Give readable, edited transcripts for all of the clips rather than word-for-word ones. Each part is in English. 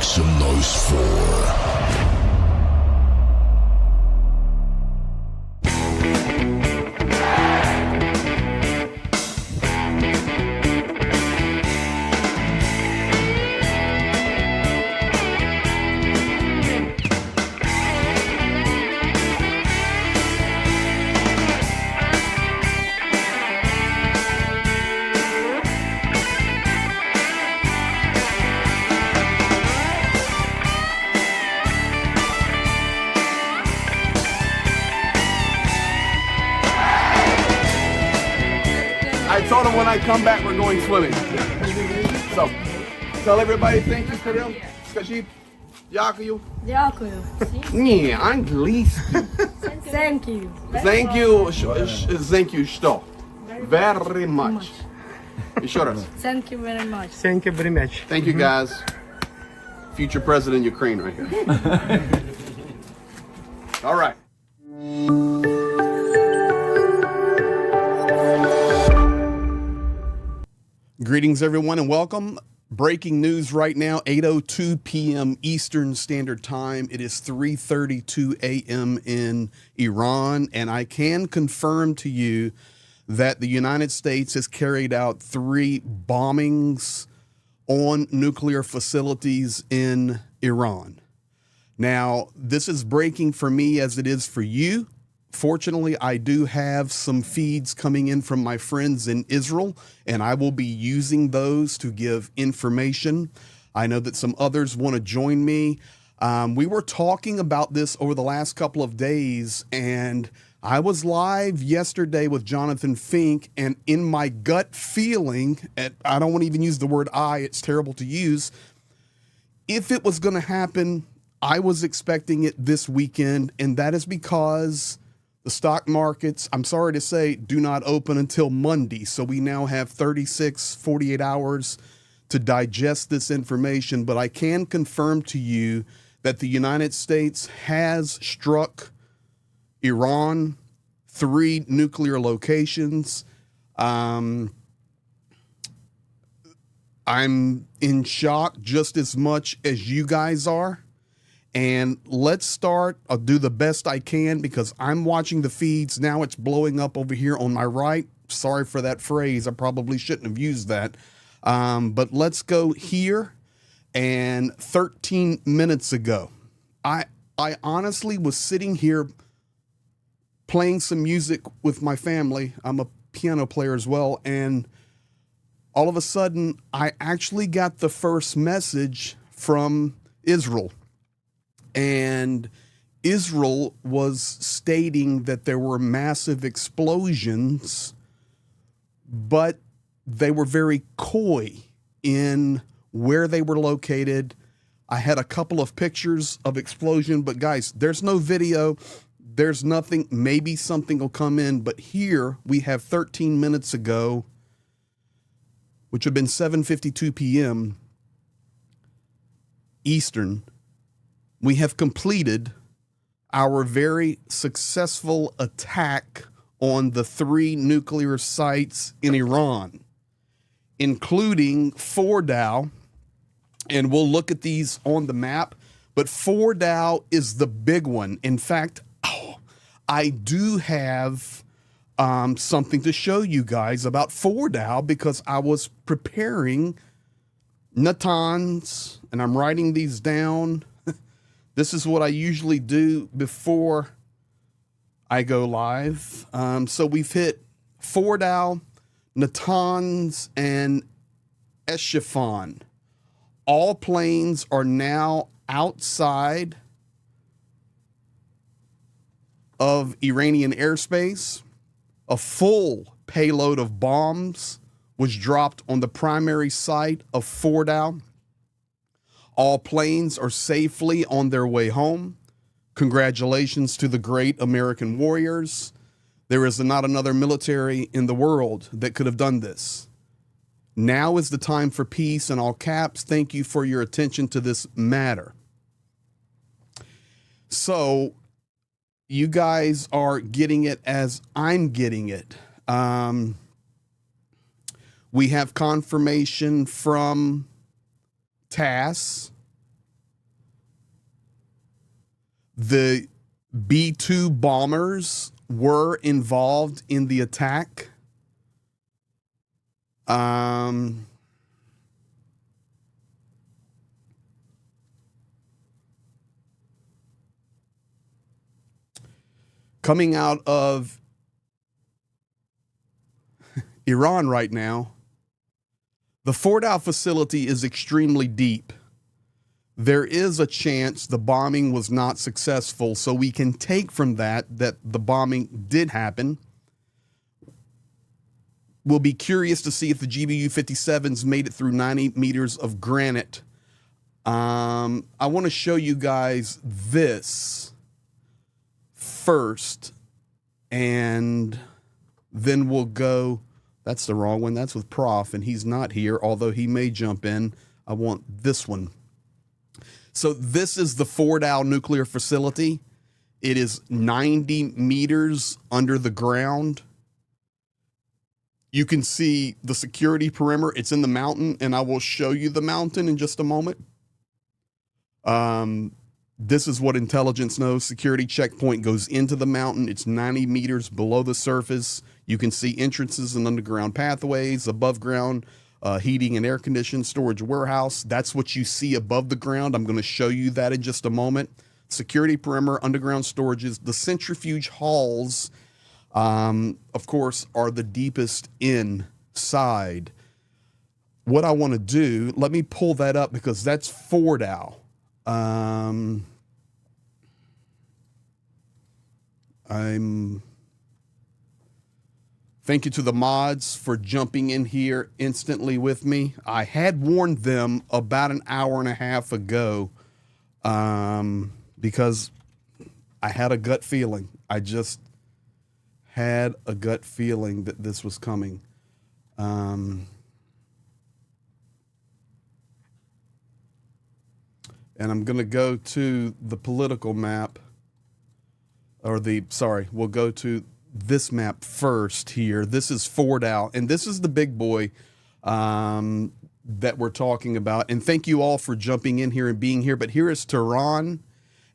some noise for. I told them when I come back, we're going swimming. So, tell everybody thank you for them. Скажи, дякую. Дякую. Не, английский. Thank you. Thank you, thank you, что? Very much. Еще раз. Thank you very much. Thank you very much. Thank you, guys. Future president of Ukraine right here. All right. Greetings, everyone, and welcome. Breaking news right now, 8:02 p.m. Eastern Standard Time. It is 3:32 a.m. in Iran, and I can confirm to you that the United States has carried out 3 bombings on nuclear facilities in Iran. Now, this is breaking for me as it is for you. Fortunately, I do have some feeds coming in from my friends in Israel, and I will be using those to give information. I know that some others want to join me. We were talking about this over the last couple of days, and I was live yesterday with Jonathan Fink, and in my gut feeling, and I don't want to even use the word it's terrible to use, if it was going to happen, I was expecting it this weekend, and that is because the stock markets, I'm sorry to say, do not open until Monday. So we now have 36, 48 hours to digest this information. But I can confirm to you that the United States has struck Iran, 3 nuclear locations. I'm in shock just as much as you guys are. And let's start. I'll do the best I can because I'm watching the feeds. Now it's blowing up over here on my right. Sorry for that phrase. I probably shouldn't have used that. But let's go here. And 13 minutes ago, I honestly was sitting here playing some music with my family. I'm a piano player as well. And all of a sudden, I actually got the first message from Israel. And Israel was stating that there were massive explosions, but they were very coy in where they were located. I had a couple of pictures of explosion, but guys, there's no video. There's nothing. Maybe something will come in, but here we have 13 minutes ago, which would have been 7:52 p.m. Eastern. We have completed our very successful attack on the 3 nuclear sites in Iran, including Fordow, and we'll look at these on the map, but Fordow is the big one. In fact, I do have something to show you guys about Fordow because I was preparing Natanz, and I'm writing these down. This is what I usually do before I go live. So we've hit Fordow, Natanz, and Eshifan. All planes are now outside of Iranian airspace. A full payload of bombs was dropped on the primary site of Fordow. All planes are safely on their way home. Congratulations to the great American warriors. There is not another military in the world that could have done this. Now is the time for peace, in all caps. Thank you for your attention to this matter. So you guys are getting it as I'm getting it. We have confirmation from TASS The B-2 bombers were involved in the attack. Coming out of Iran right now, the Fordow facility is extremely deep. There is a chance the bombing was not successful, so we can take from that the bombing did happen. We'll be curious to see if the GBU-57s made it through 90 meters of granite. I want to show you guys this first, and then we'll go. That's the wrong one. That's with Prof, and he's not here, although he may jump in. I want this one. So this is the Fordow nuclear facility. It is 90 meters under the ground. You can see the security perimeter. It's in the mountain, and I will show you the mountain in just a moment. This is what intelligence knows. Security checkpoint goes into the mountain. It's 90 meters below the surface. You can see entrances and underground pathways, above ground heating and air conditioned storage warehouse. That's what you see above the ground. I'm going to show you that in just a moment. Security perimeter, underground storages, the centrifuge halls, of course, are the deepest inside. What I want to do, let me pull that up because that's Fordow. Thank you to the mods for jumping in here instantly with me. I had warned them about an hour and a half ago because I had a gut feeling. I just had a gut feeling that this was coming. And I'm going to go to the political map, or we'll go to this map first here. This is Fordow, and this is the big boy that we're talking about. And thank you all for jumping in here and being here. But here is Tehran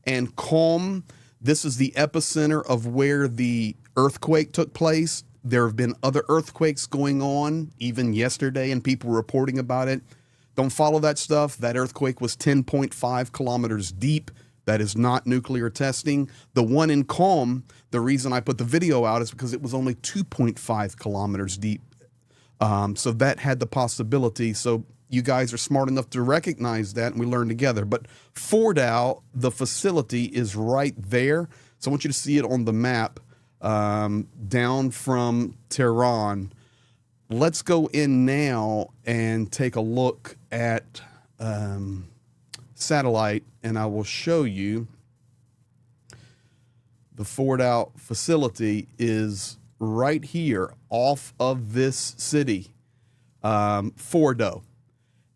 and Qom. This is the epicenter of where the earthquake took place. There have been other earthquakes going on, even yesterday, and people reporting about it. Don't follow that stuff. That earthquake was 10.5 kilometers deep. That is not nuclear testing. The one in Qom, the reason I put the video out is because it was only 2.5 kilometers deep. So that had the possibility. So you guys are smart enough to recognize that, and we learn together. But Fordow, the facility, is right there. So I want you to see it on the map down from Tehran. Let's go in now and take a look at satellite, and I will show you the Fordow facility is right here off of this city, Fordow.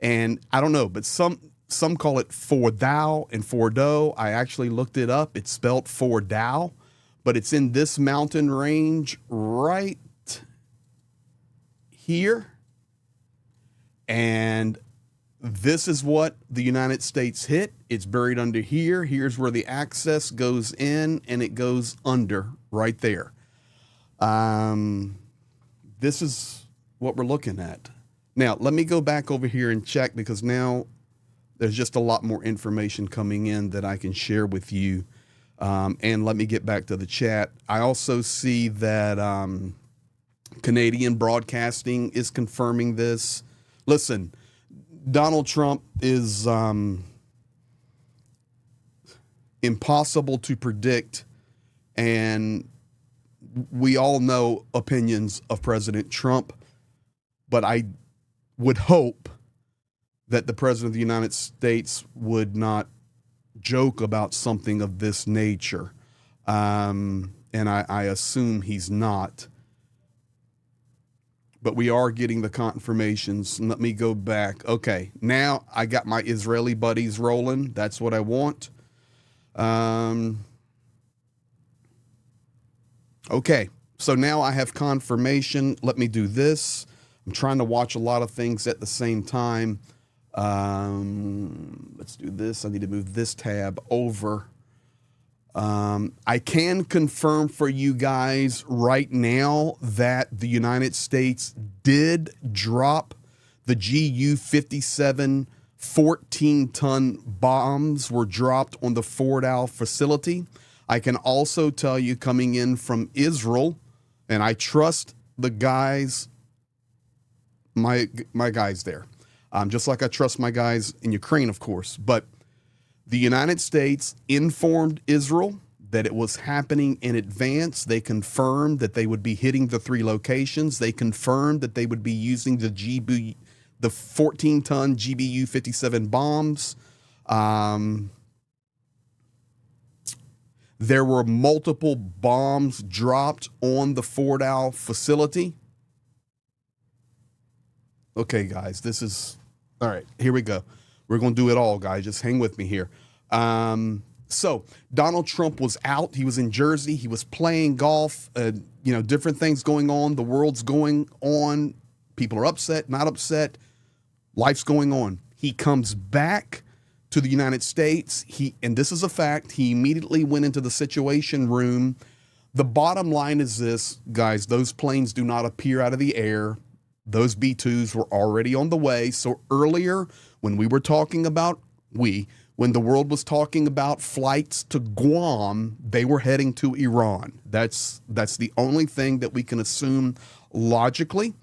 And I don't know, but some call it Fordow and Fordow. I actually looked it up. It's spelled Fordow, but it's in this mountain range right here. And this is what the United States hit. It's buried under here. Here's where the access goes in, and it goes under right there. This is what we're looking at. Now, let me go back over here and check, because now there's just a lot more information coming in that I can share with you. And let me get back to the chat. I also see that Canadian Broadcasting is confirming this. Listen, Donald Trump is impossible to predict, and we all know opinions of President Trump, but I would hope that the President of the United States would not joke about something of this nature, and I assume he's not. But we are getting the confirmations. Let me go back. Okay, now I got my Israeli buddies rolling. That's what I want. Okay, so now I have confirmation. Let me do this. I'm trying to watch a lot of things at the same time. Let's do this. I need to move this tab over. I can confirm for you guys right now that the United States did drop the GU-57 14-ton bombs were dropped on the Fordow facility. I can also tell you, coming in from Israel, and I trust the guys, my guys there, just like I trust my guys in Ukraine, of course. But the United States informed Israel that it was happening in advance. They confirmed that they would be hitting the 3 locations. They confirmed that they would be using the 14-ton GBU-57 bombs. There were multiple bombs dropped on the Fordow facility. Okay, guys, this is all right. Here we go. We're going to do it all, guys. Just hang with me here. So Donald Trump was out. He was in Jersey. He was playing golf. Different things going on. The world's going on. People are upset, not upset. Life's going on. He comes back to the United States. And this is a fact. He immediately went into the Situation Room. The bottom line is this, guys. Those planes do not appear out of the air. Those B-2s were already on the way. So earlier, when we were talking about when the world was talking about flights to Guam, they were heading to Iran. That's the only thing that we can assume logically.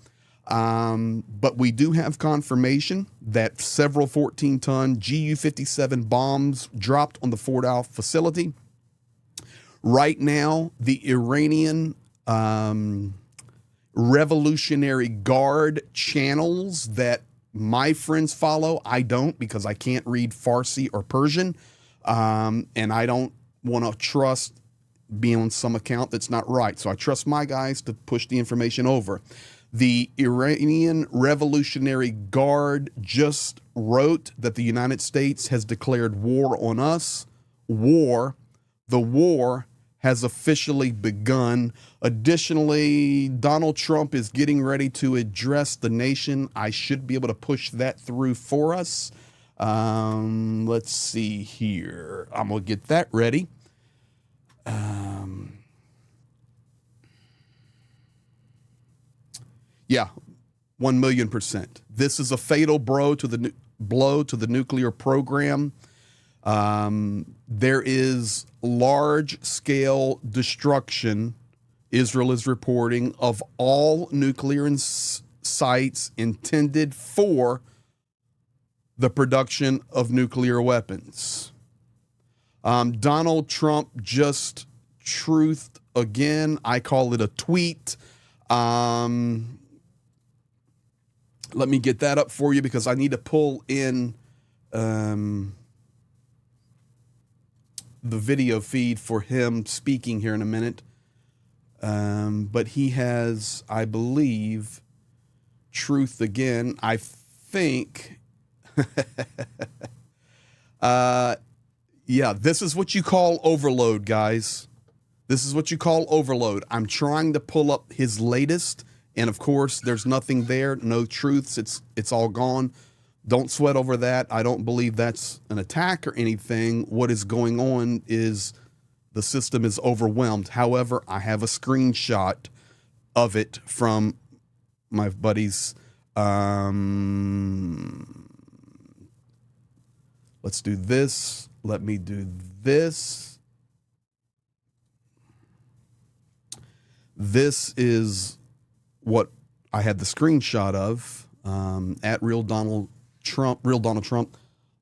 But we do have confirmation that several 14-ton GU-57 bombs dropped on the Fordow facility. Right now, the Iranian Revolutionary Guard channels that my friends follow, I don't, because I can't read Farsi or Persian, and I don't want to trust being on some account that's not right. So I trust my guys to push the information over. The Iranian Revolutionary Guard just wrote that the United States has declared war on us. The war has officially begun. Additionally, Donald Trump is getting ready to address the nation. I should be able to push that through for us. Let's see here. I'm going to get that ready. Yeah, 1,000,000%. This is a fatal blow to the nuclear program. There is large-scale destruction, Israel is reporting, of all nuclear sites intended for the production of nuclear weapons. Donald Trump just truthed again. I call it a tweet. Let me get that up for you because I need to pull in the video feed for him speaking here in a minute. But he has, I believe, truth again. I think, yeah, this is what you call overload, guys. This is what you call overload. I'm trying to pull up his latest, and of course, there's nothing there, no truths. It's all gone. Don't sweat over that. I don't believe that's an attack or anything. What is going on is the system is overwhelmed. However, I have a screenshot of it from my buddies. Let's do this. Let me do this. This is what I had the screenshot of at Real Donald Trump,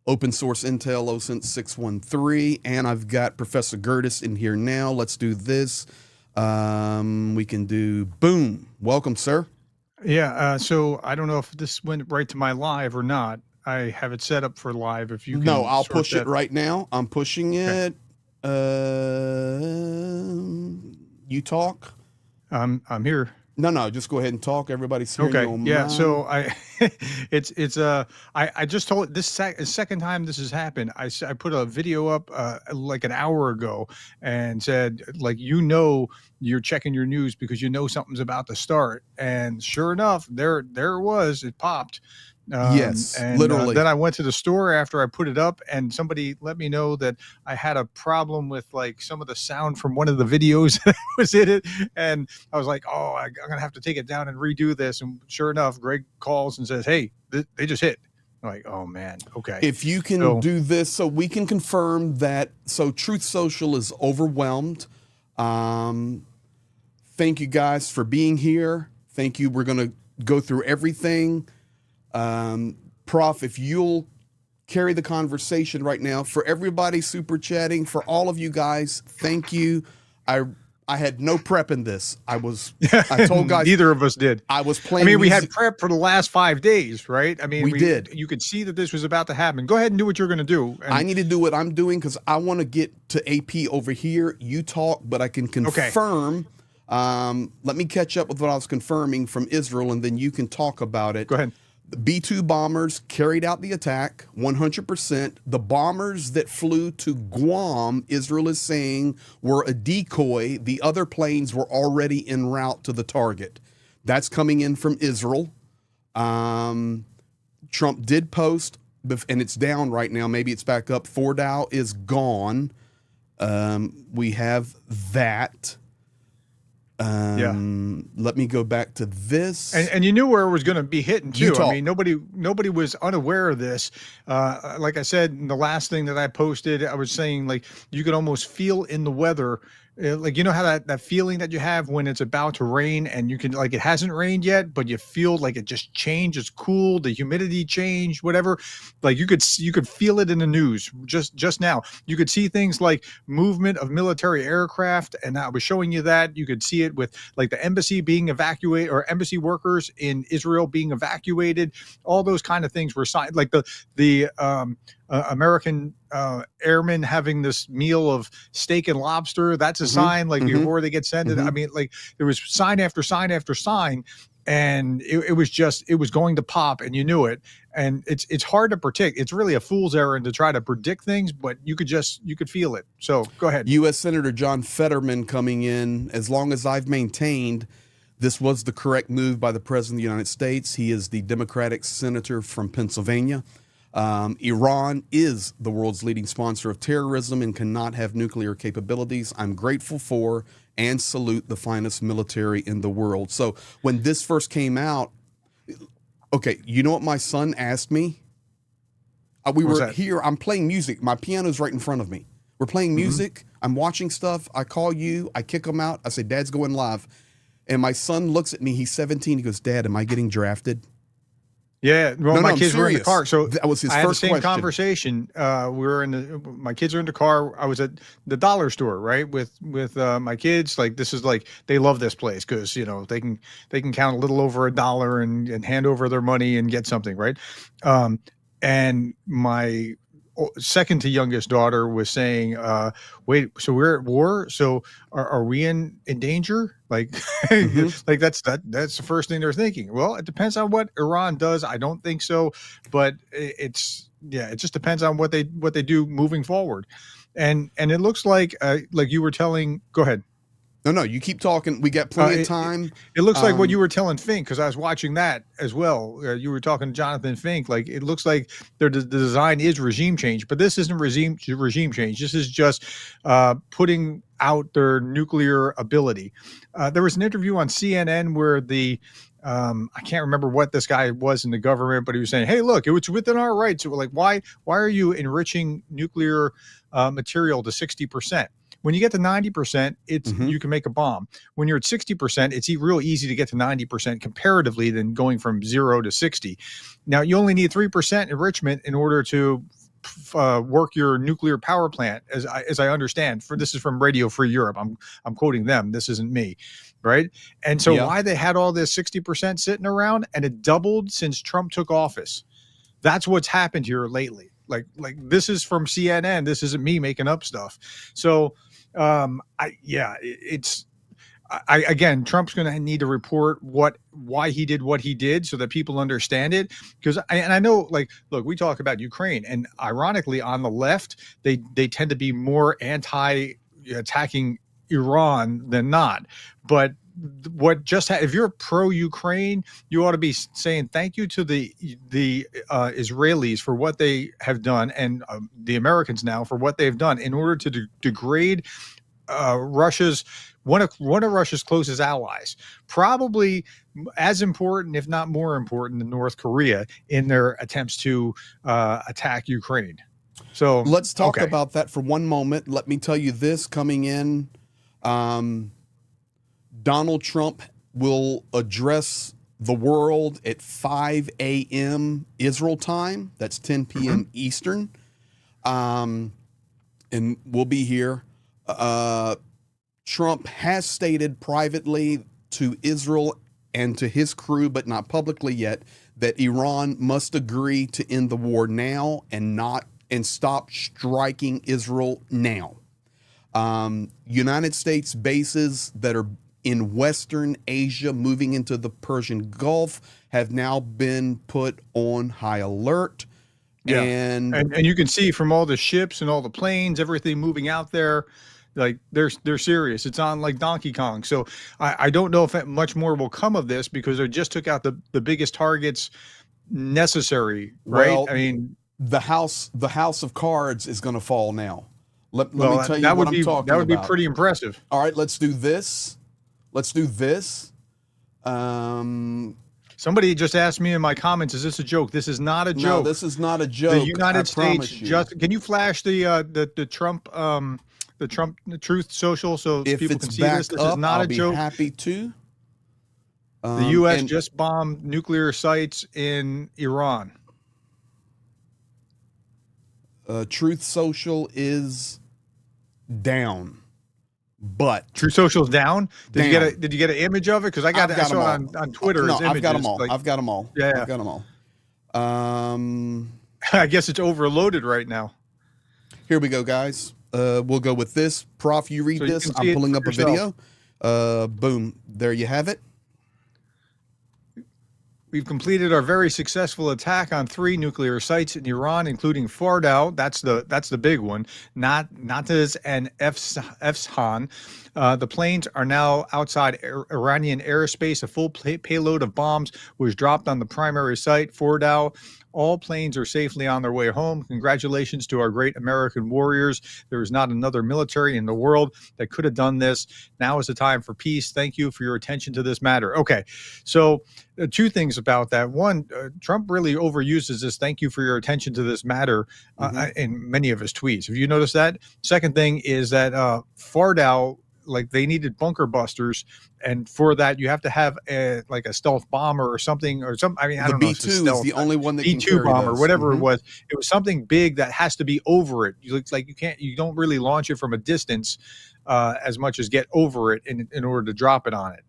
open source intel OSINT 613, and I've got Professor Gerdes in here now. Let's do this. We can do boom. Welcome, sir. Yeah. So I don't know if this went right to my live or not. I have it set up for live. If you can no, I'll push it right now. I'm pushing it. You talk. I'm here. No, just go ahead and talk. Everybody's hearing you on yeah. mine. So I just told this second time this has happened. I put a video up like an hour ago and said, like, you're checking your news because something's about to start. And sure enough, there it was. It popped. Yes, And literally. then I went to the store after I put it up, and somebody let me know that I had a problem with like some of the sound from one of the videos that was in it. And I was like, oh, I'm going to have to take it down and redo this. And sure enough, Greg calls and says, hey, they just hit. I'm like, oh man, okay. If you can do this, so we can confirm that. So Truth Social is overwhelmed. Thank you guys for being here. Thank you. We're going to go through everything. Prof, if you'll carry the conversation right now for everybody super chatting, for all of you guys, thank you. I had no prep in this. I told guys neither of us did. I was playing. I mean, we music. had prep for the last 5 days, right? I mean, we did. You could see that this was about to happen. Go ahead and do what you're going to do. And I need to do what I'm doing because I want to get to AP over here. You talk, but I can confirm. Let me catch up with what I was confirming from Israel, and then you can talk about it. Go ahead. The B-2 bombers carried out the attack 100%. The bombers that flew to Guam, Israel is saying, were a decoy. The other planes were already en route to the target. That's coming in from Israel. Trump did post, and it's down right now. Maybe it's back up. Fordow is gone. We have that. Let me go back to this. And you knew where it was going to be hitting too. Utah. I mean, nobody was unaware of this. Like I said, in the last thing that I posted, I was saying like you could almost feel in the weather. Like, you know how that feeling that you have when it's about to rain and you can, like, it hasn't rained yet, but you feel like it just changed. It's cool. The humidity changed, whatever. Like you could feel it in the news just now. You could see things like movement of military aircraft. And I was showing you that. You could see it with like the embassy being evacuated, or embassy workers in Israel being evacuated. All those kind of things were signed. Like the American airmen having this meal of steak and lobster. That's a sign, like before they get sent. I mean, like there was sign after sign after sign, and it was going to pop, and you knew it. And it's hard to predict. It's really a fool's errand to try to predict things, but you could feel it. So go ahead. U.S. Senator John Fetterman coming in. As long as I've maintained, this was the correct move by the President of the United States. He is the Democratic senator from Pennsylvania. Iran is the world's leading sponsor of terrorism and cannot have nuclear capabilities. I'm grateful for and salute the finest military in the world. So when this first came out, okay, you know what my son asked me? We were here. I'm playing music. My piano's right in front of me. We're playing music. I'm watching stuff. I call you. I kick him out. I say, Dad's going live. And my son looks at me. He's 17. He goes, Dad, am I getting drafted? Yeah, well, my kids were in the car, so that was his I had first the same question. Conversation. My kids are in the car. I was at the dollar store, right, with my kids. Like this is like they love this place because they can count a little over $1 and hand over their money and get something, right? And my second to youngest daughter was saying, wait, so we're at war, so are we in danger? Like like that's the first thing they're thinking. Well, it depends on what Iran does. I don't think so, but it just depends on what they do moving forward. And it looks like you were telling, go ahead. No, you keep talking. We got plenty of time. It looks like what you were telling Fink, because I was watching that as well. You were talking to Jonathan Fink. Like it looks like the design is regime change, but this isn't regime change. This is just putting out their nuclear ability. There was an interview on CNN where I can't remember what this guy was in the government, but he was saying, "Hey, look, it's within our rights." So like, why are you enriching nuclear material to 60%? When you get to 90%, you can make a bomb. When you're at 60%, it's real easy to get to 90% comparatively than going from 0 to 60. Now, you only need 3% enrichment in order to work your nuclear power plant, as I understand. This is from Radio Free Europe. I'm quoting them. This isn't me, right? And so why they had all this 60% sitting around, and it doubled since Trump took office. That's what's happened here lately. Like this is from CNN. This isn't me making up stuff. So again, Trump's going to need to report why he did what he did so that people understand it. Because I know, like, look, we talk about Ukraine, and ironically, on the left, they tend to be more anti-attacking Iran than not. But what just if you're pro-Ukraine, you ought to be saying thank you to the Israelis for what they have done, and the Americans now for what they've done in order to degrade Russia's one of Russia's closest allies, probably as important, if not more important, than North Korea in their attempts to attack Ukraine. So let's talk about that for one moment. Let me tell you this coming in. Donald Trump will address the world at 5 a.m. Israel time. That's 10 p.m. Eastern. And we'll be here. Trump has stated privately to Israel and to his crew, but not publicly yet, that Iran must agree to end the war now and stop striking Israel now. United States bases that are in Western Asia moving into the Persian Gulf have now been put on high alert. Yeah. And you can see from all the ships and all the planes, everything moving out there, like they're serious. It's on like Donkey Kong. So I don't know if much more will come of this because they just took out the biggest targets necessary, right? Well, I mean, the house of cards is going to fall now. Let me tell you that what would I'm talking about. That would be pretty impressive. All right, let's do this. Somebody just asked me in my comments, is this a joke? This is not a joke. No, this is not a joke. The United States just can you flash the Trump the Truth Social so if people it's can see back this? This up, is not I'll a be joke. Happy to. The U.S. just bombed nuclear sites in Iran. Truth Social is down. But Truth Social is down. Did you get an image of it? Because I saw it on Twitter. No, as images. I've got them all. I've got them all. Yeah, I've got them all. I guess it's overloaded right now. Here we go, guys. We'll go with this. Prof, you read this. I'm pulling up a video. Boom. There you have it. We've completed our very successful attack on 3 nuclear sites in Iran, including Fordow. That's the big one. Natanz and Efshan. The planes are now outside Iranian airspace. A full payload of bombs was dropped on the primary site, Fordow. All planes are safely on their way home. Congratulations to our great American warriors. There is not another military in the world that could have done this. Now is the time for peace. Thank you for your attention to this matter. Okay, so 2 things about that. One, Trump really overuses this thank you for your attention to this matter in many of his tweets. Have you noticed that? Second thing is that Fordow, like they needed bunker busters, and for that you have to have a stealth bomber or something or some. I mean, I don't know. The B-2 is the only one that B-2 can carry bomber, those. whatever it was. It was something big that has to be over it. You don't really launch it from a distance as much as get over it in order to drop it on it.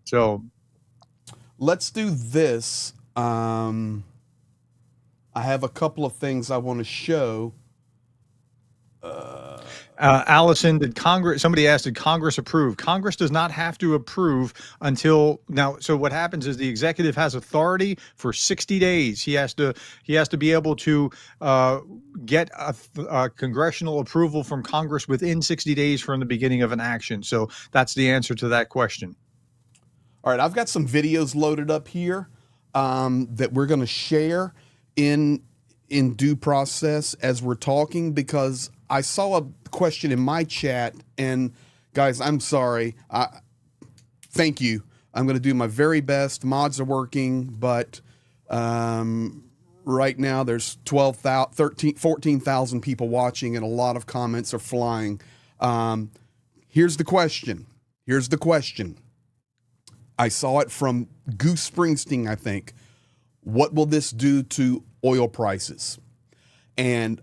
So let's do this. I have a couple of things I want to show. Allison, somebody asked, did Congress approve? Congress does not have to approve until now. So what happens is the executive has authority for 60 days. He has to be able to get a congressional approval from Congress within 60 days from the beginning of an action. So that's the answer to that question. All right, I've got some videos loaded up here that we're going to share in due process as we're talking, because I saw a question in my chat, and guys, I'm sorry. Thank you. I'm going to do my very best. Mods are working, but right now there's 14,000 people watching, and a lot of comments are flying. Here's the question. I saw it from Goose Springsteen, I think. What will this do to oil prices? And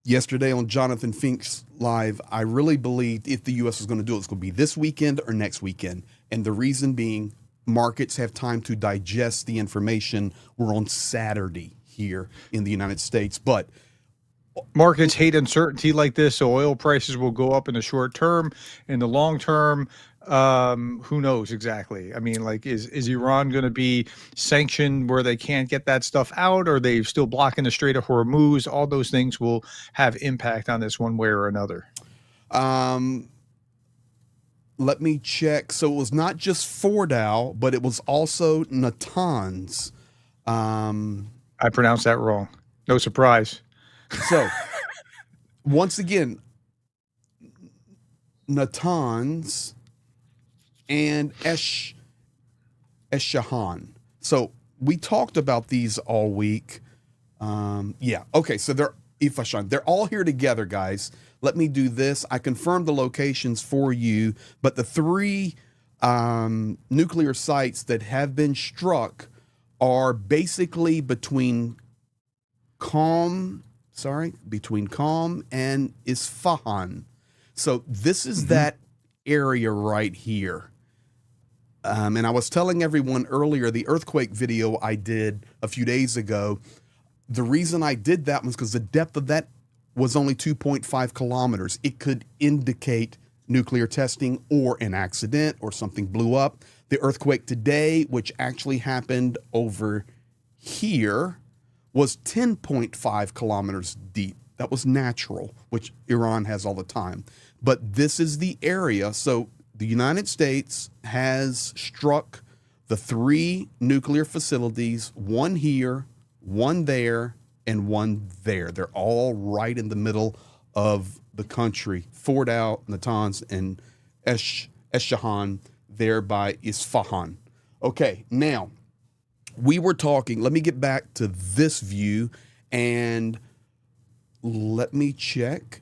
yesterday on Jonathan Fink's live, I really believed if the U.S. was going to do it, it's going to be this weekend or next weekend. And the reason being, markets have time to digest the information. We're on Saturday here in the United States, but markets hate uncertainty like this, so oil prices will go up in the short term. In the long term, who knows exactly? I mean, like, is Iran going to be sanctioned where they can't get that stuff out? Or are they still blocking the Strait of Hormuz? All those things will have impact on this one way or another. let me check. So it was not just Fordow, but it was also Natanz. I pronounced that wrong. No surprise. So once again, Natanz and Eshahan. So we talked about these all week. Yeah. Okay. So they're Ifashan. They're all here together, guys. Let me do this. I confirmed the locations for you, but the three nuclear sites that have been struck are basically between Qom and Isfahan. So this is that area right here. And I was telling everyone earlier, the earthquake video I did a few days ago, the reason I did that was because the depth of that was only 2.5 kilometers. It could indicate nuclear testing or an accident or something blew up. The earthquake today, which actually happened over here, was 10.5 kilometers deep. That was natural, which Iran has all the time. But this is the area. So the United States has struck the three nuclear facilities, one here, one there, and one there. They're all right in the middle of the country. Fordow, Natanz, and Eshahan, there by Isfahan. Okay, now, we were talking, let me get back to this view, and let me check.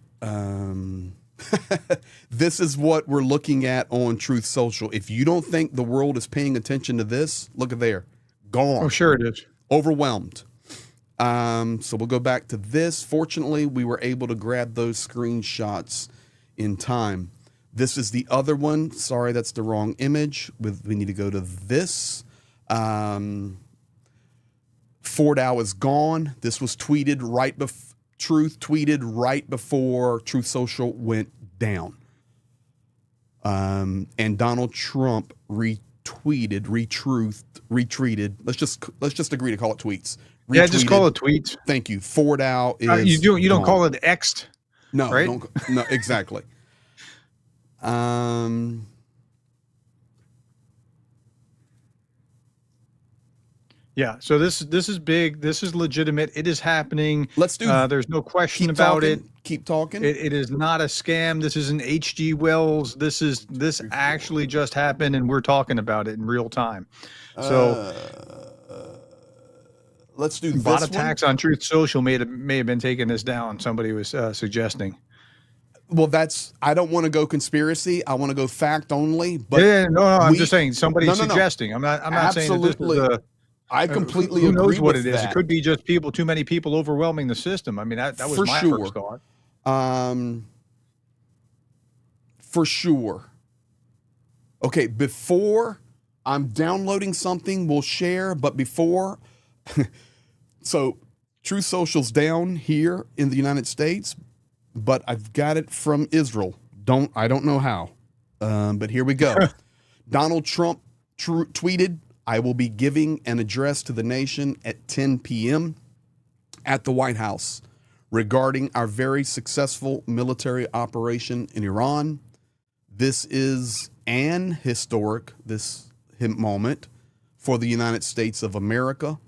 This is what we're looking at on Truth Social. If you don't think the world is paying attention to this, look at there. Gone. Oh, sure it is. Overwhelmed. So we'll go back to this. Fortunately, we were able to grab those screenshots in time. This is the other one. Sorry, that's the wrong image. We need to go to this. Fordow is gone. This was tweeted right before Truth tweeted right before Truth Social went down. And Donald Trump retweeted. Let's just agree to call it tweets. Retweeted. Yeah, just call it tweets. Thank you. Fordow is you don't gone. call it X'd. No, right? No, exactly. Yeah, so this is big. This is legitimate. It is happening. Let's do. There's no question about it. Keep talking. It is not a scam. This isn't H.G. Wells. This actually just happened, and we're talking about it in real time. So let's do bot this attacks on Truth Social may have been taking this down. Somebody was suggesting. Well, I don't want to go conspiracy. I want to go fact only. But I'm just saying somebody's suggesting. I'm not Absolutely. saying that this is I completely who agree knows what with it is. that. It could be just too many people overwhelming the system. I mean, that was For my sure. first thought. For sure. Okay, before I'm downloading something, we'll share. But before, so Truth Social's down here in the United States, but I've got it from Israel. I don't know how, but here we go. Donald Trump tweeted, "I will be giving an address to the nation at 10 p.m. at the White House regarding our very successful military operation in Iran. This is an historic moment for the United States of America,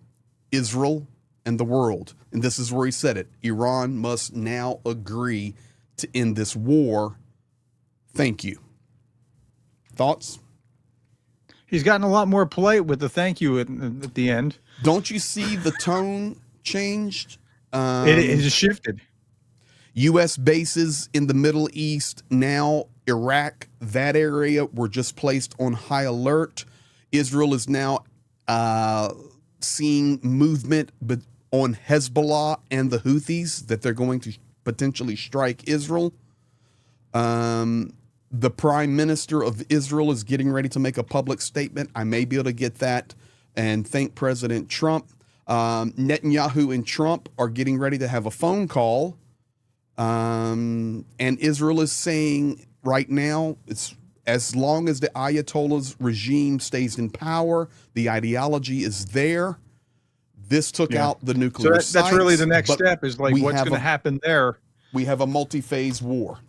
Israel, and the world." And this is where he said it. Iran must now agree to end this war. Thank you. Thoughts? He's gotten a lot more polite with the thank you at the end. Don't you see the tone changed? It has shifted. U.S. bases in the Middle East, now Iraq, that area were just placed on high alert. Israel is now seeing movement on Hezbollah and the Houthis that they're going to potentially strike Israel. The Prime Minister of Israel is getting ready to make a public statement. I may be able to get that and thank President Trump. Netanyahu and Trump are getting ready to have a phone call. And Israel is saying right now, it's as long as the Ayatollah's regime stays in power, the ideology is there. This took out the nuclear sites. That's really the next step is like what's going to happen there. We have a multi-phase war.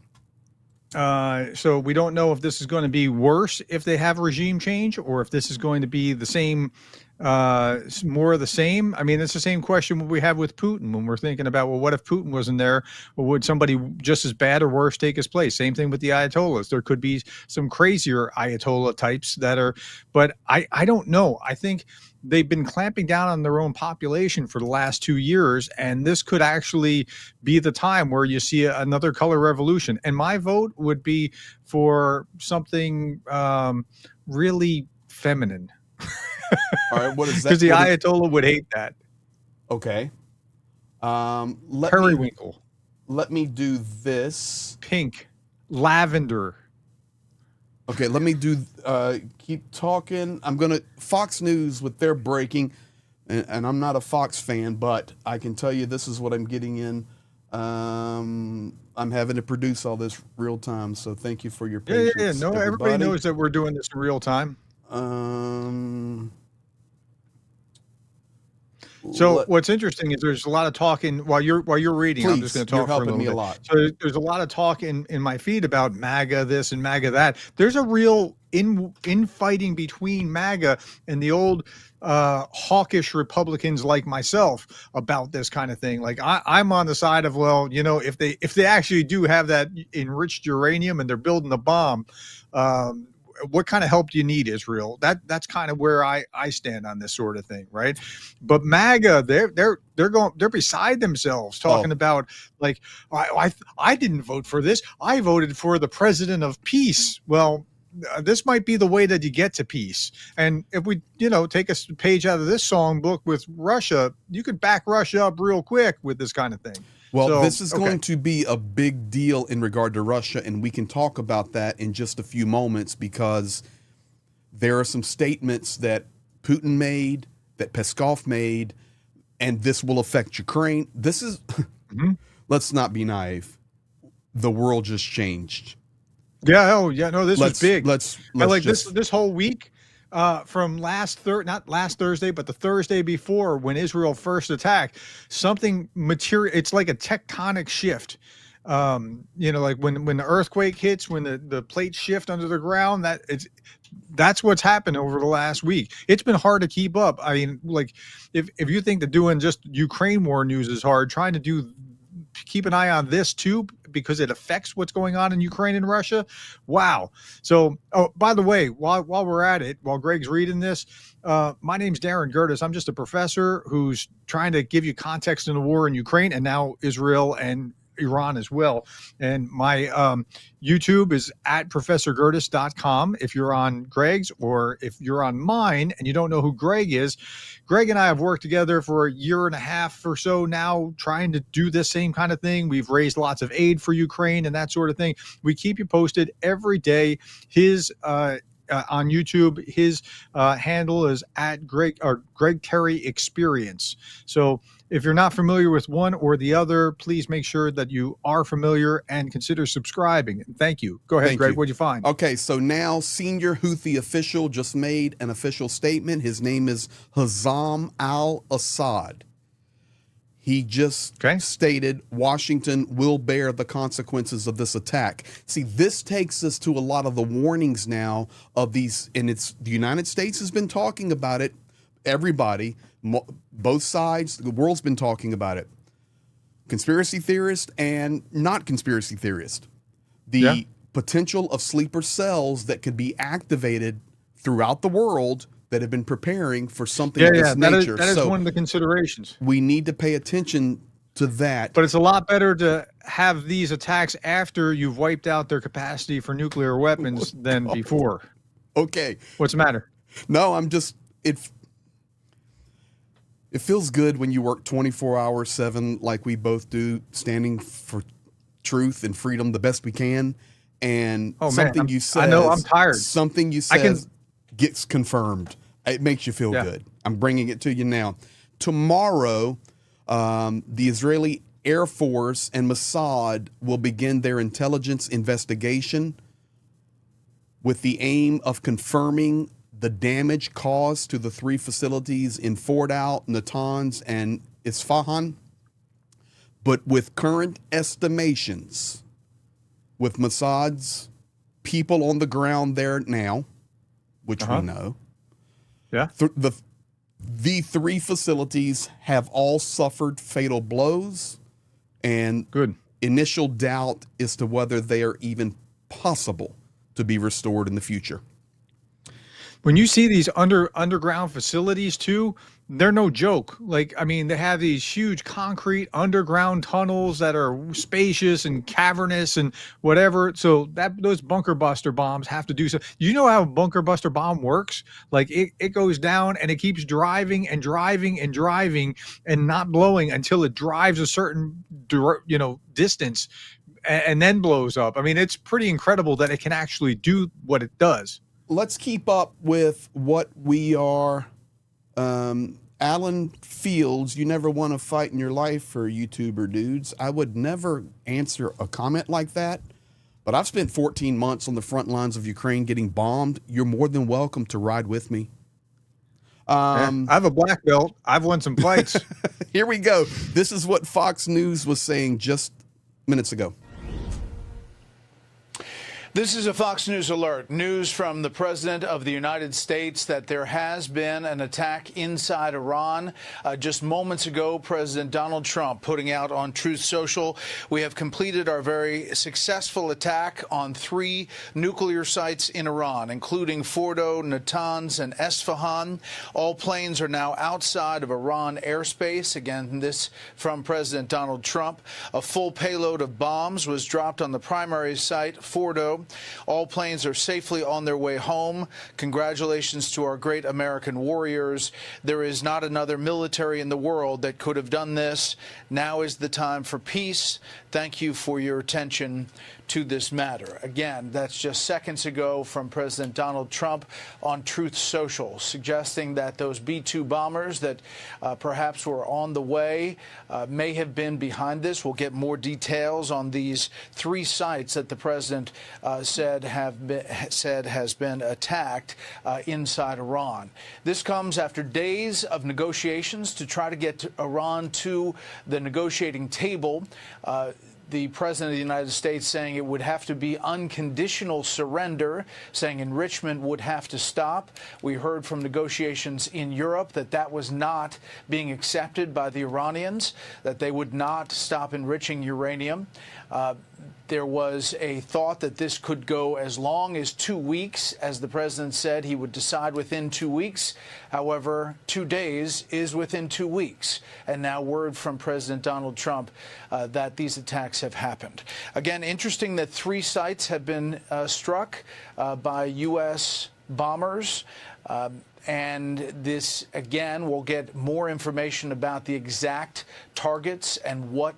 So we don't know if this is going to be worse if they have regime change, or if this is going to be the same, more of the same. I mean, it's the same question we have with Putin when we're thinking about, well, what if Putin wasn't there? Or would somebody just as bad or worse take his place? Same thing with the Ayatollahs. There could be some crazier Ayatollah types that are, but I don't know. I think they've been clamping down on their own population for the last 2 years, and this could actually be the time where you see another color revolution. And my vote would be for something really feminine. All right, what is that? Because the Ayatollah would hate that. Okay. Periwinkle. Let me do this. Pink. Lavender. Okay, let me do, keep talking. I'm going to, Fox News with their breaking, and I'm not a Fox fan, but I can tell you this is what I'm getting in. I'm having to produce all this real time, so thank you for your patience. Yeah. No, everybody knows that we're doing this in real time. So what's interesting is there's a lot of talking while you're reading. Please, I'm just going to talk for a little bit. A lot. So there's a lot of talk in my feed about MAGA this and MAGA that. There's a real infighting between MAGA and the old hawkish Republicans like myself about this kind of thing. Like I'm on the side of, well, you know, if they actually do have that enriched uranium and they're building the bomb, what kind of help do you need, Israel? That's kind of where I stand on this sort of thing, right? But MAGA, they're beside themselves talking about, like, I didn't vote for this. I voted for the president of peace. Well, this might be the way that you get to peace. And if we, take a page out of this songbook with Russia, you could back Russia up real quick with this kind of thing. Well, so, this is going to be a big deal in regard to Russia, and we can talk about that in just a few moments, because there are some statements that Putin made, that Peskov made, and this will affect Ukraine. This is, let's not be naive. The world just changed. Yeah. Oh, yeah. No, this is big. Let's like this whole week. From not last Thursday, but the Thursday before, when Israel first attacked, something material. It's like a tectonic shift. Like when the earthquake hits, when the plates shift under the ground, that's what's happened over the last week. It's been hard to keep up. I mean, like if you think that doing just Ukraine war news is hard, trying to keep an eye on this too, because it affects what's going on in Ukraine and Russia. Wow. So, by the way, while we're at it, while Greg's reading this, my name's Darren Gerdes. I'm just a professor who's trying to give you context in the war in Ukraine and now Israel and Iran as well. And my YouTube is at professorgerdes.com. If you're on Greg's, or if you're on mine and you don't know who Greg is, Greg and I have worked together for a year and a half or so now, trying to do this same kind of thing. We've raised lots of aid for Ukraine and that sort of thing. We keep you posted every day. His on YouTube, his handle is at Greg Terry Experience. So if you're not familiar with one or the other, please make sure that you are familiar and consider subscribing. Thank you. Go ahead, Greg. What'd you find? Okay, so now senior Houthi official just made an official statement. His name is Hazam al-Assad. He just stated Washington will bear the consequences of this attack. See, this takes us to a lot of the warnings now of these, and the United States has been talking about it. Everybody, both sides, the world's been talking about it. Conspiracy theorists and not conspiracy theorists. The potential of sleeper cells that could be activated throughout the world that have been preparing for something of this nature. That is one of the considerations. We need to pay attention to that. But it's a lot better to have these attacks after you've wiped out their capacity for nuclear weapons than before. Okay. What's the matter? No, it feels good when you work 24 hours, 7, like we both do, standing for truth and freedom the best we can. And you say, I know I'm tired. Something you say gets confirmed. It makes you feel good. I'm bringing it to you now. Tomorrow, the Israeli Air Force and Mossad will begin their intelligence investigation with the aim of confirming the damage caused to the 3 facilities in Fordow, Natanz, and Isfahan. But with current estimations, with Mossad's people on the ground there now, which we know. Yeah. The three facilities have all suffered fatal blows, and Good. initial doubt as to whether they are even possible to be restored in the future. When you see these underground facilities too, they're no joke. Like, I mean, they have these huge concrete underground tunnels that are spacious and cavernous and whatever. So that those bunker buster bombs have to do so. You know how a bunker buster bomb works? Like it goes down and it keeps driving and driving and driving and not blowing until it drives a certain distance and then blows up. I mean, it's pretty incredible that it can actually do what it does. Let's keep up with what we are. Alan Fields, you never want to fight in your life for YouTuber dudes. I would never answer a comment like that, but I've spent 14 months on the front lines of Ukraine getting bombed. You're more than welcome to ride with me. I have a black belt. I've won some fights. Here we go. This is what Fox News was saying just minutes ago. This is a Fox News alert. News from the President of the United States that there has been an attack inside Iran. Just moments ago, President Donald Trump putting out on Truth Social, we have completed our very successful attack on 3 nuclear sites in Iran, including Fordo, Natanz, and Esfahan. All planes are now outside of Iran airspace. Again, this from President Donald Trump. A full payload of bombs was dropped on the primary site, Fordo. All planes are safely on their way home. Congratulations to our great American warriors. There is not another military in the world that could have done this. Now is the time for peace. Thank you for your attention to this matter. Again, that's just seconds ago from President Donald Trump on Truth Social, suggesting that those B-2 bombers that perhaps were on the way may have been behind this. We'll get more details on these 3 sites that the president said has been attacked inside Iran. This comes after days of negotiations to try to get Iran to the negotiating table. The President of the United States saying it would have to be unconditional surrender, saying enrichment would have to stop. We heard from negotiations in Europe that that was not being accepted by the Iranians, that they would not stop enriching uranium. There was a thought that this could go as long as 2 weeks, as the president said he would decide within 2 weeks. However, 2 days is within 2 weeks. And now word from President Donald Trump that these attacks have happened. Again, interesting that 3 sites have been struck by U.S. bombers. And this, again, we'll get more information about the exact targets and what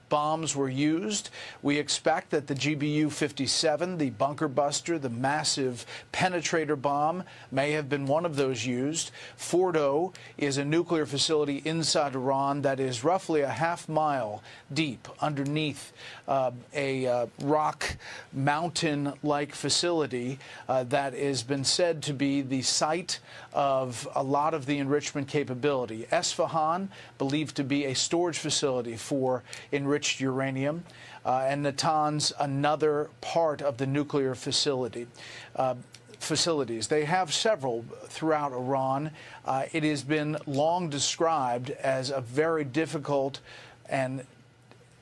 bombs were used. We expect that the GBU-57, the bunker buster, the massive penetrator bomb, may have been one of those used. Fordo is a nuclear facility inside Iran that is roughly a half-mile deep underneath a rock mountain-like facility that has been said to be the site of a lot of the enrichment capability. Esfahan, believed to be a storage facility for enriched uranium, and Natanz, another part of the nuclear facilities. They have several throughout Iran. It has been long described as a very difficult and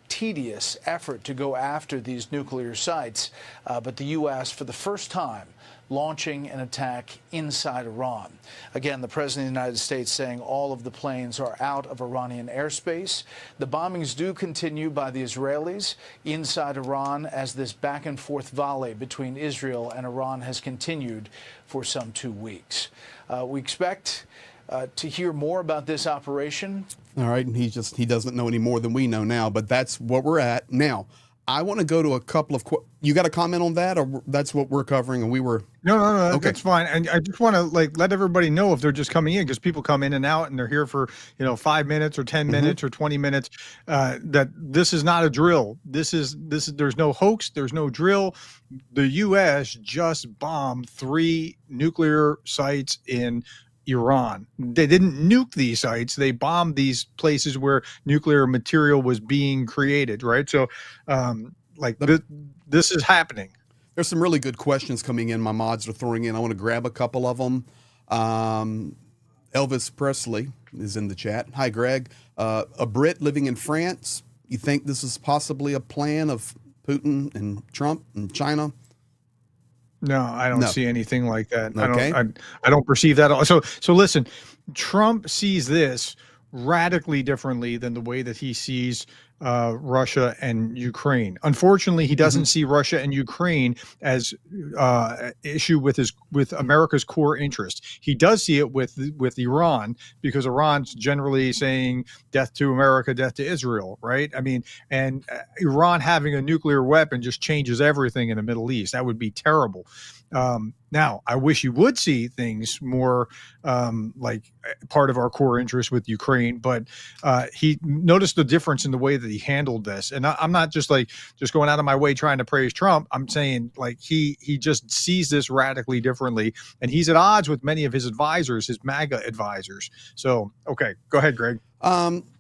tedious effort to go after these nuclear sites, but the U.S., for the first time, launching an attack inside Iran. Again, the President of the United States saying all of the planes are out of Iranian airspace. The bombings do continue by the Israelis inside Iran as this back-and-forth volley between Israel and Iran has continued for some 2 weeks. We expect to hear more about this operation. All right, and he doesn't know any more than we know now, but that's what we're at now. I want to go to a couple of. You got a comment on that, or that's what we're covering? And we were. No, Okay. that's fine. And I just want to let everybody know if they're just coming in, because people come in and out and they're here for 5 minutes or 10 minutes or 20 minutes. That this is not a drill. This is there's no hoax. There's no drill. The U.S. just bombed 3 nuclear sites in Iran. They didn't nuke these sites. They bombed these places where nuclear material was being created, right? So Like this is happening. There's some really good questions coming in. My mods are throwing in. I want to grab a couple of them. Elvis Presley is in the chat. Hi, Greg. A Brit living in France. You think this is possibly a plan of Putin and Trump and China? No, I don't see anything like that. Okay. I don't perceive that. So listen, Trump sees this radically differently than the way that he sees Russia and Ukraine. Unfortunately, he doesn't see Russia and Ukraine as issue with America's core interest. He does see it with Iran, because Iran's generally saying death to America, death to Israel, right? I mean, and Iran having a nuclear weapon just changes everything in the Middle East. That would be terrible. Now, I wish you would see things more like part of our core interest with Ukraine, but he noticed the difference in the way that he handled this. And I'm not just going out of my way trying to praise Trump. I'm saying like he just sees this radically differently, and he's at odds with many of his advisors, his MAGA advisors. So, okay, go ahead, Greg.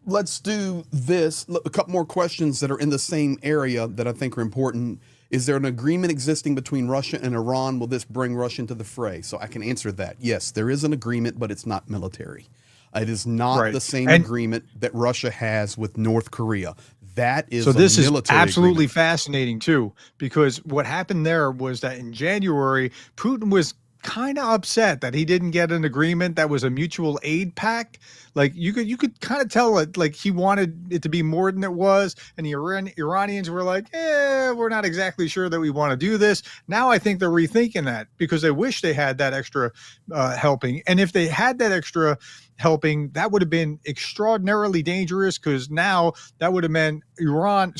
Let's do this. A couple more questions that are in the same area that I think are important. Is there an agreement existing between Russia and Iran? Will this bring Russia into the fray? So I can answer that. Yes, there is an agreement, but it's not military. It is not the same agreement that Russia has with North Korea. That is this is military absolutely agreement. Fascinating too, because what happened there was that in January, Putin was kind of upset that he didn't get an agreement that was a mutual aid pact. Like you could kind of tell it, like he wanted it to be more than it was, and the Iranians were like, we're not exactly sure that we want to do this. Now I think they're rethinking that, because they wish they had that extra helping, and if they had that extra helping, that would have been extraordinarily dangerous, because now that would have meant Iran.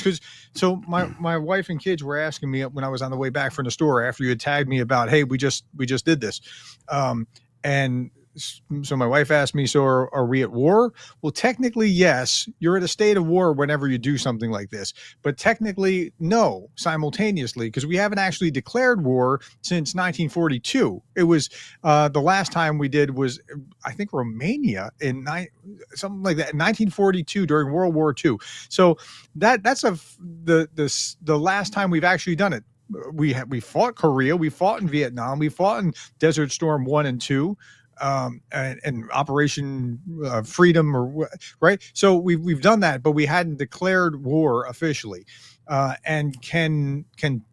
So my wife and kids were asking me when I was on the way back from the store after you had tagged me about, hey, we just did this, and so my wife asked me, so are we at war? Well, technically, yes, you're at a state of war whenever you do something like this, but technically, no, simultaneously, because we haven't actually declared war since 1942. It was the last time we did was, I think, Romania something like that, in 1942 during World War II. So that's the last time we've actually done it. We fought Korea, we fought in Vietnam, we fought in Desert Storm 1 and 2. And Operation Freedom, right? So we've done that, but we hadn't declared war officially. And can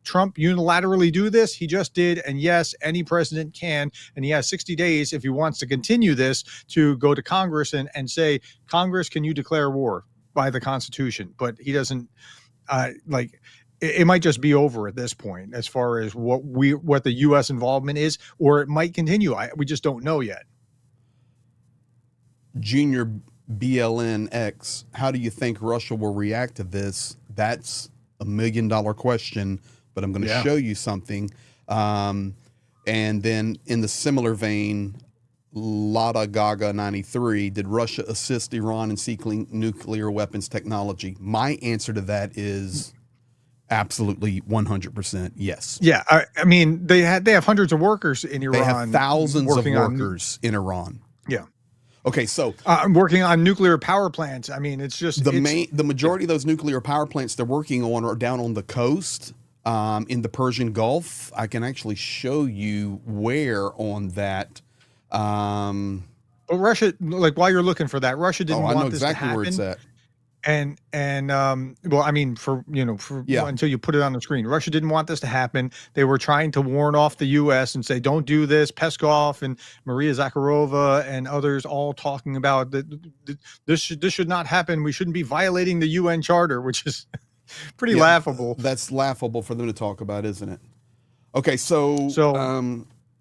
Trump unilaterally do this? He just did, and yes, any president can, and he has 60 days if he wants to continue this to go to Congress and say, Congress, can you declare war by the Constitution? But he doesn't it might just be over at this point as far as what the U.S. involvement is, or it might continue. We just don't know yet. Junior BLNX, how do you think Russia will react to this? That's $1 million question, but I'm going to show you something. And then in the similar vein, Lada Gaga 93, did Russia assist Iran in seeking nuclear weapons technology? My answer to that is absolutely 100% yes. Yeah, I mean they have hundreds of workers in Iran. They have thousands of workers in Iran. Yeah. Okay, so working on nuclear power plants. I mean, it's just the majority of those nuclear power plants they're working on are down on the coast in the Persian Gulf. I can actually show you where on that. But Russia, like while you're looking for that, Russia didn't want this to happen. Where it's at. And well, I mean, until you put it on the screen, Russia didn't want this to happen. They were trying to warn off the U.S. and say, don't do this. Peskov and Maria Zakharova and others all talking about that this should not happen. We shouldn't be violating the UN Charter, which is pretty laughable. That's laughable for them to talk about, isn't it? Okay, so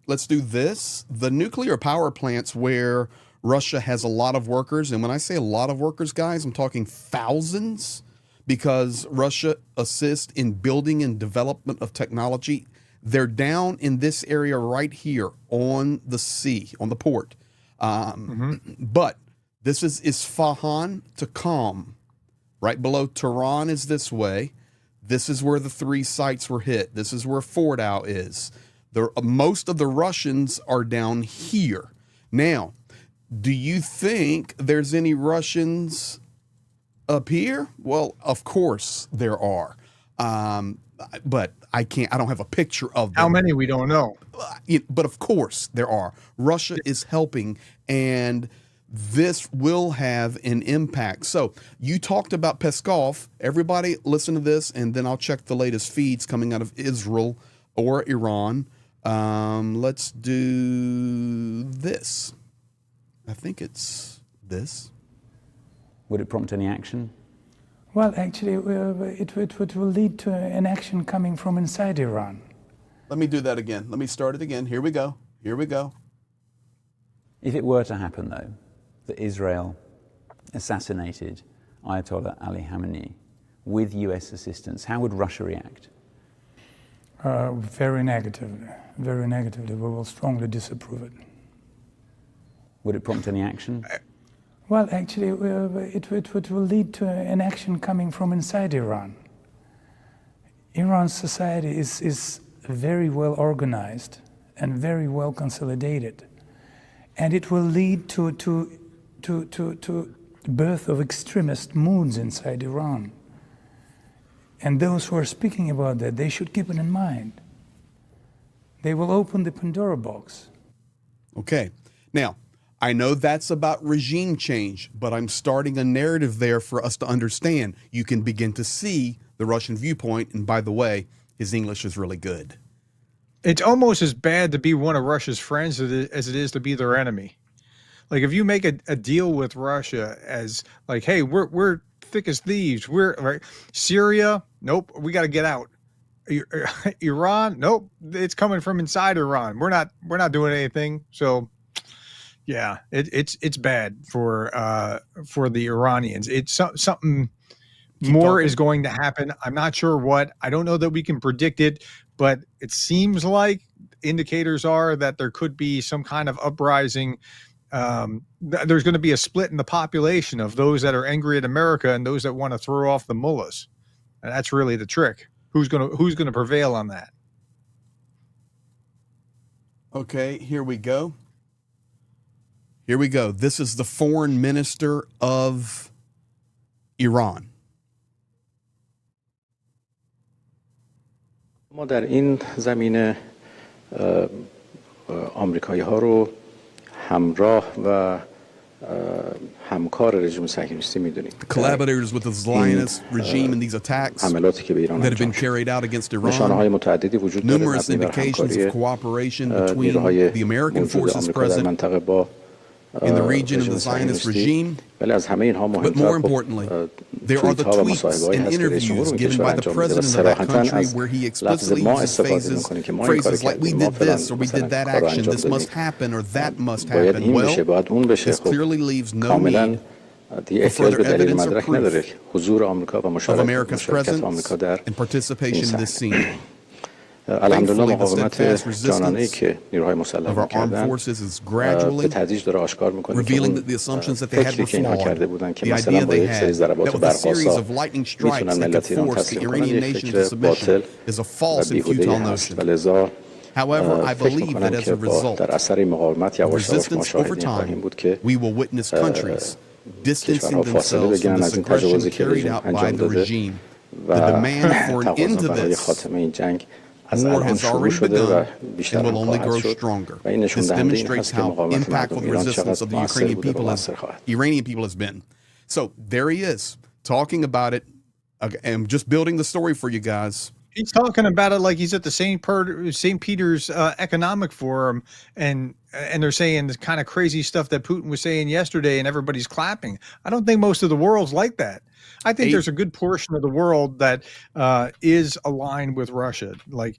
let's do this. The nuclear power plants where Russia has a lot of workers, and when I say a lot of workers, guys, I'm talking thousands, because Russia assists in building and development of technology. They're down in this area right here on the sea, on the port. But this is Isfahan to Qom. Right below Tehran is this way. This is where the 3 sites were hit. This is where Fordow is. Most of the Russians are down here. Now, do you think there's any Russians up here? Well, of course there are. But I don't have a picture of them. How many we don't know. But of course there are. Russia is helping, and this will have an impact. So you talked about Peskov. Everybody listen to this, and then I'll check the latest feeds coming out of Israel or Iran. Let's do this. I think it's this. Would it prompt any action? Well, actually, it will lead to an action coming from inside Iran. Let me do that again. Let me start it again. Here we go. Here we go. If it were to happen, though, that Israel assassinated Ayatollah Ali Khamenei with US assistance, how would Russia react? Very negatively. Very negatively. We will strongly disapprove it. Would it prompt any action? Well, actually, it will lead to an action coming from inside Iran. Iran's society is very well organized and very well consolidated, and it will lead to birth of extremist moods inside Iran. And those who are speaking about that, they should keep it in mind. They will open the Pandora box. Okay. Now, I know that's about regime change, but I'm starting a narrative there for us to understand. You can begin to see the Russian viewpoint. And by the way, his English is really good. It's almost as bad to be one of Russia's friends as it is to be their enemy. Like if you make a deal with Russia as like, hey, we're thick as thieves. We're right. Syria, nope, we got to get out. Iran, nope, it's coming from inside Iran. We're not doing anything. So yeah, it's bad for the Iranians. It's something more is going to happen. I'm not sure what. I don't know that we can predict it, but it seems like indicators are that there could be some kind of uprising. There's going to be a split in the population of those that are angry at America and those that want to throw off the mullahs. And that's really the trick. Who's going to prevail on that? Okay, here we go. Here we go. This is the foreign minister of Iran. ما در این زمینه آمریکایی‌ها رو همراه و همکار رژیم صهیونیستی می‌دونیم. Collaborators with the Zionist regime in these attacks حملاتی که به ایران that have been انجام carried out against Iran. نشانه‌های متعددی وجود داره Numerous مبنی بر indications of همکاری cooperation between نیروهای the American موجود forces آمریکا در present منطقه با in the region of رژیم the Zionist صهیونیستی. regime. ولی از همه اینها But more مهمتر importantly, there are the توییت‌ها و tweets مصاحبه‌هایی and هست که رئیس interviews جمهور given by the انجام میده و president of that صراحتاً country از where he لفظ explicitly ما uses استفاده میکنه که ما این کار phrases like we کردیم ما did فلان this or we مثلا did that کار رو action, انجام this must دادیم happen or that must باید happen. این بشه Well, باید اون بشه this clearly leaves no کاملا need دیگه احتیاج به further دلیل evidence or مدرک proof نداره حضور آمریکا و of مشارکت America's آمریکا presence در and participation in this این scene. الحمدلله Thankfully, the مقاومت steadfast جانانه‌ای resistance که نیروهای of مسلح our armed کردن forces is به gradually تدریج داره آشکار میکنه که revealing اون that the assumptions that they had فکری were که اینها کرده flawed. بودن که The مثلا idea با they یک سری had ضربات that with a series برق‌آسا of lightning میتونن strikes they could ملت ایران force the تسلیم کنن Iranian یک nation to فکر submission باطل is a و false and بیهوده‌ای futile هست notion. و لذا However, I فکر believe that میکنم as که a با result, در اثر این مقاومت یواش یواش ما resistance over شاهد خواهیم time, بود که we will witness countries distancing کشورها فاصله themselves from بگیرن this از این aggression تجاوزی که carried رژیم out by انجام the داده regime. و The demand for an end تقاضا to برای this خاتمه این جنگ از war الان has شروع already شده و begun بیشتر and will هم only خواهد grow شد stronger. و این نشون This دهنده این demonstrates هست که how مقاومت impactful مردم the ایران resistance چقدر of the موثر Ukrainian بوده و people موثر خواهد Iranian people has been. So there he is talking about it. I'm just building the story for you guys. He's talking about it like he's at the St. Peter's Economic Forum, and they're saying the kind of crazy stuff that Putin was saying yesterday, and everybody's clapping. I don't think most of the world's like that. I think there's a good portion of the world that is aligned with Russia, like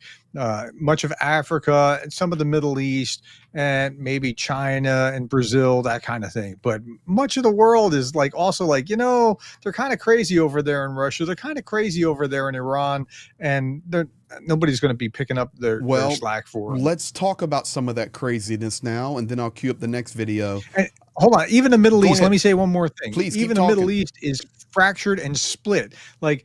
much of Africa, and some of the Middle East, and maybe China and Brazil, that kind of thing. But much of the world is like also like, you know, they're kind of crazy over there in Russia. They're kind of crazy over there in Iran, and nobody's going to be picking up their slack for them. Let's talk about some of that craziness now, and then I'll cue up the next video. And hold on, even the Middle East. ahead. Let me say one more thing. Please, even keep the Middle talking. East is fractured and split. Like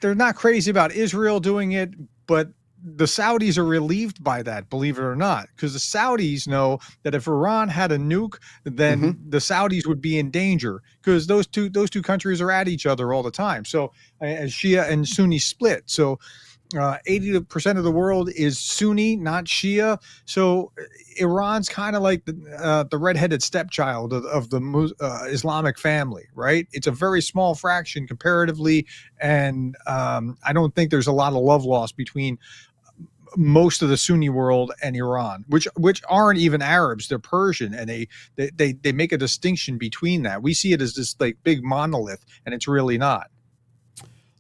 they're not crazy about Israel doing it, but the Saudis are relieved by that, believe it or not, because the Saudis know that if Iran had a nuke, then the Saudis would be in danger, because those two countries are at each other all the time. So as Shia and Sunni split. So 80% of the world is Sunni, not Shia. So Iran's kind of like the redheaded stepchild of the Islamic family, right? It's a very small fraction comparatively, and I don't think there's a lot of love lost between most of the Sunni world and Iran, which aren't even Arabs. They're Persian, and they make a distinction between that. We see it as this like big monolith, and it's really not.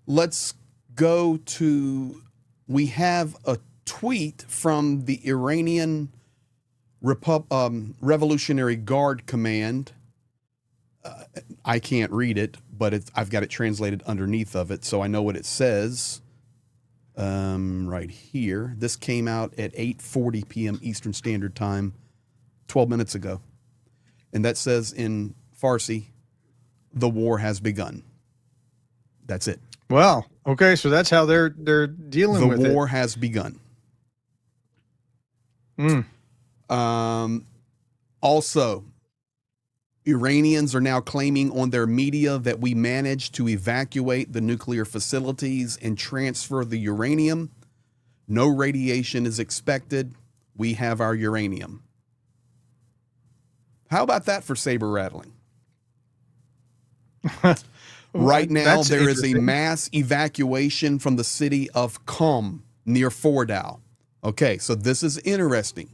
Let's go to, we have a tweet from the Iranian Revolutionary Guard Command. I can't read it, but I've got it translated underneath of it, so I know what it says. Right here. This came out at 8:40 p.m. Eastern Standard Time, 12 minutes ago. And that says in Farsi, the war has begun. That's it. Wow. Okay, so that's how they're dealing with it. The war has begun. Also, Iranians are now claiming on their media that we managed to evacuate the nuclear facilities and transfer the uranium. No radiation is expected. We have our uranium. How about that for saber rattling? Right now, there is a mass evacuation from the city of Qom near Fordow. Okay, so this is interesting.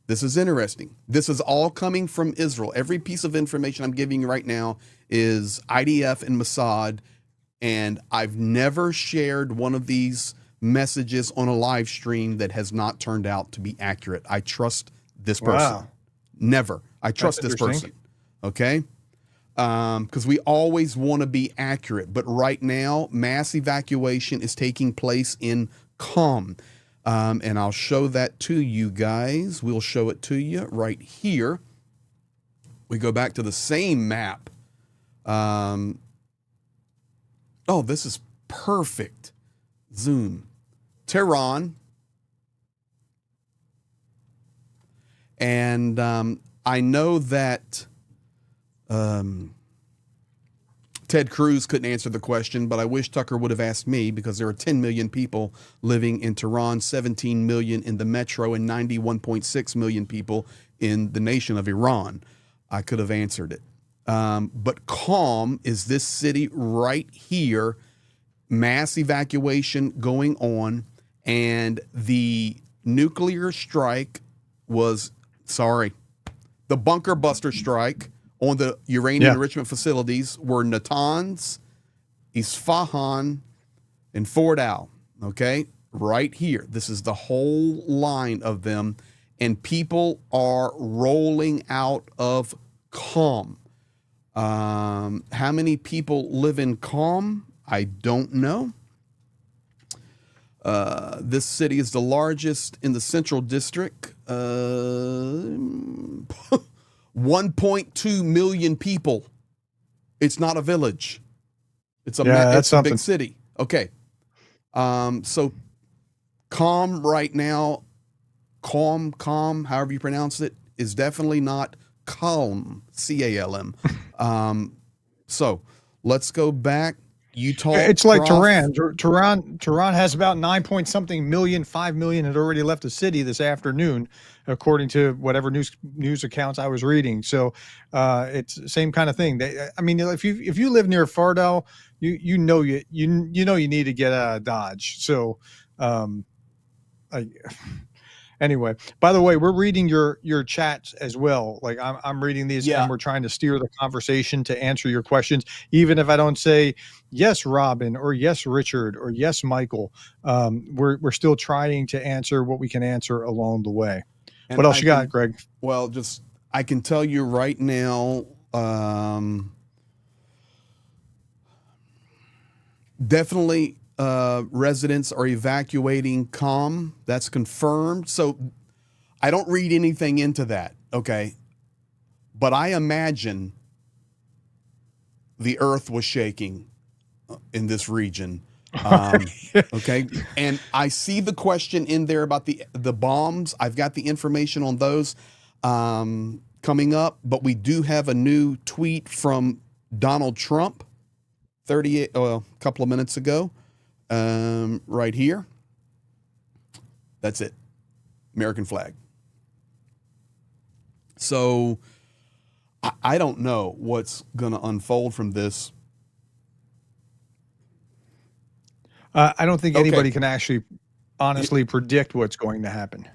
This is interesting. This is all coming from Israel. Every piece of information I'm giving you right now is IDF and Mossad, and I've never shared one of these messages on a live stream that has not turned out to be accurate. I trust this person. Wow. Never. I trust this person. Okay? Because we always want to be accurate. But right now, mass evacuation is taking place in Qom. And I'll show that to you guys. We'll show it to you right here. We go back to the same map. Oh, this is perfect. Zoom. Tehran. And I know that Ted Cruz couldn't answer the question, but I wish Tucker would have asked me, because there are 10 million people living in Tehran, 17 million in the metro, and 91.6 million people in the nation of Iran. I could have answered it. But Qom is this city right here, mass evacuation going on, and the nuclear strike was, the bunker buster strike on the uranium enrichment facilities were Natanz, Isfahan, and Fordow. Okay, right here. This is the whole line of them, and people are rolling out of Qom. How many people live in Qom? I don't know. This city is the largest in the Central District. 1.2 million people. It's not a village. It's a big city. Okay. So Qom right now, Qom, however you pronounce it, is definitely not calm, C-A-L-M. So let's go back. Utah. It's like Tehran. Tehran has about 9-point-something million, 5 million had already left the city this afternoon, according to whatever news accounts I was reading. So it's the same kind of thing. I mean, if you live near Fordow, you know you need to get out of Dodge. So anyway, by the way, we're reading your chats as well. Like I'm reading these, and we're trying to steer the conversation to answer your questions. Even if I don't say yes, Robin, or yes, Richard, or yes, Michael, we're still trying to answer what we can answer along the way. And what else you got, Greg? Well, I can tell you right now, definitely residents are evacuating Qom. That's confirmed. So I don't read anything into that, okay? But I imagine the earth was shaking in this region. Okay, and I see the question in there about the bombs. I've got the information on those coming up, but we do have a new tweet from Donald Trump, a couple of minutes ago, right here. That's it, American flag. So I don't know what's going to unfold from this. I don't think anybody can actually honestly predict what's going to happen.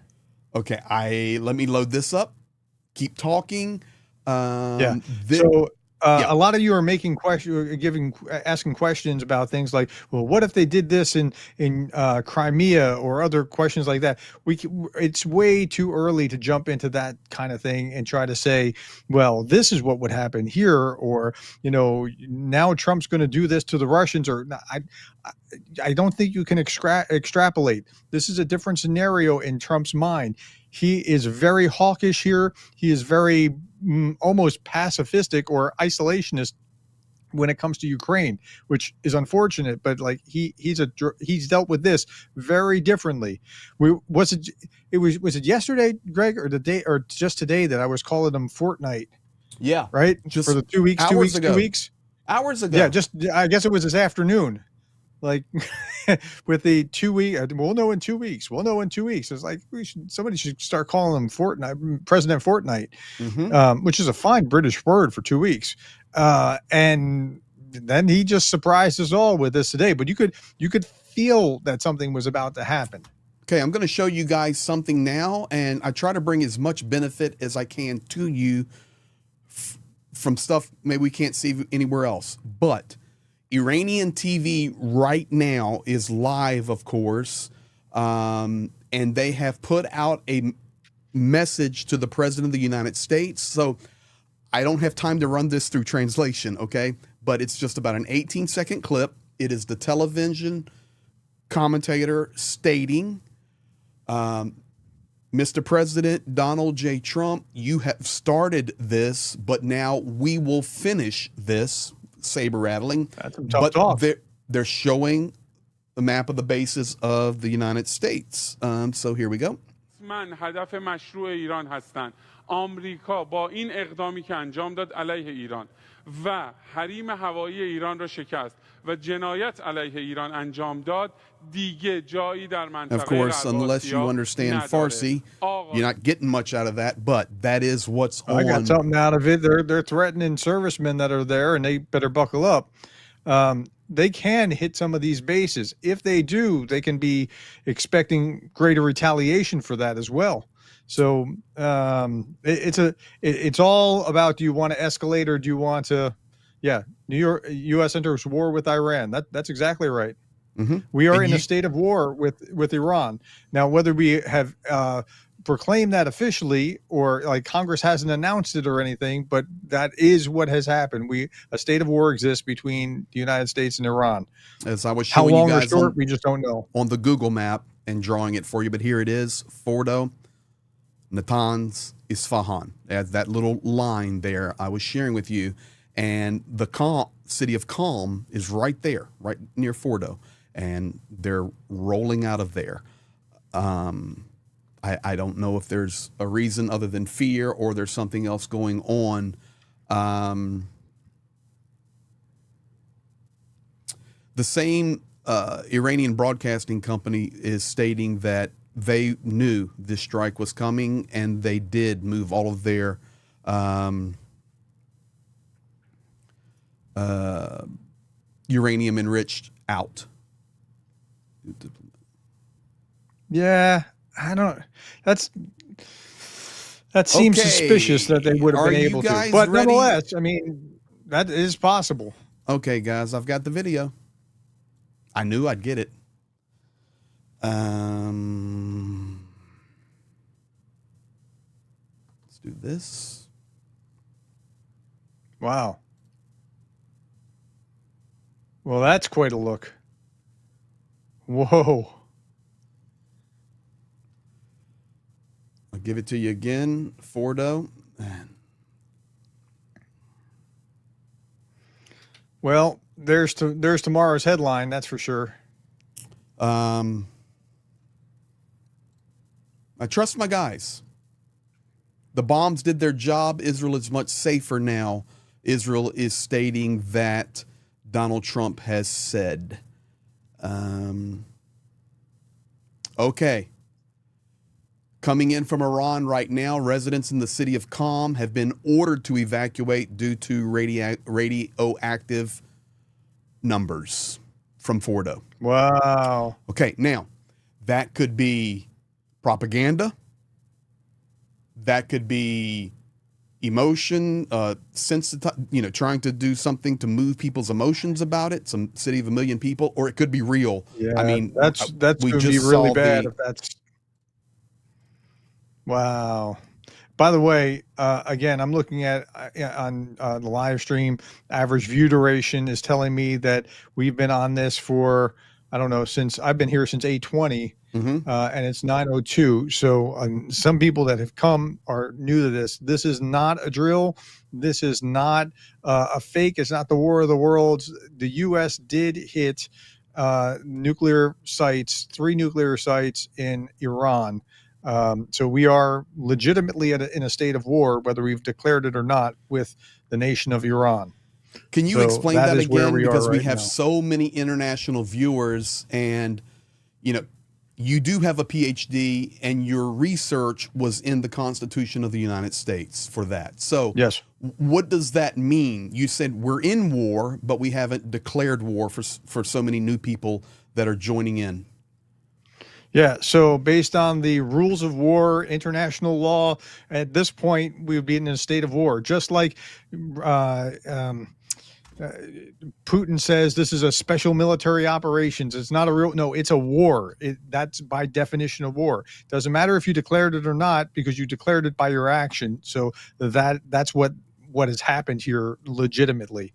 Okay, let me load this up. Keep talking. A lot of you are making questions, asking questions about things like, well, what if they did this in Crimea, or other questions like that? It's way too early to jump into that kind of thing and try to say, well, this is what would happen here, or now Trump's going to do this to the Russians, or I don't think you can extrapolate. This is a different scenario in Trump's mind. He is very hawkish here. He is very almost pacifistic or isolationist when it comes to Ukraine, which is unfortunate. But like he's dealt with this very differently. Was it yesterday, Greg, or the day, or just today, that I was calling him Fortnite? Yeah, right. Just for the 2 weeks, 2 weeks, ago. 2 weeks, hours ago. Yeah, I guess it was this afternoon. Like with the 2 week, we'll know in 2 weeks. We'll know in 2 weeks. It's like somebody should start calling him Fortnite, President Fortnite, which is a fine British word for 2 weeks. And then he just surprised us all with this today. But you could feel that something was about to happen. Okay, I'm going to show you guys something now, and I try to bring as much benefit as I can to you from stuff maybe we can't see anywhere else, but Iranian TV right now is live, of course, and they have put out a message to the President of the United States. So I don't have time to run this through translation, okay? But it's just about an 18-second clip. It is the television commentator stating, Mr. President Donald J. Trump, you have started this, but now we will finish this. Saber rattling. That's some tough talk. They're showing the map of the bases of the United States. So here we go. من هدف مشروع ایران هستند. آمریکا با این اقدامی که انجام داد علیه ایران و حریم هوایی ایران را شکست و جنایت علیه ایران انجام داد دیگه جایی در منطقه Of course, unless you understand Farsi, you're not getting much out of that, but that is what's on. I got something out of it. They're threatening servicemen that are there, and they better buckle up. They can hit some of these bases. If they do, they can be expecting greater retaliation for that as well. So it's all about, do you want to escalate or do you want to, U.S. enters war with Iran. That's exactly right. Mm-hmm. We are in a state of war with Iran. Now, whether we have proclaimed that officially or like Congress hasn't announced it or anything, but that is what has happened. A state of war exists between the United States and Iran. As I was showing how long you guys or short, we just don't know. On the Google map and drawing it for you, but here it is, Fordo, Natanz, Isfahan. As that little line there I was sharing with you. And the city of Qom is right there, right near Fordo. And they're rolling out of there. I don't know if there's a reason other than fear or there's something else going on. The same Iranian broadcasting company is stating that they knew this strike was coming and they did move all of their uranium enriched out. Yeah, I don't. That seems suspicious that they would have been able to. But ready? Nonetheless, I mean, that is possible. Okay, guys, I've got the video. I knew I'd get it. Let's do this. Wow. Well, that's quite a look. Whoa. I'll give it to you again, Fordo. Well, there's tomorrow's headline, that's for sure. I trust my guys. The bombs did their job. Israel is much safer now. Israel is stating that Donald Trump has said. Okay. Coming in from Iran right now, residents in the city of Qom have been ordered to evacuate due to radioactive numbers from Fordo. Wow. Okay, now, that could be propaganda. That could be emotion, trying to do something to move people's emotions about it. Some city of 1 million people, or it could be real. Yeah, I mean, that's we going to be just really saw bad if that's. Wow. By the way, again, I'm looking at on the live stream, average view duration is telling me that we've been on this for, I don't know, since I've been here since 8:20, and it's 9:02. So some people that have come are new to this. This is not a drill. This is not a fake. It's not the War of the Worlds. The U.S. did hit nuclear sites, 3 nuclear sites in Iran. So we are legitimately in a state of war, whether we've declared it or not, with the nation of Iran. Can you So explain that is where again? we are Because we right have now. so many international viewers, and you do have a PhD, and your research was in the Constitution of the United States for that. So Yes. what does that mean? You said we're in war, but we haven't declared war for so many new people that are joining in. Yeah, so based on the rules of war, international law, at this point, we would be in a state of war. Just like Putin says this is a special military operations. It's not a real, no, it's a war. That's by definition of war. Doesn't matter if you declared it or not, because you declared it by your action. So that's what has happened here legitimately.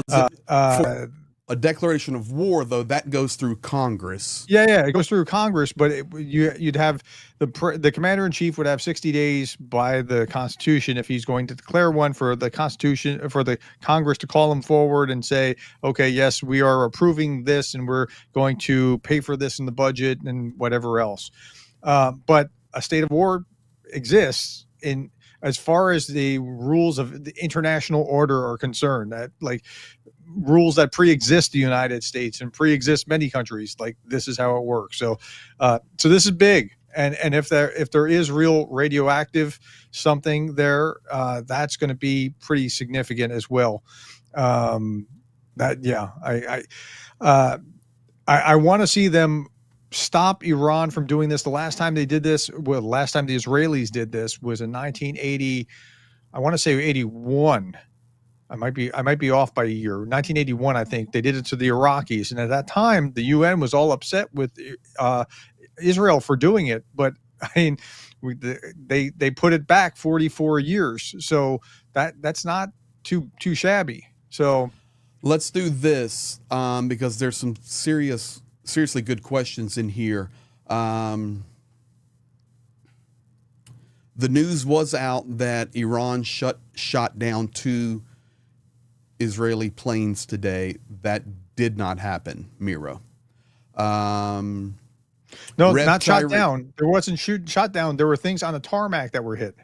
For a declaration of war, though, that goes through Congress. Yeah, it goes through Congress, but you'd have the commander in chief would have 60 days by the Constitution if he's going to declare one, for the Constitution, for the Congress to call him forward and say, okay, yes, we are approving this and we're going to pay for this in the budget and whatever else. But a state of war exists in as far as the rules of the international order are concerned, that like rules that pre-exist the United States and pre-exist many countries. Like, this is how it works. So this is big. And if there is real radioactive something there, that's going to be pretty significant as well. I want to see them stop Iran from doing this. The last time they did this, well, the last time the Israelis did this was in 1980. I want to say 81. I might be off by a year. 1981, I think they did it to the Iraqis, and at that time, the UN was all upset with Israel for doing it. But I mean, they put it back 44 years, so that's not too shabby. So let's do this because there's some seriously good questions in here. The news was out that Iran shot down 2 Israeli planes today. That did not happen, Miro. No, not shot down. There wasn't shot down. There were things on the tarmac that were hit.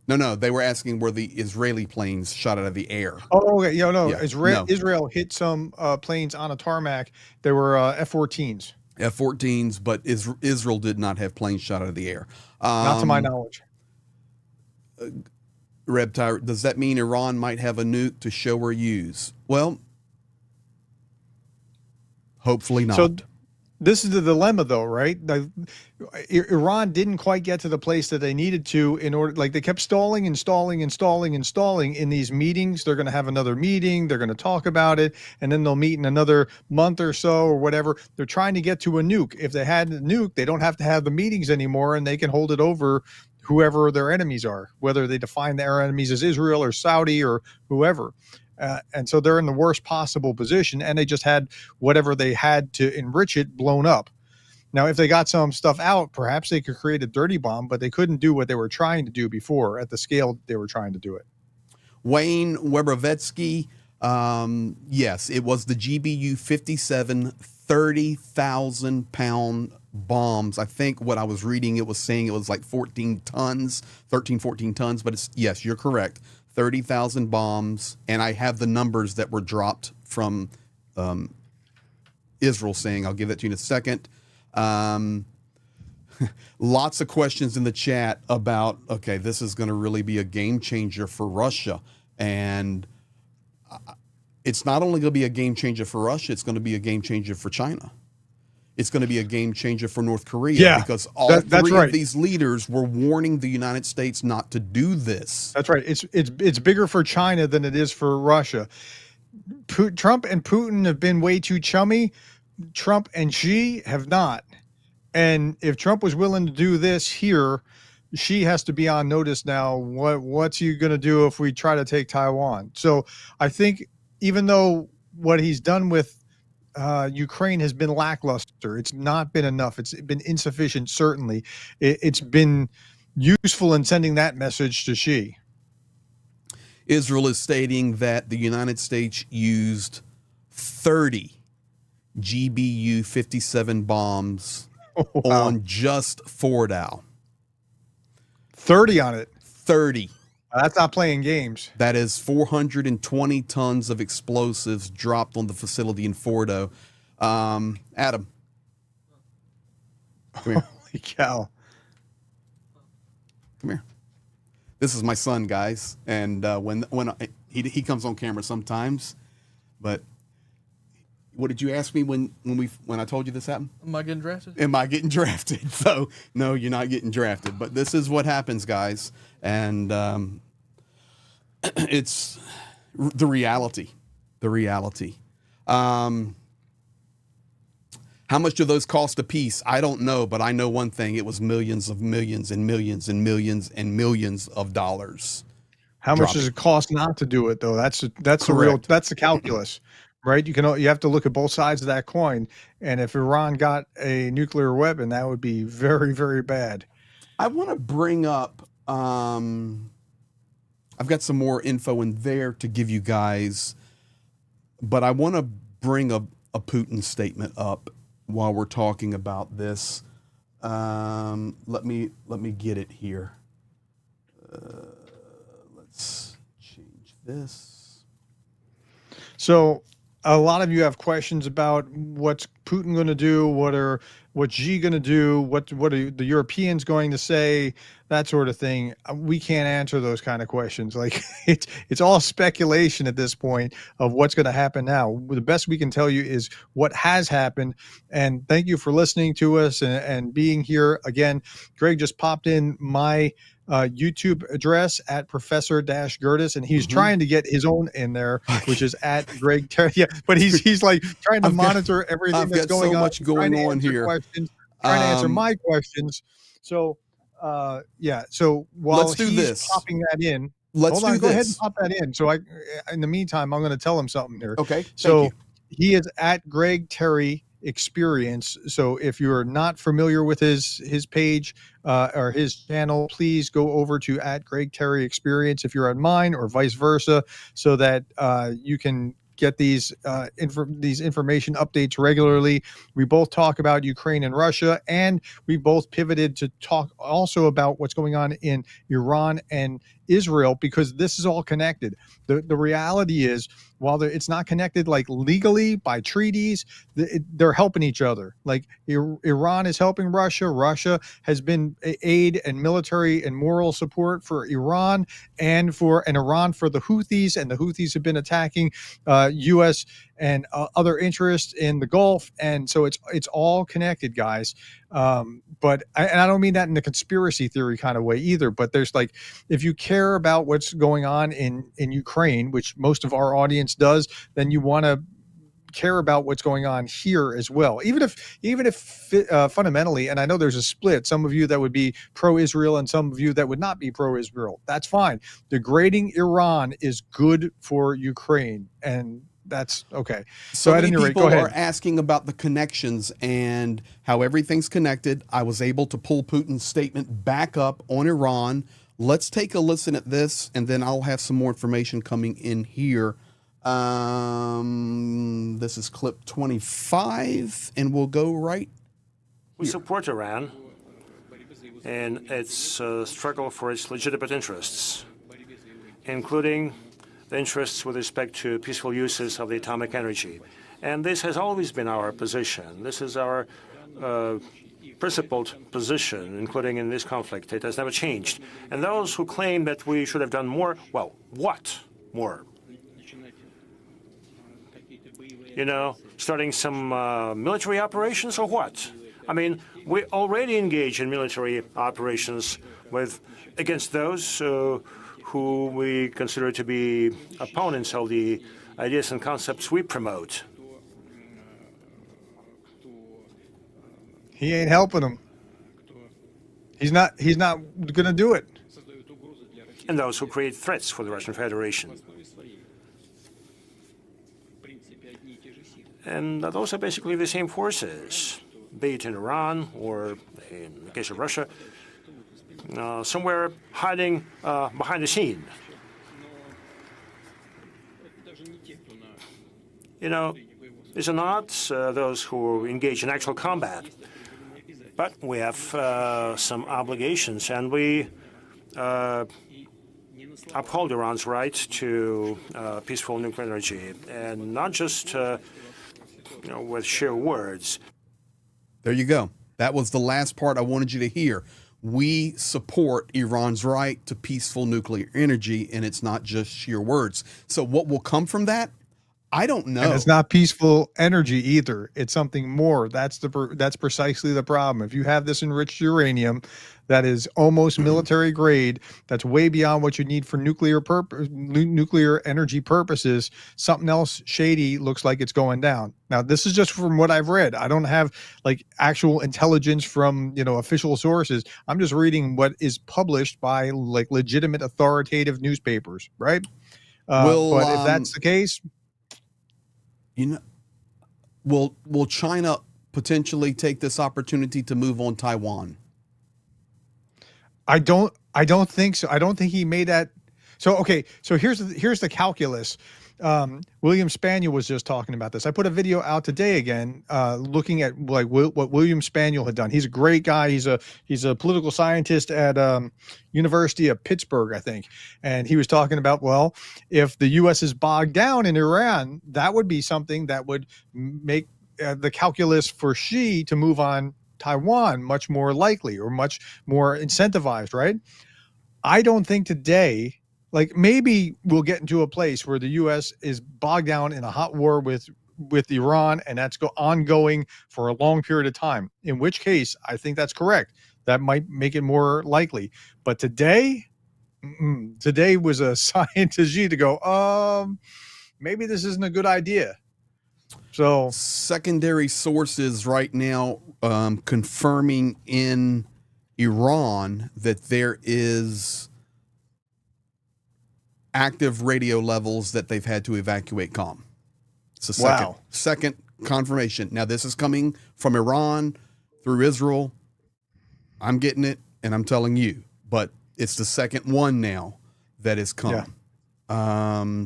No, they were asking were the Israeli planes shot out of the air. Oh, okay. No. Yeah, Israel hit some planes on a tarmac. They were F-14s. F-14s, but Israel did not have planes shot out of the air. Not to my knowledge. Reptile, does that mean Iran might have a nuke to show or use? Well, hopefully not. So this is the dilemma, though, right? Iran didn't quite get to the place that they needed to in order, like they kept stalling in these meetings. They're going to have another meeting. They're going to talk about it, and then they'll meet in another month or so or whatever. They're trying to get to a nuke. If they had a nuke, they don't have to have the meetings anymore, and they can hold it over whoever their enemies are, whether they define their enemies as Israel or Saudi or whoever. And so they're in the worst possible position, and they just had whatever they had to enrich it blown up. Now, if they got some stuff out, perhaps they could create a dirty bomb, but they couldn't do what they were trying to do before at the scale they were trying to do it. Wayne Webrovetsky, yes, it was the GBU 57 30,000-pound bombs. I think what I was reading, it was saying it was like 14 tons, but it's, yes, you're correct. 30,000 bombs. And I have the numbers that were dropped from Israel saying, I'll give that to you in a second. Lots of questions in the chat about, okay, this is going to really be a game changer for Russia. And it's not only going to be a game changer for Russia, it's going to be a game changer for China. It's going to be a game changer for North Korea, because all three of these leaders were warning the United States not to do this. That's right. It's bigger for China than it is for Russia. Trump and Putin have been way too chummy. Trump and Xi have not. And if Trump was willing to do this here, Xi has to be on notice now. What's he going to do if we try to take Taiwan? So I think even though what he's done with Ukraine has been lackluster, it's not been enough. It's been insufficient, certainly. It's been useful in sending that message to Xi. Israel is stating that the United States used 30 GBU-57 bombs on just Fordow. 30 on it. 30. That's not playing games. That is 420 tons of explosives dropped on the facility in Fordow. Adam. Come here. Holy cow. Come here. This is my son, guys. And when he comes on camera sometimes, but what did you ask me when I told you this happened? Am I getting drafted? Am I getting drafted? So no, you're not getting drafted. But this is what happens, guys, and it's the reality. The reality. How much do those cost a piece? I don't know, but I know one thing: it was millions of millions and millions and millions and millions of dollars. How much does it cost not to do it, though? That's the calculus. Right, you have to look at both sides of that coin, and if Iran got a nuclear weapon, that would be very, very bad. I want to bring up. I've got some more info in there to give you guys, but I want to bring a Putin statement up while we're talking about this. Let me get it here. Let's change this. So a lot of you have questions about what's Putin going to do, what's Xi going to do, what are the Europeans going to say, that sort of thing. We can't answer those kind of questions. Like it's all speculation at this point of what's going to happen now. The best we can tell you is what has happened. And thank you for listening to us and being here again. Greg just popped in my YouTube address at Professor-Gerdes, and he's trying to get his own in there, which is at Greg Terry. Yeah, but he's like trying to monitor everything that's going on. Much going on here. Trying to answer my questions. So yeah. So while he's popping that in, go ahead and pop that in. So in the meantime, I'm going to tell him something here. Okay. So he is at Greg Terry Experience. So if you're not familiar with his page or his channel, please go over to at Greg Terry Experience if you're on mine, or vice versa, so that you can get these information updates regularly. We both talk about Ukraine and Russia, and we both pivoted to talk also about what's going on in Iran and Israel, because this is all connected. The reality is, while it's not connected like legally by treaties, they're helping each other. Like Iran is helping Russia. Russia has been aid and military and moral support for Iran and Iran for the Houthis, and the Houthis have been attacking U.S. and other interests in the Gulf, and so it's all connected, guys. But I don't mean that in a conspiracy theory kind of way either. But there's like, if you care about what's going on in Ukraine, which most of our audience does, then you want to care about what's going on here as well. Even if fundamentally, and I know there's a split, some of you that would be pro-Israel and some of you that would not be pro-Israel. That's fine. Degrading Iran is good for Ukraine, and that's okay. So many people are asking about the connections and how everything's connected. I was able to pull Putin's statement back up on Iran. Let's take a listen at this, and then I'll have some more information coming in here. This This is clip 25, and we'll go right. We support Iran in its struggle for its legitimate interests, including the interests with respect to peaceful uses of the atomic energy. And this has always been our position. This is our principled position, including in this conflict. It has never changed. And those who claim that we should have done more, well, what more? You know, starting some military operations or what? I mean, we already engage in military operations against those who we consider to be opponents of the ideas and concepts we promote. He ain't helping them. He's not going to do it. And those who create threats for the Russian Federation. And those are basically the same forces, be it in Iran or, in the case of Russia, somewhere hiding behind the scene. You know, these are not those who engage in actual combat, but we have some obligations, and we uphold Iran's right to peaceful nuclear energy, and not just with sheer words. There you go. That was the last part I wanted you to hear. We support Iran's right to peaceful nuclear energy, and it's not just sheer words. So what will come from that? I don't know. And it's not peaceful energy either. It's something more. That's precisely the problem. If you have this enriched uranium that is almost military grade, that's way beyond what you need for nuclear energy purposes, something else shady looks like it's going down. Now, this is just from what I've read. I don't have like actual intelligence from, official sources. I'm just reading what is published by like legitimate authoritative newspapers, right? But if that's the case, will China potentially take this opportunity to move on Taiwan? I don't think so. I don't think he made that. So, okay. So here's the calculus. William Spaniel was just talking about this. I put a video out today again, looking at like what William Spaniel had done. He's a great guy. He's a political scientist at University of Pittsburgh, I think. And he was talking about, well, if the U.S. is bogged down in Iran, that would be something that would make the calculus for Xi to move on Taiwan much more likely or much more incentivized, right? I don't think today, like maybe we'll get into a place where the U.S. is bogged down in a hot war with Iran, and that's ongoing for a long period of time, in which case I think that's correct. That might make it more likely. But today was a sign to Xi to go, maybe this isn't a good idea. So secondary sources right now confirming in Iran that there is active radio levels that they've had to evacuate calm. It's a second confirmation. Now, this is coming from Iran through Israel. I'm getting it, and I'm telling you. But it's the second one now that has come. Yeah.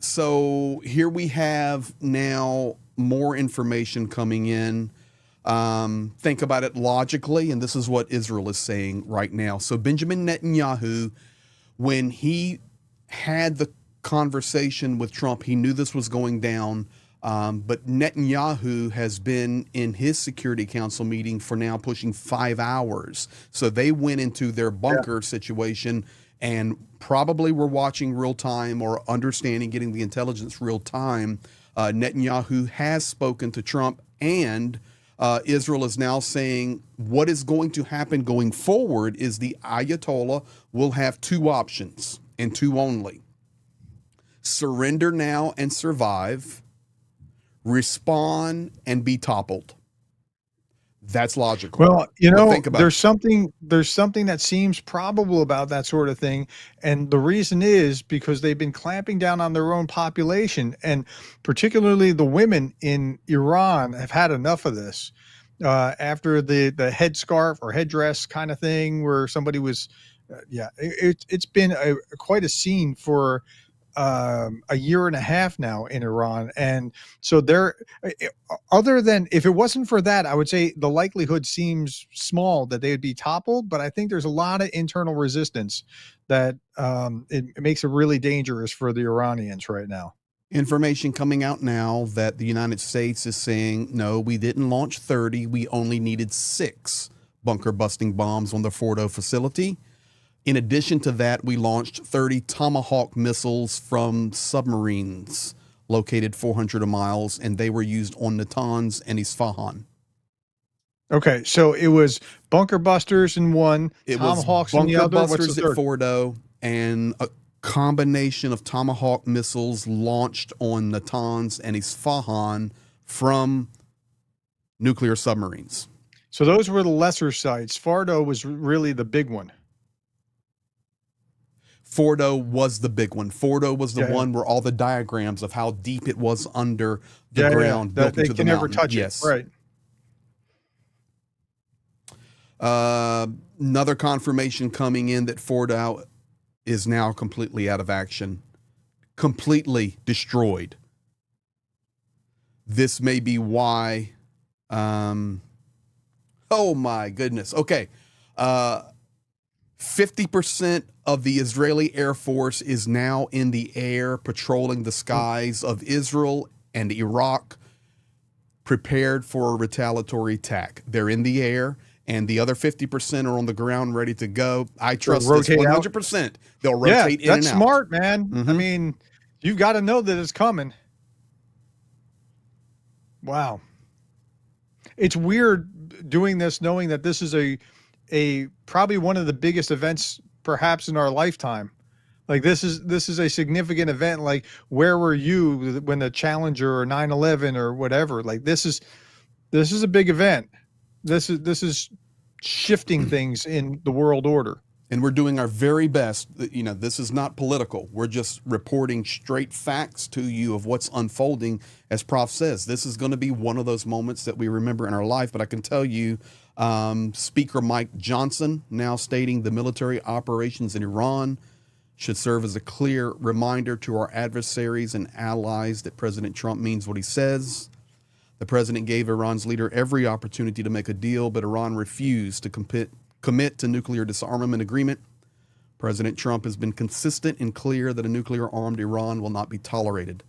So here we have now more information coming in. Think about it logically, and this is what Israel is saying right now. So Benjamin Netanyahu, when he had the conversation with Trump, he knew this was going down. But Netanyahu has been in his Security Council meeting for now pushing 5 hours. So they went into their bunker situation and probably were watching real time or understanding, getting the intelligence real time. Netanyahu has spoken to Trump, and Israel is now saying what is going to happen going forward is the Ayatollah will have two options and two only: surrender now and survive, respond and be toppled. That's logical. Well, there's something that seems probable about that sort of thing. And the reason is because they've been clamping down on their own population, and particularly the women in Iran have had enough of this. After the headscarf or headdress kind of thing where somebody was, it's been quite a scene for a year and a half now in Iran. And so there, other than, if it wasn't for that, I would say the likelihood seems small that they would be toppled, but I think there's a lot of internal resistance that it makes it really dangerous for the Iranians right now. Information coming out now that the United States is saying, no, we didn't launch 30. We only needed 6 bunker busting bombs on the Fordo facility. In addition to that, we launched 30 Tomahawk missiles from submarines located 400 miles, and they were used on Natanz and Isfahan. Okay, so it was bunker busters in one, Tomahawks in the other. Bunker What's busters the at third? Fordo, and a combination of Tomahawk missiles launched on Natanz and Isfahan from nuclear submarines. So those were the lesser sites. Fordo was really the big one. Fordo was the big one. Fordo was the one where all the diagrams of how deep it was under the ground built they into can the never mountain. touch Yes. it. Right. Another confirmation coming in that Fordo is now completely out of action, completely destroyed. This may be why. Oh my goodness. Okay. 50% of the Israeli Air Force is now in the air patrolling the skies of Israel and Iraq, prepared for a retaliatory attack. They're in the air, and the other 50% are on the ground ready to go. I trust this 100%. They'll rotate in and out. That's smart, man. Mm-hmm. I mean, you've got to know that it's coming. Wow. It's weird doing this, knowing that this is a probably one of the biggest events perhaps in our lifetime. Like this is a significant event. Like, where were you when the Challenger or 9/11 or whatever? Like this is a big event. This is shifting things in the world order. And we're doing our very best. You know, this is not political. We're just reporting straight facts to you of what's unfolding. As Prof says, this is going to be one of those moments that we remember in our life. But I can tell you, Speaker Mike Johnson now stating the military operations in Iran should serve as a clear reminder to our adversaries and allies that President Trump means what he says. The president gave Iran's leader every opportunity to make a deal, but Iran refused to commit to nuclear disarmament agreement. President Trump has been consistent and clear that a nuclear-armed Iran will not be tolerated.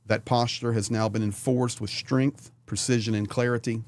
That posture has now been enforced with strength, precision, and clarity.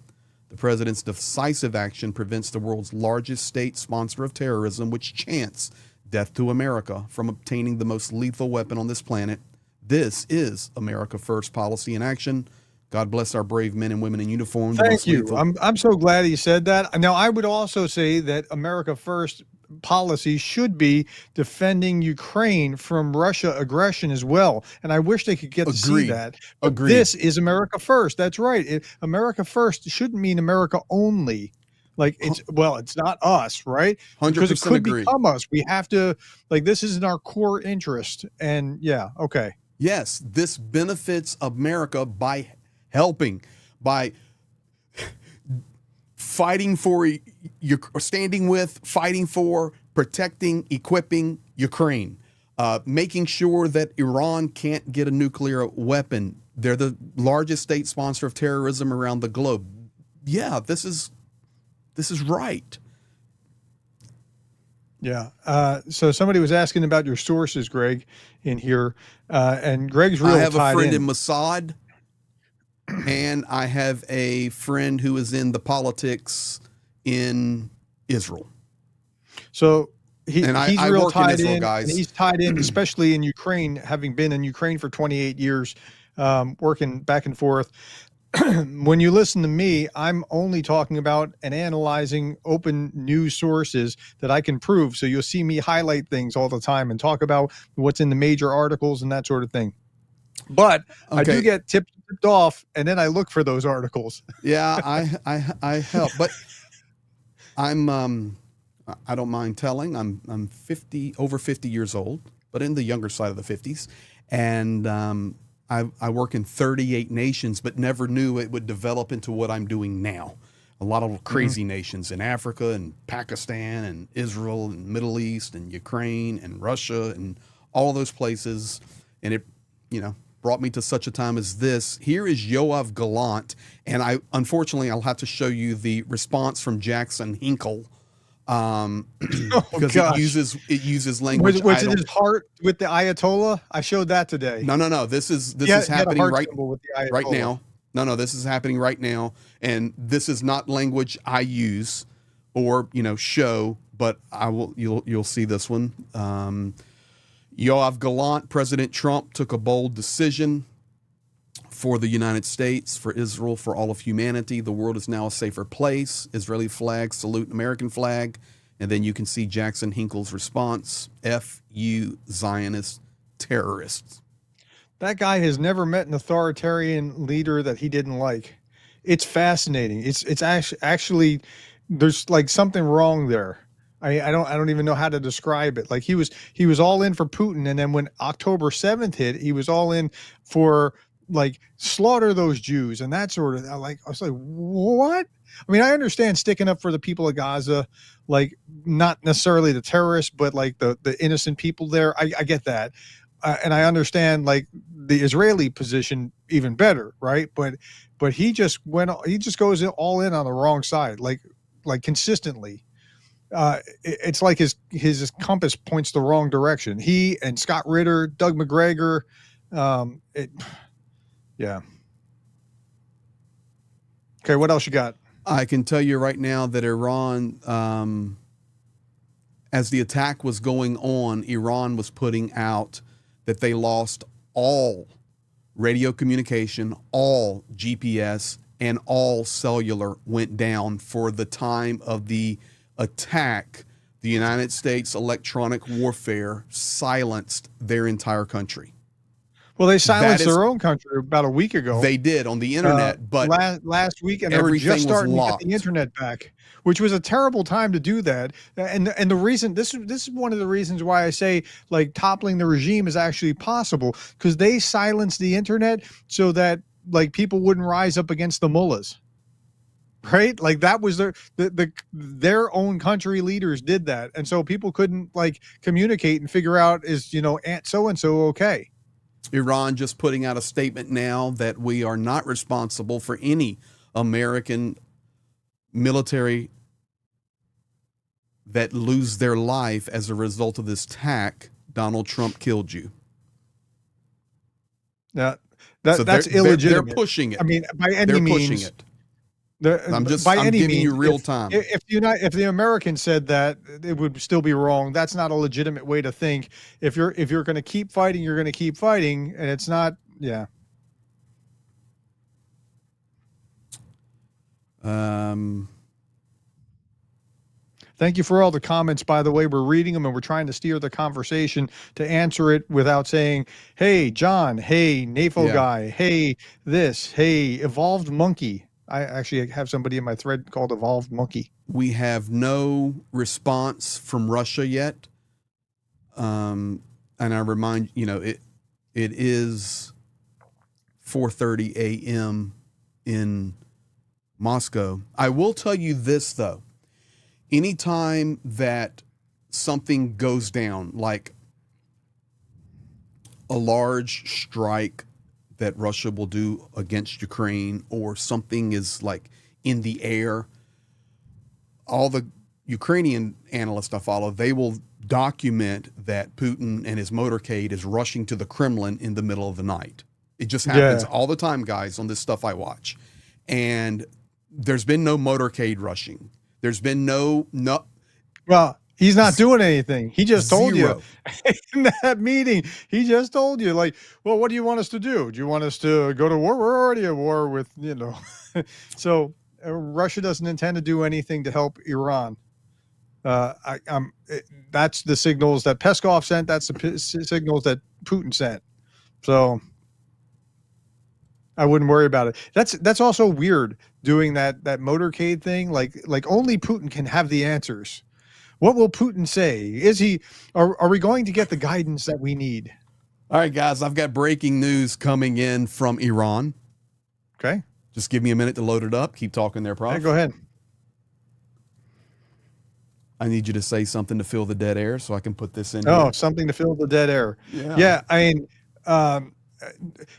The president's decisive action prevents the world's largest state sponsor of terrorism, which chants death to America, from obtaining the most lethal weapon on this planet. This is America First policy in action. God bless our brave men and women in uniform. Thank you. I'm so glad he said that. Now, I would also say that America First policy should be defending Ukraine from Russia aggression as well. And I wish they could get to see that. But this is America First. That's right. America First shouldn't mean America only. Like it's not us, right? 100% Because it could agree. become us. We have to, like, this is in our core interest. And yeah, okay. Yes, this benefits America by helping, by fighting for, standing with, fighting for, protecting, equipping Ukraine, making sure that Iran can't get a nuclear weapon. They're the largest state sponsor of terrorism around the globe. Yeah, this is right. Yeah. So somebody was asking about your sources, Greg, in here, and Greg's really I have a friend in Mossad. And I have a friend who is in the politics in Israel. So he's real tied in, guys. And he's tied in, especially in Ukraine, having been in Ukraine for 28 years, working back and forth. When you listen to me, I'm only talking about and analyzing open news sources that I can prove. So you'll see me highlight things all the time and talk about what's in the major articles and that sort of thing. But okay. I do get tipped off, and then I look for those articles. Yeah, I help, but I'm I don't mind telling. I'm over 50 years old, but in the younger side of the 50s, and I work in 38 nations, but never knew it would develop into what I'm doing now. A lot of crazy nations in Africa and Pakistan and Israel and Middle East and Ukraine and Russia and all those places. and it, brought me to such a time as this. Here is Yoav Gallant, and unfortunately I'll have to show you the response from Jackson Hinkle, because it uses language. Was it his heart with the Ayatollah? I showed that today. No. This is happening right now. No. This is happening right now, and this is not language I use or show, but I will. You'll see this one. Yoav Gallant, President Trump took a bold decision for the United States, for Israel, for all of humanity. The world is now a safer place. Israeli flag, salute American flag. And then you can see Jackson Hinkle's response, F you Zionist terrorists. That guy has never met an authoritarian leader that he didn't like. It's fascinating. It's actually there's like something wrong there. I don't even know how to describe it. Like he was all in for Putin, and then when October 7th hit, he was all in for like slaughter those Jews and that sort of. I was like, what? I mean, I understand sticking up for the people of Gaza, like not necessarily the terrorists, but like the innocent people there. I get that, and I understand like the Israeli position even better, right? But he just goes all in on the wrong side, like consistently. It's like his compass points the wrong direction. He and Scott Ritter, Doug McGregor, yeah. Okay, what else you got? I can tell you right now that Iran, as the attack was going on, Iran was putting out that they lost all radio communication, all GPS, and all cellular went down for the time of the attack. The United States electronic warfare silenced their entire country. Well, they silenced their own country about a week ago. They did on the internet, but last week, and they were just starting to get the internet back, which was a terrible time to do that. And the reason this is one of the reasons why I say like toppling the regime is actually possible, because they silenced the internet so that like people wouldn't rise up against the mullahs. Right? Like that was their own country leaders did that. And so people couldn't like communicate and figure out is, Aunt so-and-so okay. Iran just putting out a statement now that we are not responsible for any American military that lose their life as a result of this attack. Donald Trump killed you. That's illegitimate. They're pushing it. I mean, by any means. Pushing it. I'm giving you real time. If the Americans said that, it would still be wrong. That's not a legitimate way to think. If you're going to keep fighting, you're going to keep fighting, and it's not. Yeah. Thank you for all the comments, by the way. We're reading them and we're trying to steer the conversation to answer it without saying, hey, John, hey, NAFO guy, hey, this, hey, Evolved Monkey. I actually have somebody in my thread called Evolved Monkey. We have no response from Russia yet. And I remind it is 4:30 a.m. in Moscow. I will tell you this, though. Anytime that something goes down, like a large strike that Russia will do against Ukraine, or something is like in the air, all the Ukrainian analysts I follow, they will document that Putin and his motorcade is rushing to the Kremlin in the middle of the night. It just happens all the time, guys, on this stuff I watch. And there's been no motorcade rushing. There's been no. Well, he's not doing anything. He just told you in that meeting. He just told you, like, well, what do you want us to do? Do you want us to go to war? We're already at war with, So Russia doesn't intend to do anything to help Iran. That's the signals that Peskov sent. That's the signals that Putin sent. So I wouldn't worry about it. That's also weird doing that motorcade thing. Like only Putin can have the answers. What will Putin say? Are we going to get the guidance that we need? All right, guys, I've got breaking news coming in from Iran. Okay. Just give me a minute to load it up. Keep talking there, Prof. Okay, go ahead. I need you to say something to fill the dead air so I can put this in Oh, here. something to fill the dead air. Yeah. Yeah, I mean,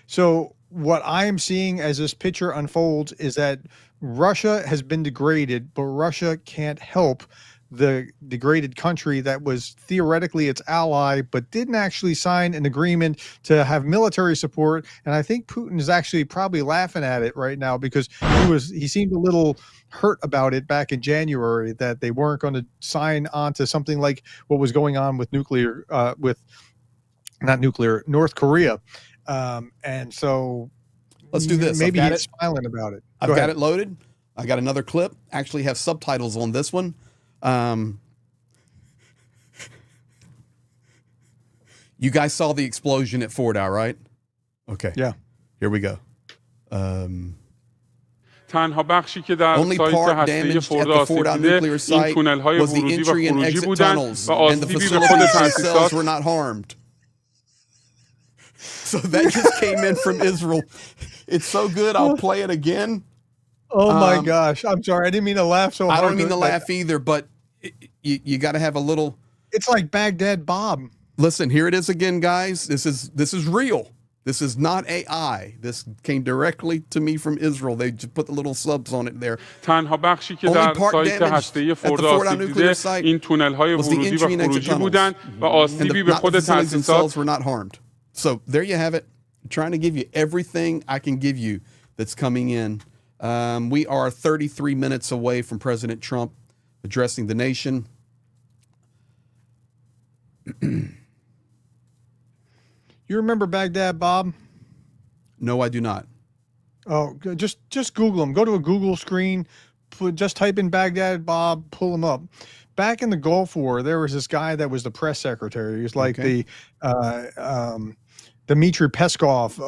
So what I am seeing as this picture unfolds is that Russia has been degraded, but Russia can't help the degraded country that was theoretically its ally, but didn't actually sign an agreement to have military support. And I think Putin is actually probably laughing at it right now because he seemed a little hurt about it back in January that they weren't going to sign on to something like what was going on with North Korea. And so let's do this. Maybe he's smiling about it. I've got it loaded. I got another clip. Actually have subtitles on this one. You guys saw the explosion at Fordow, right? Okay. Yeah. Here we go. تنها بخشی که در Only سایت part هسته‌ای damaged at فورد the آسیب Fordow دیده nuclear این site تونل‌های was the ورودی و entry and خروجی exit بودند tunnels, و and the آسیبی به خود facilities تأسیسات themselves were not harmed. So that just came in from Israel. It's so good. I'll play it again. Oh my gosh. I'm sorry. I didn't mean to laugh so hard. I don't mean to laugh either, but you got to have a little. It's like Baghdad Bob. Listen, here it is again, guys. This is real. This is not AI. This came directly to me from Israel. They just put the little subs on it there. تنها بخشی که در سایت هسته‌ای فورد آسیب دیده این تونل‌های ورودی و خروجی بودند و آسیبی به خود تأسیسات were not harmed. So there you have it. I'm trying to give you everything I can give you that's coming in. We are 33 minutes away from President Trump addressing the nation. You remember Baghdad Bob? No, I do not. Oh, just Google him. Go to a Google screen, just type in Baghdad Bob, pull him up. Back in the Gulf War, there was this guy that was the press secretary. He was like the Dmitry Peskov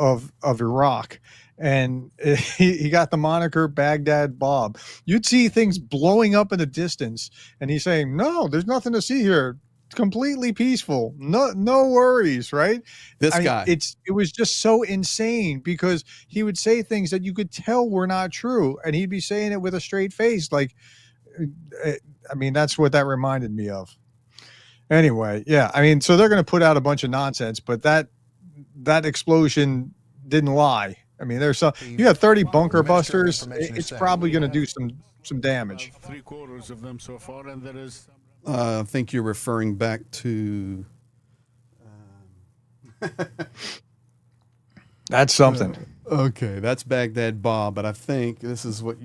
of Iraq. And he got the moniker Baghdad Bob. You'd see things blowing up in the distance, and he's saying, "No, there's nothing to see here. It's completely peaceful. No worries." Right? Guy. It was just so insane because he would say things that you could tell were not true, and he'd be saying it with a straight face. Like, I mean, that's what that reminded me of. Anyway, yeah. I mean, so they're going to put out a bunch of nonsense, but that explosion didn't lie. I mean, you have 30 bunker busters. It's probably going to do some damage. 3/4 of them so far, and there is. I think you're referring back to. That's something. Okay, that's Baghdad Bob, but I think this is what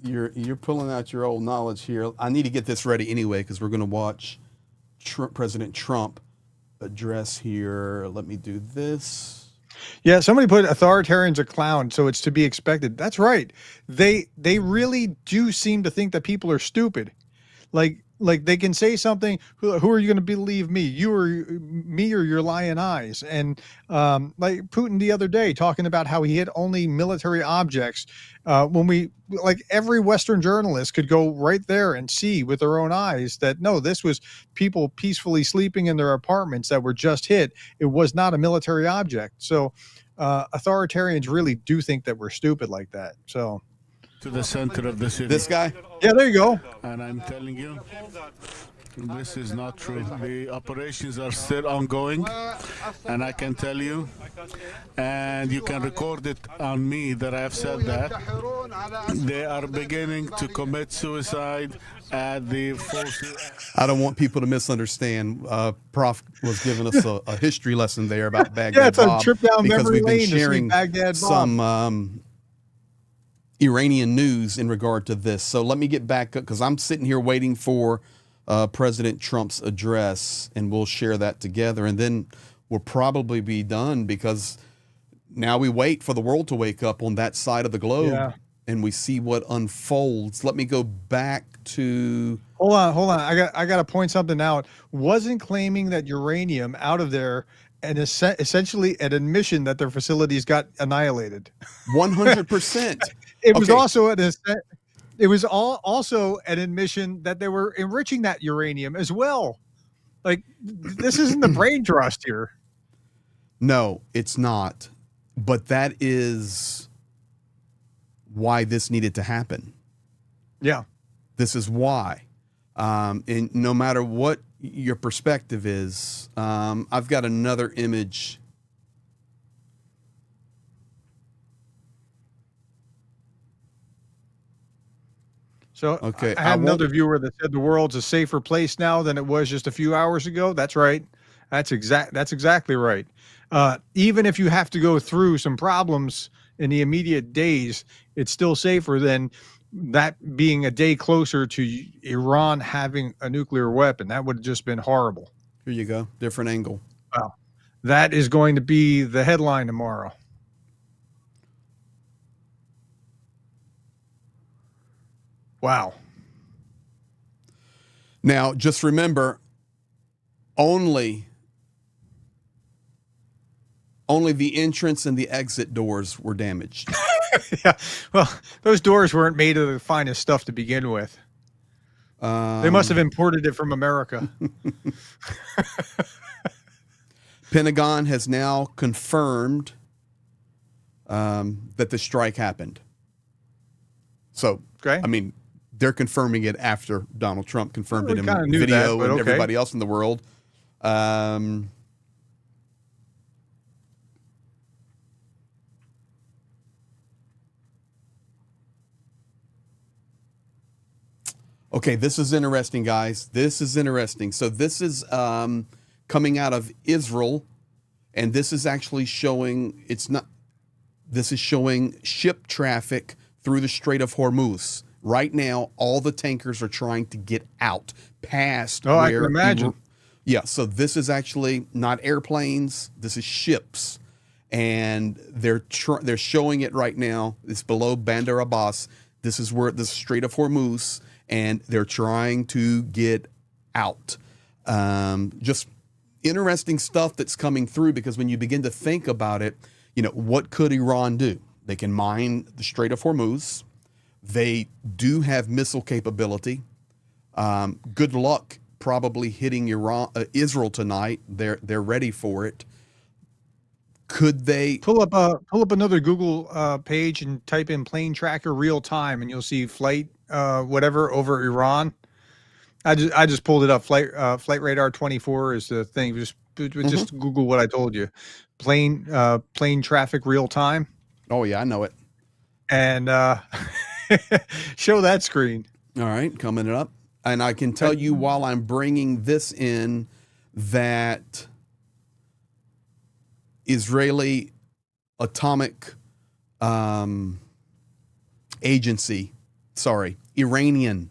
you're pulling out your old knowledge here. I need to get this ready anyway because we're going to watch President Trump address here. Let me do this. Yeah, somebody put authoritarians are clowns, so it's to be expected. That's right. They really do seem to think that people are stupid. Like they can say something. Who are you going to believe, me? You or me or your lying eyes? And like Putin the other day talking about how he hit only military objects. When every Western journalist could go right there and see with their own eyes that no, this was people peacefully sleeping in their apartments that were just hit. It was not a military object. So authoritarians really do think that we're stupid like that. So. To the center of the city. This guy? Yeah, there you go. And I'm telling you, this is not true. The operations are still ongoing, and I can tell you, and you can record it on me that I have said that, they are beginning to commit suicide at the forces. I don't want people to misunderstand. Prof was giving us a history lesson there about Baghdad it's Bob, a trip down because memory we've been lane sharing to see Baghdad Bob. Some Iranian news in regard to this. So let me get back up because I'm sitting here waiting for President Trump's address, and we'll share that together. And then we'll probably be done because now we wait for the world to wake up on that side of the globe and we see what unfolds. Let me go back to. Hold on. I got to point something out. Wasn't claiming that uranium out of there and essentially an admission that their facilities got annihilated. 100%. It was also also an admission that they were enriching that uranium as well. Like, this isn't the brain trust here. No, it's not. But that is why this needed to happen. Yeah. This is why. And no matter what your perspective is, I've got another image So Okay, I had another viewer that said the world's a safer place now than it was just a few hours ago. That's right. That's exactly right. Even if you have to go through some problems in the immediate days, it's still safer than that being a day closer to Iran having a nuclear weapon. That would have just been horrible. Here you go. Different angle. Wow. That is going to be the headline tomorrow. Wow. Now, just remember, only the entrance and the exit doors were damaged. Yeah. Well, those doors weren't made of the finest stuff to begin with. They must have imported it from America. Pentagon has now confirmed that the strike happened. So, okay. I mean, they're confirming it after Donald Trump confirmed it in that, video and okay. everybody else in the world. Okay, this is interesting, guys. This is interesting. So this is coming out of Israel, and this is actually showing, this is showing ship traffic through the Strait of Hormuz. Right now, all the tankers are trying to get out past where... I can imagine. Yeah, so this is actually not airplanes. This is ships. And they're showing it right now. It's below Bandar Abbas. This is where the Strait of Hormuz, and they're trying to get out. Just interesting stuff that's coming through, because when you begin to think about it, you know, what could Iran do? They can mine the Strait of Hormuz. They do have missile capability. Good luck probably hitting Israel tonight. They're ready for it. Could they pull up another Google page and type in plane tracker real time, and you'll see flight whatever over Iran. I just pulled it up. Flight radar 24 is the thing. Just Google what I told you. Plane traffic real time. Oh yeah, I know it. And show that screen. All right, coming up. And I can tell you while I'm bringing this in that Israeli atomic Iranian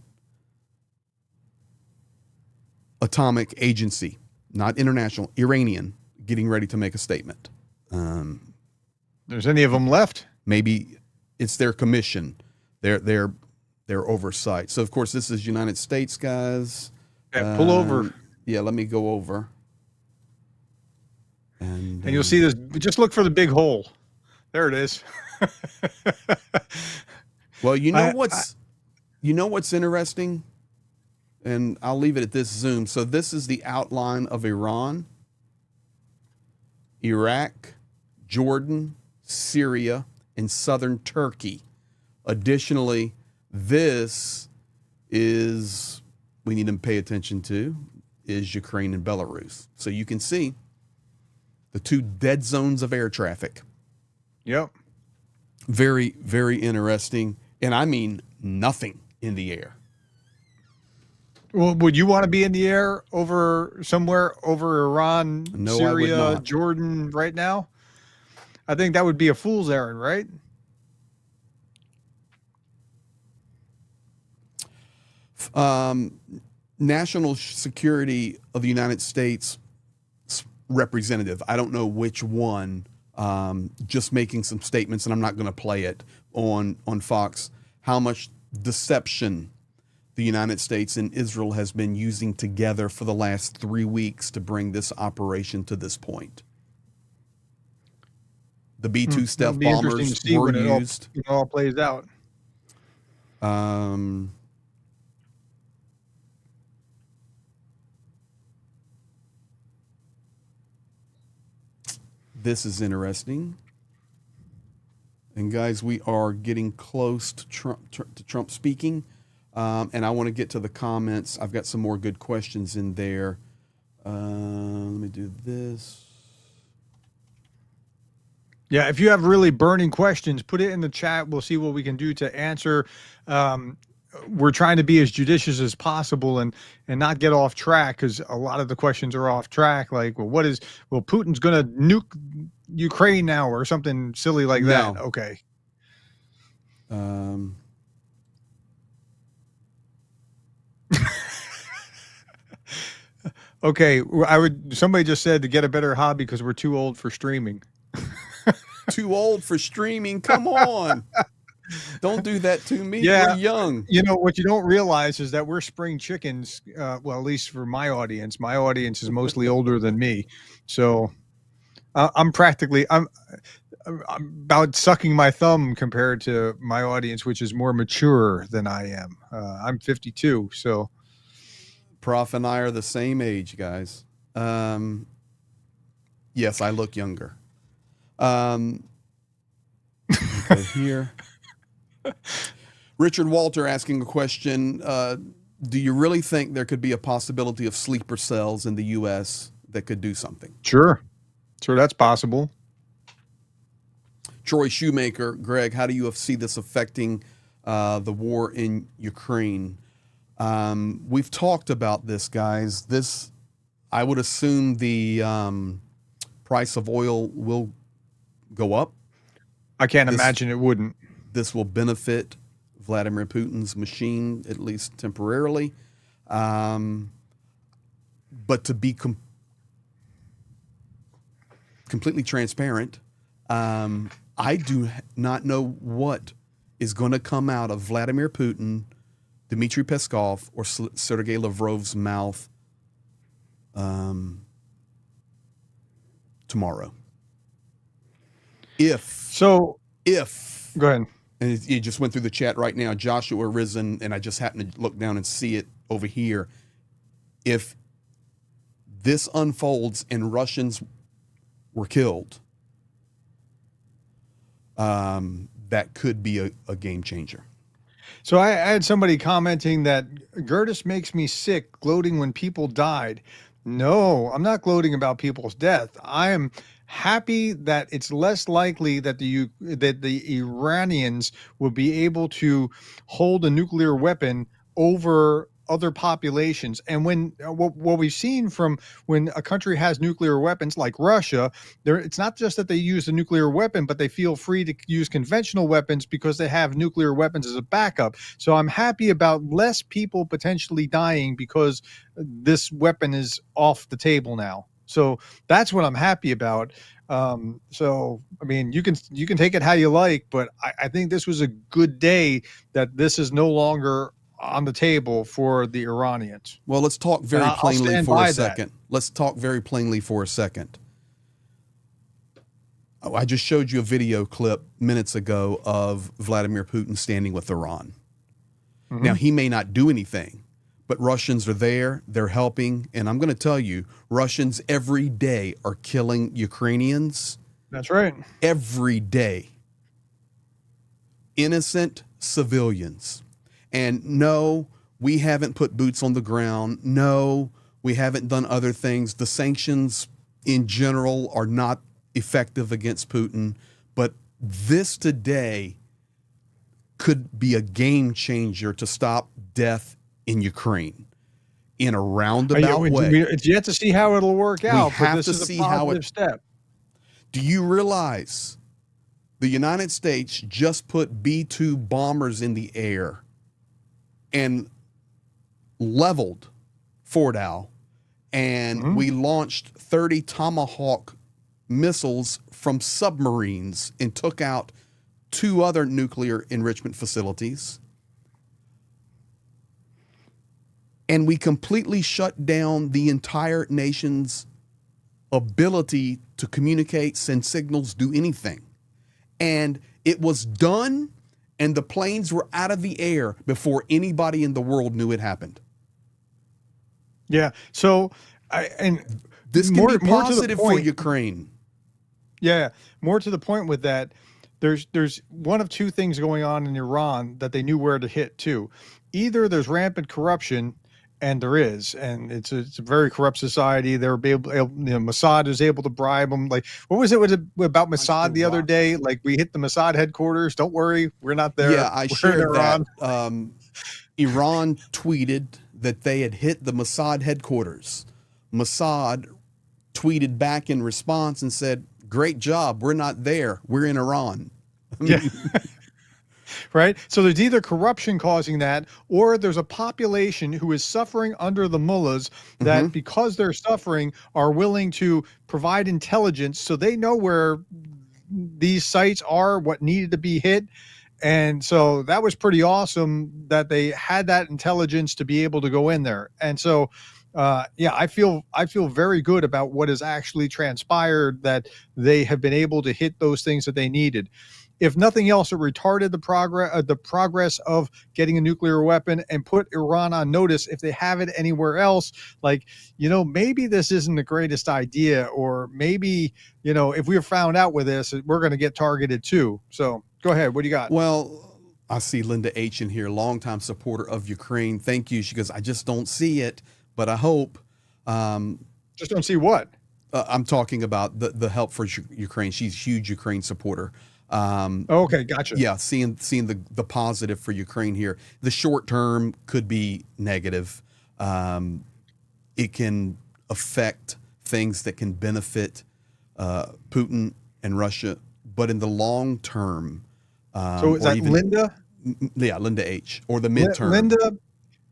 atomic agency, not international, Iranian, getting ready to make a statement. There's any of them left? Maybe it's their commission, their oversight. So of course this is United States, guys. Yeah, pull over. Yeah, let me go over. And you'll see this. Just look for the big hole. There it is. Well, you know what's interesting, and I'll leave it at this zoom. So this is the outline of Iran, Iraq, Jordan, Syria, and southern Turkey. Additionally, this is, we need to pay attention to, is Ukraine and Belarus. So you can see the two dead zones of air traffic. Yep. Very, very interesting. And I mean nothing in the air. Well, would you want to be in the air somewhere over Iran, No, Syria, I would not. Jordan right now? I think that would be a fool's errand, right? National Security of the United States representative, I don't know which one, just making some statements, and I'm not going to play it on Fox, how much deception the United States and Israel has been using together for the last 3 weeks to bring this operation to this point. The B-2 stealth bombers were used. It all plays out. This is interesting. And guys, we are getting close to Trump speaking. And I want to get to the comments. I've got some more good questions in there. Let me do this. Yeah, if you have really burning questions, put it in the chat. We'll see what we can do to answer. we're trying to be as judicious as possible and not get off track, because a lot of the questions are off track. Like, well, Putin's going to nuke Ukraine now or something silly like that. Okay. Okay, somebody just said to get a better hobby because we're too old for streaming. Too old for streaming? Come on. Don't do that to me. Yeah, we're young. You know, what you don't realize is that we're spring chickens. Well, at least for my audience. My audience is mostly older than me. So I'm about sucking my thumb compared to my audience, which is more mature than I am. I'm 52, so. Prof and I are the same age, guys. Yes, I look younger. Okay, here. Richard Walter asking a question. Do you really think there could be a possibility of sleeper cells in the U.S. that could do something? Sure, that's possible. Troy Shoemaker, Greg, how do you see this affecting the war in Ukraine? We've talked about this, guys. I would assume the price of oil will go up. I can't imagine it wouldn't. This will benefit Vladimir Putin's machine, at least temporarily. But to be completely transparent, I do not know what is going to come out of Vladimir Putin, Dmitry Peskov, or Sergei Lavrov's mouth tomorrow. Go ahead. And you just went through the chat right now, Joshua Risen, and I just happened to look down and see it over here. If this unfolds and Russians were killed, that could be a game changer. So I had somebody commenting that Gerdes makes me sick, gloating when people died. No, I'm not gloating about people's death. I am happy that it's less likely that the Iranians will be able to hold a nuclear weapon over other populations. And when what we've seen from when a country has nuclear weapons like Russia, it's not just that they use a nuclear weapon, but they feel free to use conventional weapons because they have nuclear weapons as a backup. So I'm happy about less people potentially dying because this weapon is off the table now. So that's what I'm happy about. So, I mean, you can take it how you like, but I think this was a good day that this is no longer on the table for the Iranians. Well, let's talk very plainly for a second. Let's talk very plainly for a second. I just showed you a video clip minutes ago of Vladimir Putin standing with Iran. Mm-hmm. Now, he may not do anything, but Russians are there, they're helping, and I'm going to tell you, Russians every day are killing Ukrainians. That's right. Every day. Innocent civilians. And no, we haven't put boots on the ground. No, we haven't done other things. The sanctions in general are not effective against Putin, but this today could be a game changer to stop death in Ukraine in a roundabout way. It's yet to see how it'll work out. We have to see how it. Step. Do you realize the United States just put B-2 bombers in the air and leveled Fort Al, and we launched 30 Tomahawk missiles from submarines and took out 2 other nuclear enrichment facilities. And we completely shut down the entire nation's ability to communicate, send signals, do anything. And it was done, and the planes were out of the air before anybody in the world knew it happened. Yeah. So, this can be positive for Ukraine. Yeah. More to the point with that, there's one of 2 things going on in Iran that they knew where to hit too. Either there's rampant corruption, and there is, and it's a very corrupt society. They were able, Mossad is able to bribe them. Like, what was it about Mossad the other day? Like, we hit the Mossad headquarters. Don't worry, we're not there. Yeah, I shared that. Iran tweeted that they had hit the Mossad headquarters. Mossad tweeted back in response and said, "Great job. We're not there. We're in Iran." Yeah. Right. So there's either corruption causing that, or there's a population who is suffering under the mullahs that because they're suffering are willing to provide intelligence so they know where these sites are, what needed to be hit. And so that was pretty awesome that they had that intelligence to be able to go in there. And so, yeah, I feel very good about what has actually transpired, that they have been able to hit those things that they needed. If nothing else, it retarded the progress of getting a nuclear weapon and put Iran on notice if they have it anywhere else. Like, maybe this isn't the greatest idea, or maybe, if we were found out with this, we're going to get targeted too. So go ahead. What do you got? Well, I see Linda H in here, longtime supporter of Ukraine. Thank you. She goes, "I just don't see it, but I hope." Just don't see what? I'm talking about the help for Ukraine. She's a huge Ukraine supporter. Okay, gotcha. Yeah, seeing the positive for Ukraine here. The short term could be negative. It can affect things that can benefit Putin and Russia, but in the long term. So is that Linda? Yeah, Linda H. Or the midterm. Linda,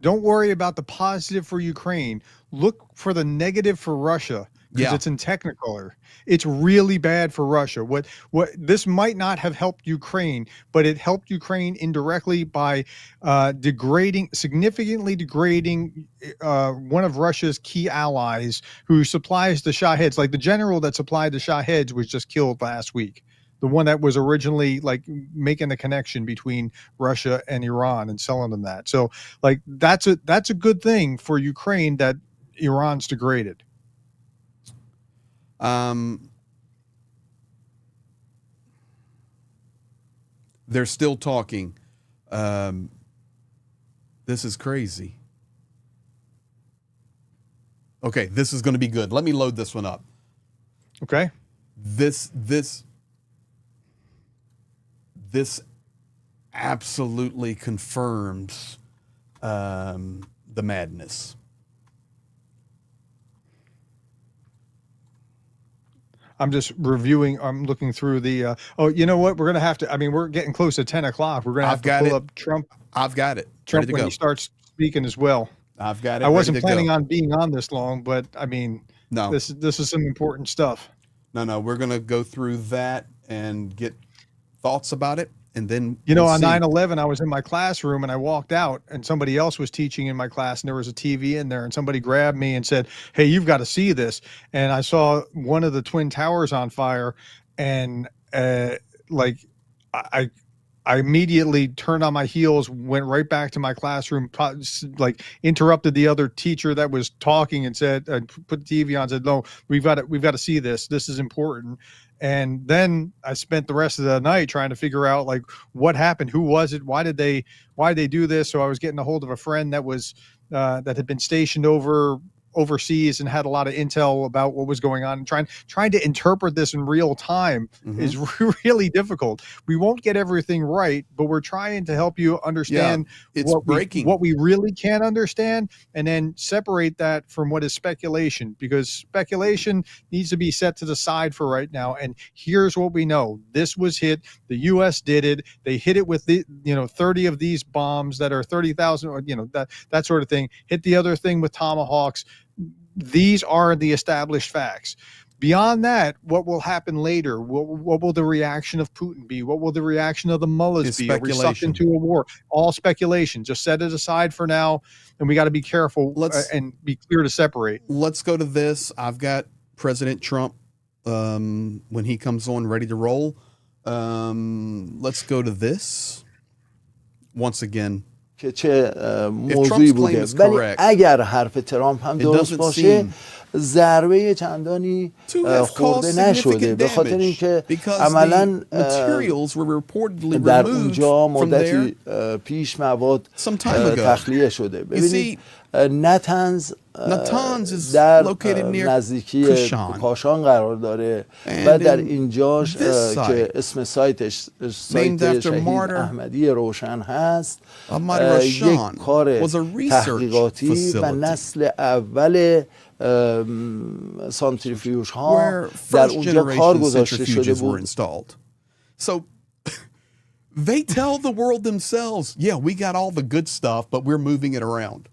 don't worry about the positive for Ukraine. Look for the negative for Russia. Because it's in Technicolor. It's really bad for Russia. What this might not have helped Ukraine, but it helped Ukraine indirectly by significantly degrading one of Russia's key allies who supplies the Shaheeds. Like the general that supplied the Shaheeds was just killed last week. The one that was originally like making the connection between Russia and Iran and selling them that. So like that's a good thing for Ukraine that Iran's degraded. They're still talking. This is crazy. Okay, this is going to be good. Let me load this one up. Okay. This absolutely confirms the madness. I'm just reviewing. I'm looking through the. Oh, you know what? We're gonna have to. I mean, we're getting close to 10 o'clock. We're gonna have to pull up Trump. I've got it. Trump when he starts speaking as well. I've got it. I wasn't planning on being on this long, but I mean, no, this is some important stuff. No, we're gonna go through that and get thoughts about it. And then, on 9/11, I was in my classroom and I walked out and somebody else was teaching in my class and there was a TV in there and somebody grabbed me and said, "Hey, you've got to see this." And I saw one of the Twin Towers on fire and I immediately turned on my heels, went right back to my classroom, like interrupted the other teacher that was talking and said, put the TV on, said, "No, we've got to see this. This is important." And then I spent the rest of the night trying to figure out like what happened, who was it, why did they do this? So I was getting a hold of a friend that was that had been stationed overseas and had a lot of intel about what was going on, and trying to interpret this in real time is really difficult. We won't get everything right, but we're trying to help you understand what we really can understand, and then separate that from what is speculation, because speculation needs to be set to the side for right now. And here's what we know. This was hit. The U.S. did it. They hit it with 30 of these bombs that are 30,000, or that sort of thing. Hit the other thing with Tomahawks. These are the established facts. Beyond that, what will happen later? What will the reaction of Putin be? What will the reaction of the mullahs be? Are we sucked into a war? All speculation. Just set it aside for now, and we got to be careful and be clear to separate. Let's go to this. I've got President Trump when he comes on ready to roll. Let's go to this. Once again, که چه موضوعی بوده، ولی اگر حرف ترامپ هم درست باشه ضربه چندانی خورده نشده به خاطر اینکه عملاً در اونجا مدتی پیش مواد تخلیه شده. ببینید نتنز در نزدیکی کاشان قرار داره و در اینجاش که اسم سایت شهید احمدی روشن هست یک کار تحقیقاتی و نسل اول سانتریفیوژ ها در اونجا کار گذاشته شده بود. So they tell the world themselves, yeah, we got all the good stuff, but we're moving it around.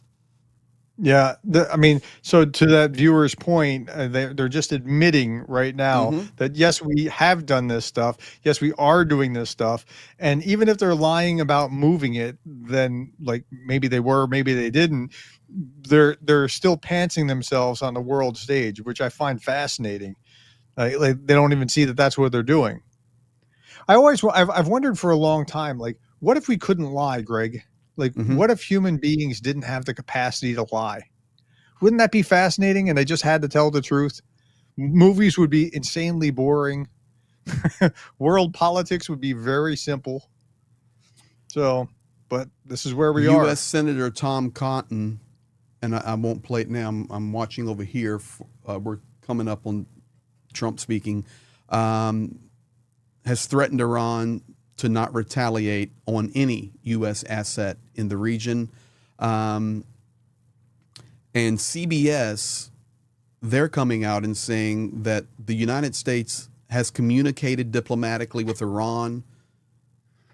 Yeah, I mean, so to that viewer's point, they're just admitting right now that yes, we have done this stuff. Yes, we are doing this stuff. And even if they're lying about moving it, then like maybe they were, maybe they didn't. They're still pantsing themselves on the world stage, which I find fascinating. Like they don't even see that that's what they're doing. I've wondered for a long time, like, what if we couldn't lie, Greg? Like, what if human beings didn't have the capacity to lie? Wouldn't that be fascinating? And they just had to tell the truth. Movies would be insanely boring. World politics would be very simple. So, but this is where we are. U.S. Senator Tom Cotton, and I won't play it now. I'm watching over here. We're coming up on Trump speaking. Has threatened Iran to not retaliate on any U.S. asset in the region. And CBS, they're coming out and saying that the United States has communicated diplomatically with Iran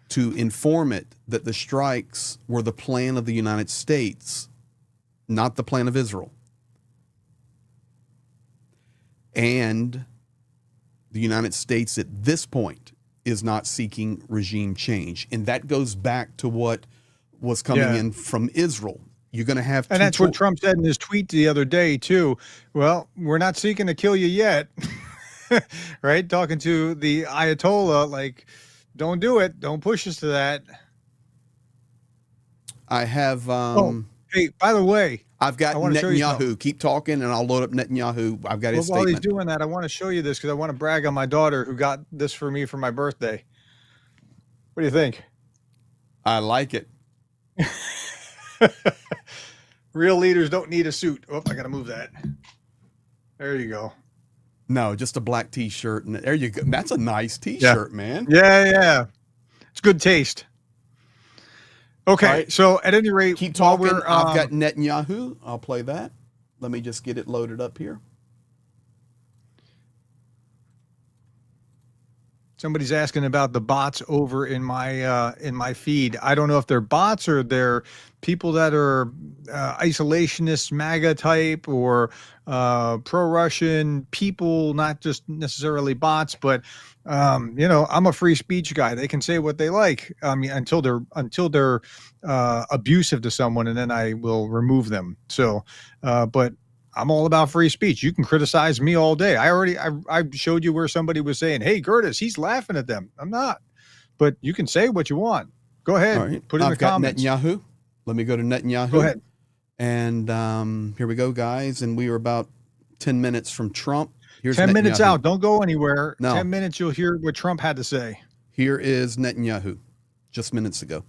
to inform it that the strikes were the plan of the United States, not the plan of Israel. And the United States at this point is not seeking regime change. And that goes back to what was coming in from Israel. You're going to have and that's what Trump said in his tweet the other day, too. Well, we're not seeking to kill you yet. Right? Talking to the Ayatollah, like, don't do it. Don't push us to that. I have... hey, by the way, I've got Netanyahu. Keep talking, and I'll load up Netanyahu. I've got his statement. While he's doing that, I want to show you this because I want to brag on my daughter who got this for me for my birthday. What do you think? I like it. Real leaders don't need a suit. Oh, I got to move that. There you go. No, just a black T-shirt. And there you go. That's a nice T-shirt, man. Yeah. It's good taste. Okay, right. So at any rate, keep talking. I've got Netanyahu. I'll play that. Let me just get it loaded up here. Somebody's asking about the bots over in my feed. I don't know if they're bots or they're people that are isolationists, MAGA type, or pro-Russian people, not just necessarily bots, but you know, I'm a free speech guy. They can say what they like. I mean, until they're abusive to someone, and then I will remove them. So, but I'm all about free speech. You can criticize me all day. I showed you where somebody was saying, "Hey, Gerdes, he's laughing at them." I'm not, but you can say what you want. Go ahead, put it in the comments. Netanyahu. Let me go to Netanyahu. Go ahead. And here we go, guys. And we are about 10 minutes from Trump. Here's 10 minutes out. Don't go anywhere. No. 10 minutes, you'll hear what Trump had to say. Here is Netanyahu, just minutes ago.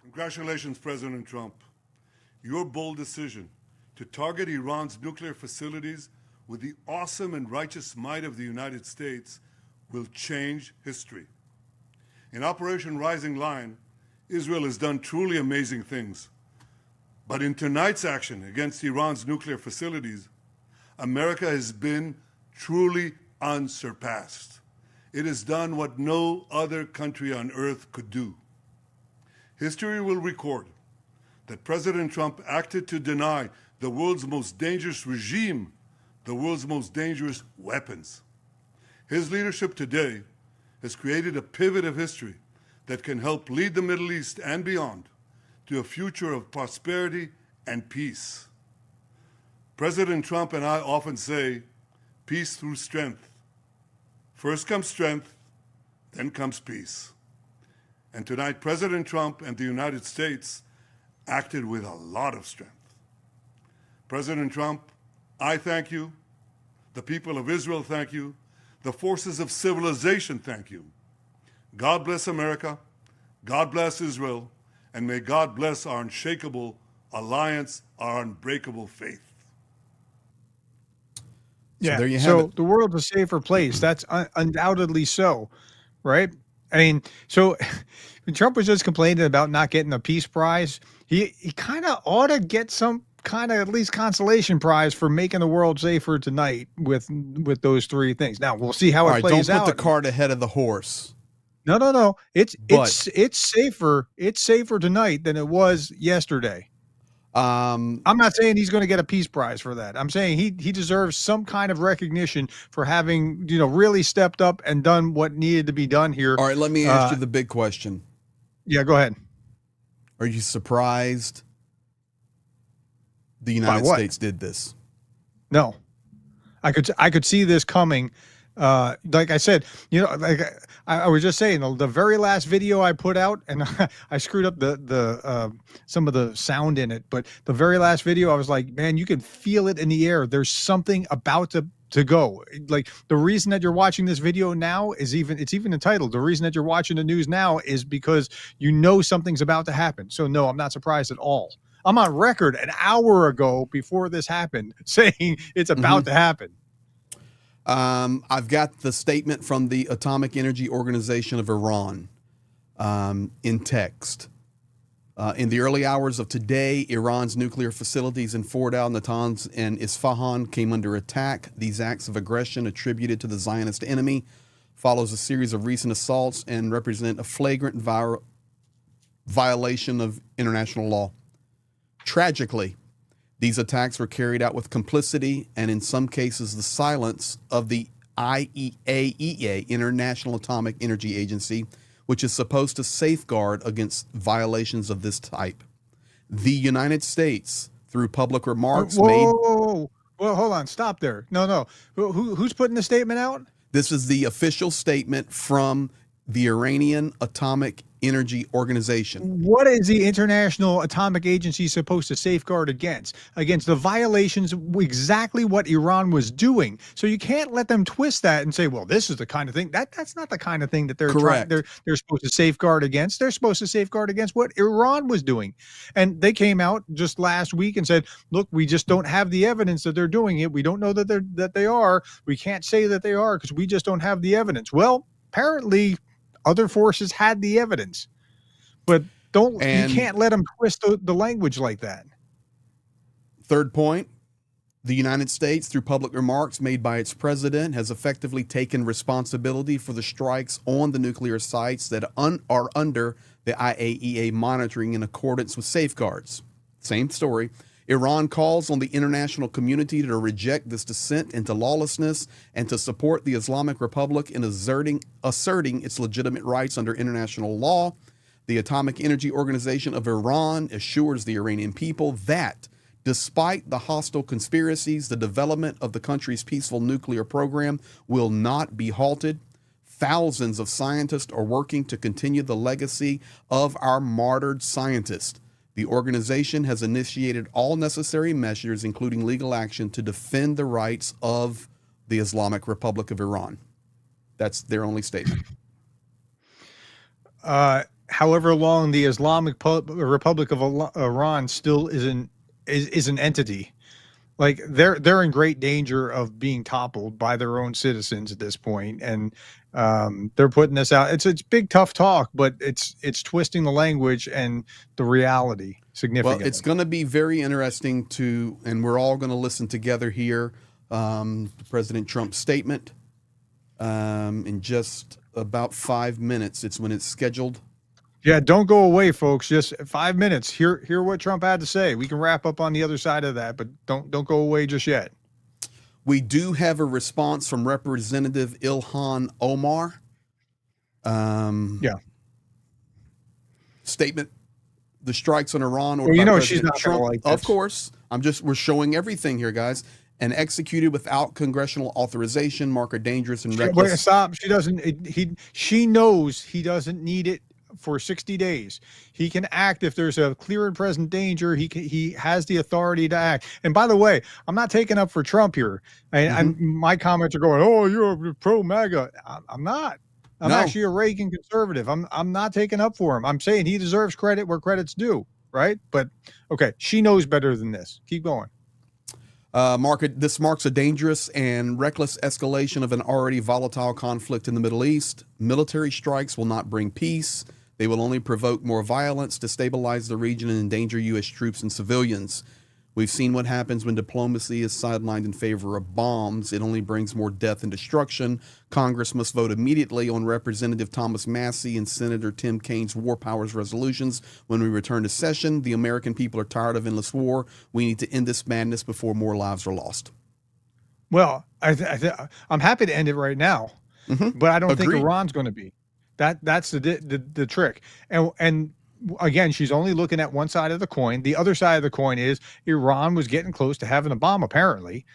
Congratulations, President Trump. Your bold decision to target Iran's nuclear facilities with the awesome and righteous might of the United States will change history. In Operation Rising Lion, Israel has done truly amazing things. But in tonight's action against Iran's nuclear facilities, America has been truly unsurpassed. It has done what no other country on earth could do. History will record that President Trump acted to deny the world's most dangerous regime the world's most dangerous weapons. His leadership today has created a pivot of history that can help lead the Middle East and beyond to a future of prosperity and peace. President Trump and I often say, peace through strength. First comes strength, then comes peace. And tonight, President Trump and the United States acted with a lot of strength. President Trump, I thank you. The people of Israel thank you. The forces of civilization thank you. God bless America. God bless Israel. And may God bless our unshakable alliance, our unbreakable faith. Yeah. So there you have so it. the world's a safer place. That's undoubtedly so, right? I mean, so when Trump was just complaining about not getting a peace prize, he kind of ought to get some kind of at least consolation prize for making the world safer tonight with those three things. Now we'll see how All it right, plays don't out. put the cart ahead of the horse. No. It's But- safer. It's safer tonight than it was yesterday. I'm not saying he's going to get a peace prize for that. I'm saying he deserves some kind of recognition for having, really stepped up and done what needed to be done here. All right, let me ask you the big question. Yeah, go ahead. Are you surprised the United States did this? No. I could see this coming. Like I said, like I was just saying, the very last video I put out, and I screwed up the some of the sound in it, but the very last video, I was like, man, you can feel it in the air. There's something about to go. Like the reason that you're watching this video now is it's even entitled. The reason that you're watching the news now is because something's about to happen. So no, I'm not surprised at all. I'm on record an hour ago before this happened saying it's about to happen. I've got the statement from the Atomic Energy Organization of Iran in text. In the early hours of today, Iran's nuclear facilities in Fordow, Natanz, and Isfahan came under attack. These acts of aggression attributed to the Zionist enemy follows a series of recent assaults and represent a flagrant violation of international law. Tragically, these attacks were carried out with complicity and, in some cases, the silence of the IAEA, International Atomic Energy Agency, which is supposed to safeguard against violations of this type. The United States, through public remarks Well, hold on. Stop there. No. Who's putting the statement out? This is the official statement from the Iranian Atomic Energy Organization. What is the International Atomic Agency supposed to safeguard against? Against the violations, exactly what Iran was doing. So you can't let them twist that and say, well, this is the kind of thing. That's not the kind of thing that they're supposed to safeguard against. They're supposed to safeguard against what Iran was doing. And they came out just last week and said, look, we just don't have the evidence that they're doing it. We don't know that they are. We can't say that they are because we just don't have the evidence. Well, apparently other forces had the evidence, but you can't let them twist the language like that. Third point, the United States, through public remarks made by its president, has effectively taken responsibility for the strikes on the nuclear sites that are under the IAEA monitoring in accordance with safeguards. Same story. Iran calls on the international community to reject this descent into lawlessness and to support the Islamic Republic in asserting its legitimate rights under international law. The Atomic Energy Organization of Iran assures the Iranian people that, despite the hostile conspiracies, the development of the country's peaceful nuclear program will not be halted. Thousands of scientists are working to continue the legacy of our martyred scientists. The organization has initiated all necessary measures, including legal action, to defend the rights of the Islamic Republic of Iran. That's their only statement. However long the Islamic Republic of Iran still is an entity, like they're in great danger of being toppled by their own citizens at this point, and they're putting this out. It's big tough talk, but it's twisting the language and the reality significantly. Well, it's going to be very interesting and we're all going to listen together here. President Trump's statement in just about 5 minutes. It's when it's scheduled. Yeah, don't go away, folks. Just 5 minutes. Hear what Trump had to say. We can wrap up on the other side of that, but don't go away just yet. We do have a response from Representative Ilhan Omar. Statement: the strikes on Iran, or she's not Trump, like this. of course. We're showing everything here, guys. And executed without congressional authorization, mark are dangerous and reckless. Wait, stop. She doesn't. She knows he doesn't need it for 60 days. He can act if there's a clear and present danger. He has the authority to act. And by the way, I'm not taking up for Trump here. My comments are going, oh, you're pro-MAGA. I'm not. I'm actually a Reagan conservative. I'm not taking up for him. I'm saying he deserves credit where credit's due, right? But okay, she knows better than this. Keep going. This marks a dangerous and reckless escalation of an already volatile conflict in the Middle East. Military strikes will not bring peace. They will only provoke more violence, destabilize the region, and endanger U.S. troops and civilians. We've seen what happens when diplomacy is sidelined in favor of bombs. It only brings more death and destruction. Congress must vote immediately on Representative Thomas Massie and Senator Tim Kaine's war powers resolutions when we return to session. The American people are tired of endless war. We need to end this madness before more lives are lost. Well, I'm happy to end it right now, but I don't think Iran's going to be. That's the trick. And again, she's only looking at one side of the coin. The other side of the coin is Iran was getting close to having a bomb, apparently.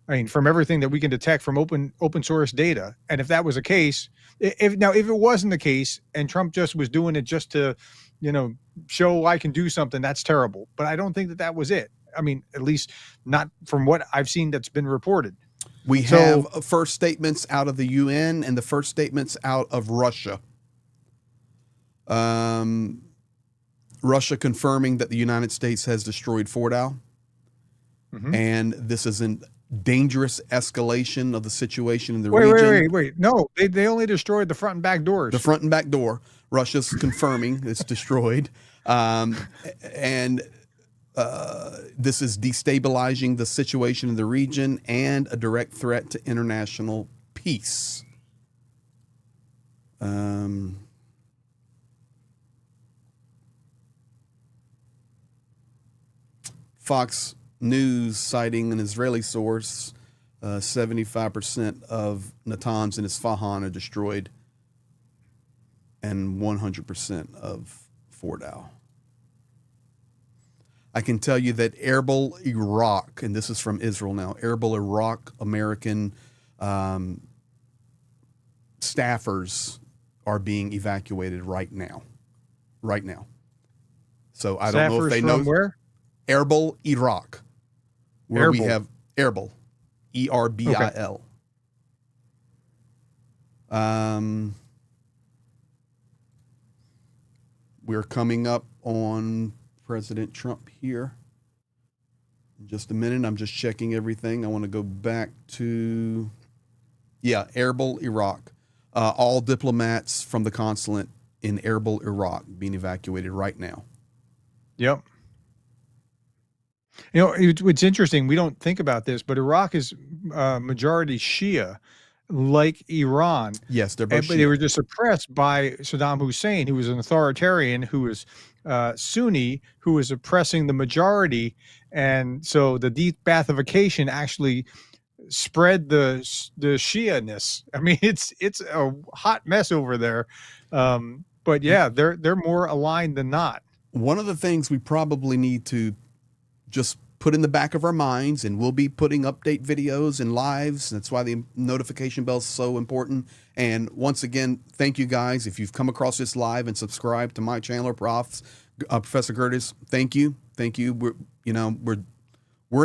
I mean, from everything that we can detect from open source data. And if that was the case, if it wasn't the case and Trump just was doing it just to, show I can do something, that's terrible. But I don't think that was it. I mean, at least not from what I've seen that's been reported. We have first statements out of the UN and the first statements out of Russia. Russia confirming that the United States has destroyed Fordow. And this is a dangerous escalation of the situation in the region. Wait. No, they only destroyed the front and back doors. The front and back door. Russia's confirming it's destroyed. This is destabilizing the situation in the region and a direct threat to international peace. Fox News citing an Israeli source, 75% of Natanz and Isfahan are destroyed and 100% of Fordow. I can tell you that Erbil, Iraq, and this is from Israel now, Erbil, Iraq, American staffers are being evacuated right now. So I don't know if they know. Where? Erbil, Iraq, where we have Erbil, E-R-B-I-L. We're coming up on President Trump here. In just a minute, I'm just checking everything. I want to go back to, Erbil, Iraq. All diplomats from the consulate in Erbil, Iraq being evacuated right now. Yep. It's interesting. We don't think about this, but Iraq is majority Shia, like Iran. Yes, they're both Shia. But they were just suppressed by Saddam Hussein, who was an authoritarian, who was Sunni, who was oppressing the majority. And so the de-Baathification actually spread the Shia-ness. I mean, it's a hot mess over there. But yeah, they're more aligned than not. One of the things we probably need to just put in the back of our minds, and we'll be putting update videos and lives. That's why the notification bell is so important. And once again, thank you guys. If you've come across this live and subscribed to my channel, Professor Gerdes, thank you. We're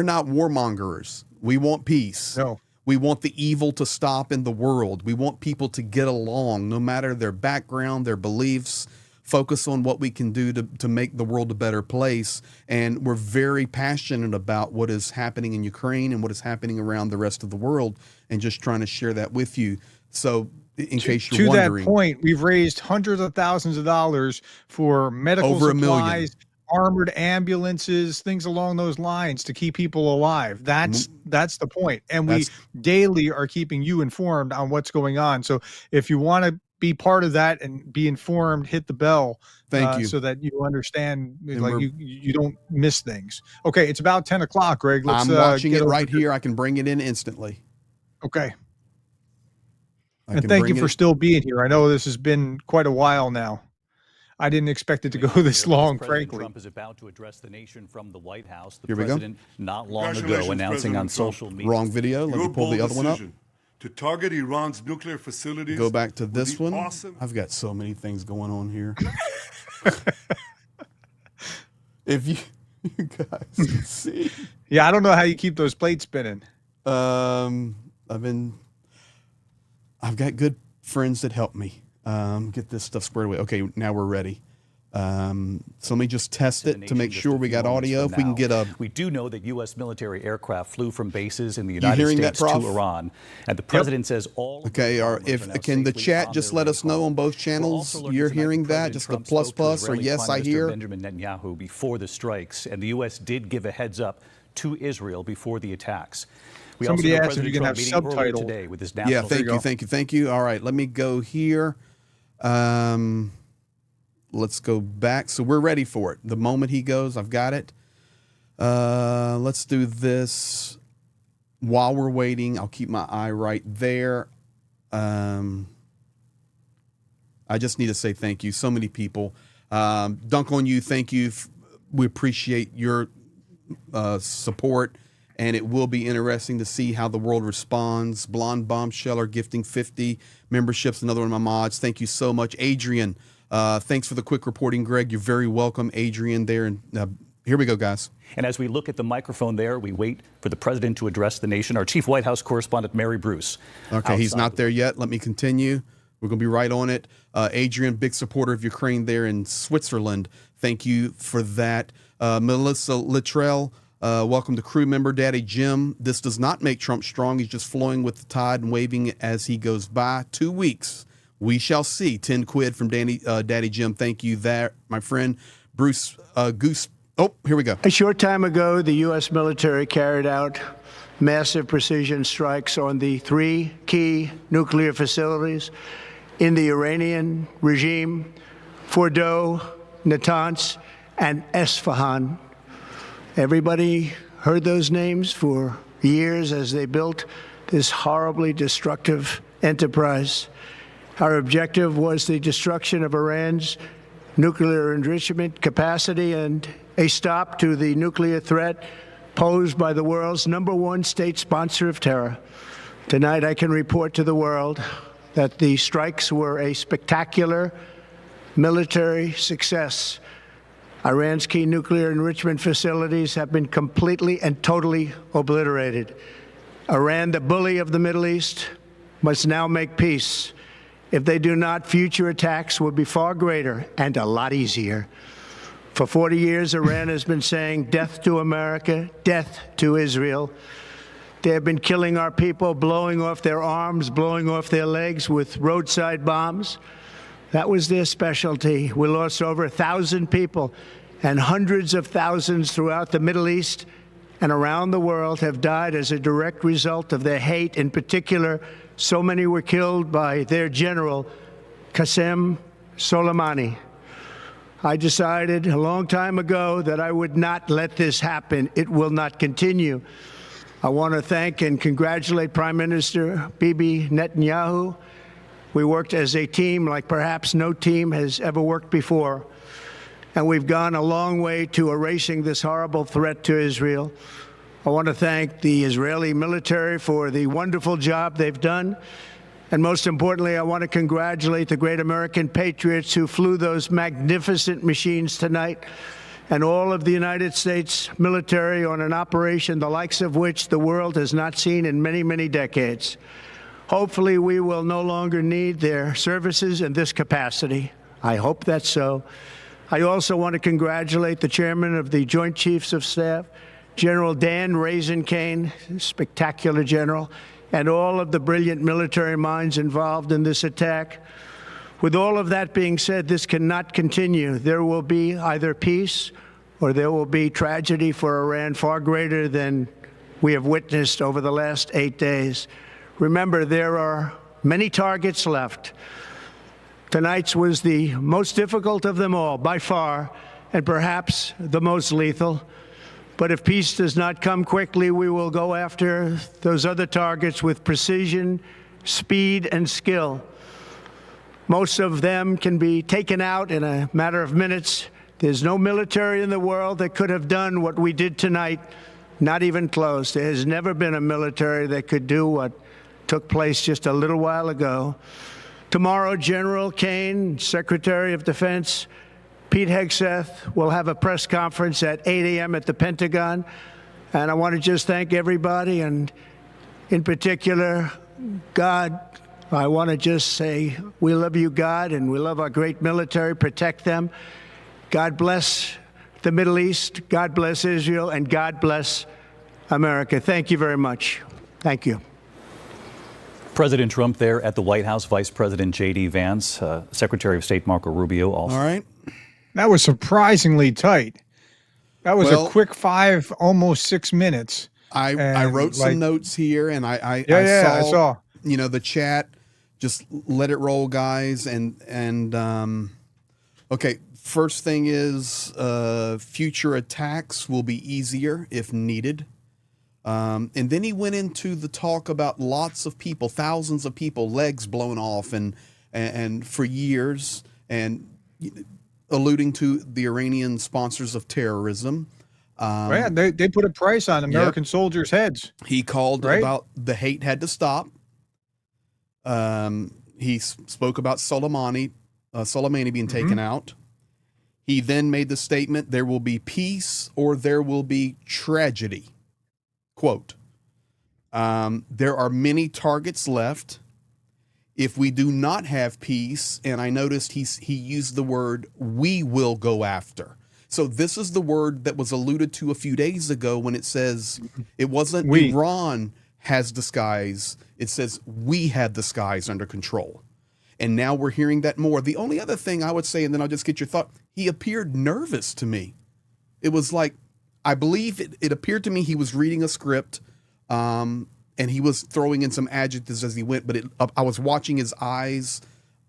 not warmongers. We want peace. No. We want the evil to stop in the world. We want people to get along, no matter their background, their beliefs. Focus on what we can do to make the world a better place. And we're very passionate about what is happening in Ukraine and what is happening around the rest of the world, and just trying to share that with you. So in case you're wondering. To that point, we've raised hundreds of thousands of dollars for medical over supplies, $1 million. armored ambulances, things along those lines to keep people alive. That's the point. And we daily are keeping you informed on what's going on. So if you want to be part of that and be informed, hit the bell. Thank you. So that you understand, you don't miss things. Okay, it's about 10 o'clock, Greg. I'm watching it right here. I can bring it in instantly. Okay. And thank you for still being here. I know this has been quite a while now. I didn't expect it to go this long, frankly. Trump is about to address the nation from the White House. The Here we go. president not long ago announcing on social media. Wrong video. Let me pull the other one up. to target Iran's nuclear facilities. Go back to this one. Awesome. I've got so many things going on here. If you guys can see. Yeah, I don't know how you keep those plates spinning. I've got good friends that help me get this stuff squared away. Okay, now we're ready. So let me just test it to make sure we got audio. If we can get a... We do know that U.S. military aircraft flew from bases in the United States to Iran. And the president says all... Okay, can the chat just let us know on both channels you're hearing that? Just the plus or yes, I hear? Benjamin Netanyahu before the strikes. And the U.S. did give a heads up to Israel before the attacks. We Somebody also know asked if you can have subtitles today with his yeah, thank you. All right, let me go here. Let's go back. So we're ready for it. The moment he goes, I've got it. Let's do this while we're waiting. I'll keep my eye right there. I just need to say thank you. So many people. Dunk on you. Thank you. We appreciate your support. And it will be interesting to see how the world responds. Blonde Bombsheller gifting 50 memberships. Another one of my mods. Thank you so much. Adrian, thanks for the quick reporting, Greg. You're very welcome, Adrian, there. And here we go, guys. And as we look at the microphone there, we wait for the president to address the nation. Our chief White House correspondent, Mary Bruce. Okay, he's not there yet. Let me continue. We're going to be right on it. Adrian, big supporter of Ukraine there in Switzerland. Thank you for that. Melissa Littrell, welcome to crew member. Daddy Jim, this does not make Trump strong. He's just flowing with the tide and waving as he goes by. 2 weeks. We shall see. 10 quid from Daddy Jim. Thank you there, my friend. Bruce Goose. Oh, here we go. A short time ago, the U.S. military carried out massive precision strikes on the 3 key nuclear facilities in the Iranian regime, Fordow, Natanz, and Esfahan. Everybody heard those names for years as they built this horribly destructive enterprise. Our objective was the destruction of Iran's nuclear enrichment capacity and a stop to the nuclear threat posed by the world's #1 state sponsor of terror. Tonight, I can report to the world that the strikes were a spectacular military success. Iran's key nuclear enrichment facilities have been completely and totally obliterated. Iran, the bully of the Middle East, must now make peace. If they do not, future attacks will be far greater and a lot easier. For 40 years, Iran has been saying death to America, death to Israel. They have been killing our people, blowing off their arms, blowing off their legs with roadside bombs. That was their specialty. We lost over 1,000 people, and hundreds of thousands throughout the Middle East and around the world have died as a direct result of their hate. In particular, so many were killed by their general, Qasem Soleimani. I decided a long time ago that I would not let this happen. It will not continue. I want to thank and congratulate Prime Minister Bibi Netanyahu. We worked as a team like perhaps no team has ever worked before. And we've gone a long way to erasing this horrible threat to Israel. I want to thank the Israeli military for the wonderful job they've done. And most importantly, I want to congratulate the great American patriots who flew those magnificent machines tonight, and all of the United States military on an operation the likes of which the world has not seen in many, many decades. Hopefully, we will no longer need their services in this capacity. I hope that's so. I also want to congratulate the chairman of the Joint Chiefs of Staff, General Dan Raisin-Kane, spectacular general, and all of the brilliant military minds involved in this attack. With all of that being said, this cannot continue. There will be either peace or there will be tragedy for Iran far greater than we have witnessed over the last 8 days. Remember, there are many targets left. Tonight's was the most difficult of them all, by far, and perhaps the most lethal. But if peace does not come quickly, we will go after those other targets with precision, speed, and skill. Most of them can be taken out in a matter of minutes. There's no military in the world that could have done what we did tonight, not even close. There has never been a military that could do what took place just a little while ago. Tomorrow, General Kane, Secretary of Defense, Pete Hegseth will have a press conference at 8 a.m. at the Pentagon. And I want to just thank everybody, and in particular, God. I want to just say we love you, God, and we love our great military. Protect them. God bless the Middle East. God bless Israel. And God bless America. Thank you very much. Thank you. President Trump there at the White House, Vice President J.D. Vance, Secretary of State Marco Rubio also. All right. That was surprisingly tight. That was a quick 5, almost 6 minutes. I wrote some notes here, and I saw you know, the chat. Just let it roll, guys. And okay, first thing is future attacks will be easier if needed. And then he went into the talk about lots of people, thousands of people, legs blown off, and for years, and alluding to the Iranian sponsors of terrorism. They put a price on American soldiers' heads. He called about the hate had to stop. He spoke about Soleimani being taken out. He then made the statement, there will be peace or there will be tragedy. Quote, there are many targets left. If we do not have peace, and I noticed he used the word, we will go after. So this is the word that was alluded to a few days ago when it says it wasn't Iran has the skies. It says we had the skies under control. And now we're hearing that more. The only other thing I would say, and then I'll just get your thought, he appeared nervous to me. It was like, I believe it appeared to me he was reading a script, and he was throwing in some adjectives as he went, but I was watching his eyes.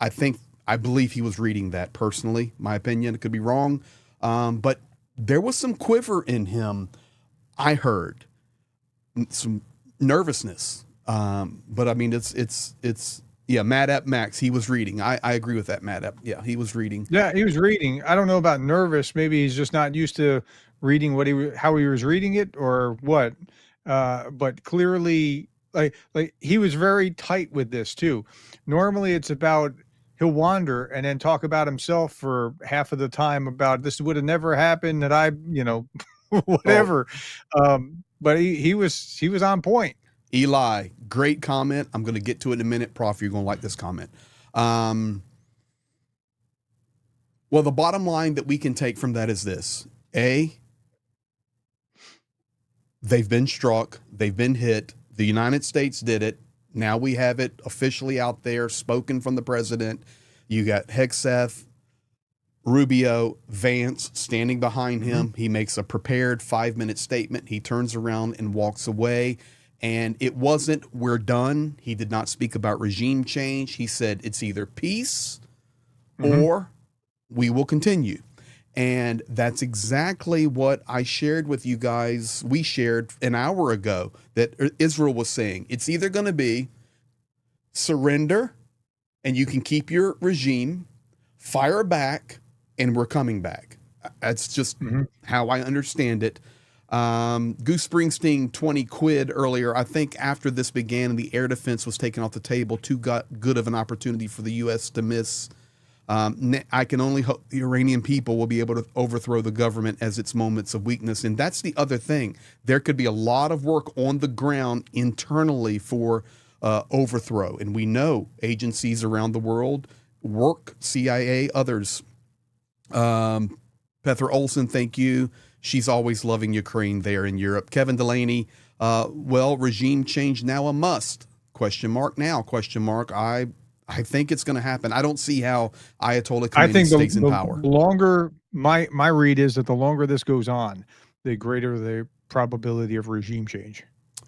I believe he was reading that personally, my opinion. It could be wrong. But there was some quiver in him. I heard some nervousness. But I mean, it's Mad App Max. He was reading. I agree with that, Mad App. Yeah, he was reading. Yeah, he was reading. I don't know about nervous. Maybe he's just not used to reading how he was reading it or what. But clearly, like he was very tight with this too. Normally, it's about he'll wander and then talk about himself for half of the time about this would have never happened, that I, whatever. But he was on point. Eli, great comment. I'm going to get to it in a minute. Prof, you're going to like this comment. Well, the bottom line that we can take from that is this. A, they've been struck. They've been hit. The United States did it. Now we have it officially out there, spoken from the president. You got Hegseth, Rubio, Vance standing behind him. He makes a prepared 5-minute statement. He turns around and walks away. And it wasn't, we're done. He did not speak about regime change. He said it's either peace or we will continue. And that's exactly what I shared with you guys. We shared an hour ago that Israel was saying. It's either going to be surrender and you can keep your regime, fire back, and we're coming back. That's just how I understand it. Goose Springsteen 20 quid earlier. I think after this began and the air defense was taken off the table, too good of an opportunity for the U.S. to miss. I can only hope the Iranian people will be able to overthrow the government as its moments of weakness. And that's the other thing. There could be a lot of work on the ground internally for overthrow. And we know agencies around the world work, CIA, others. Petra Olson, thank you. She's always loving Ukraine there in Europe. Kevin Delaney, well, regime change now a must? Question mark now, question mark. I think it's going to happen. I don't see how Ayatollah Khomeini stays in power. The longer, my read is that the longer this goes on, the greater the probability of regime change.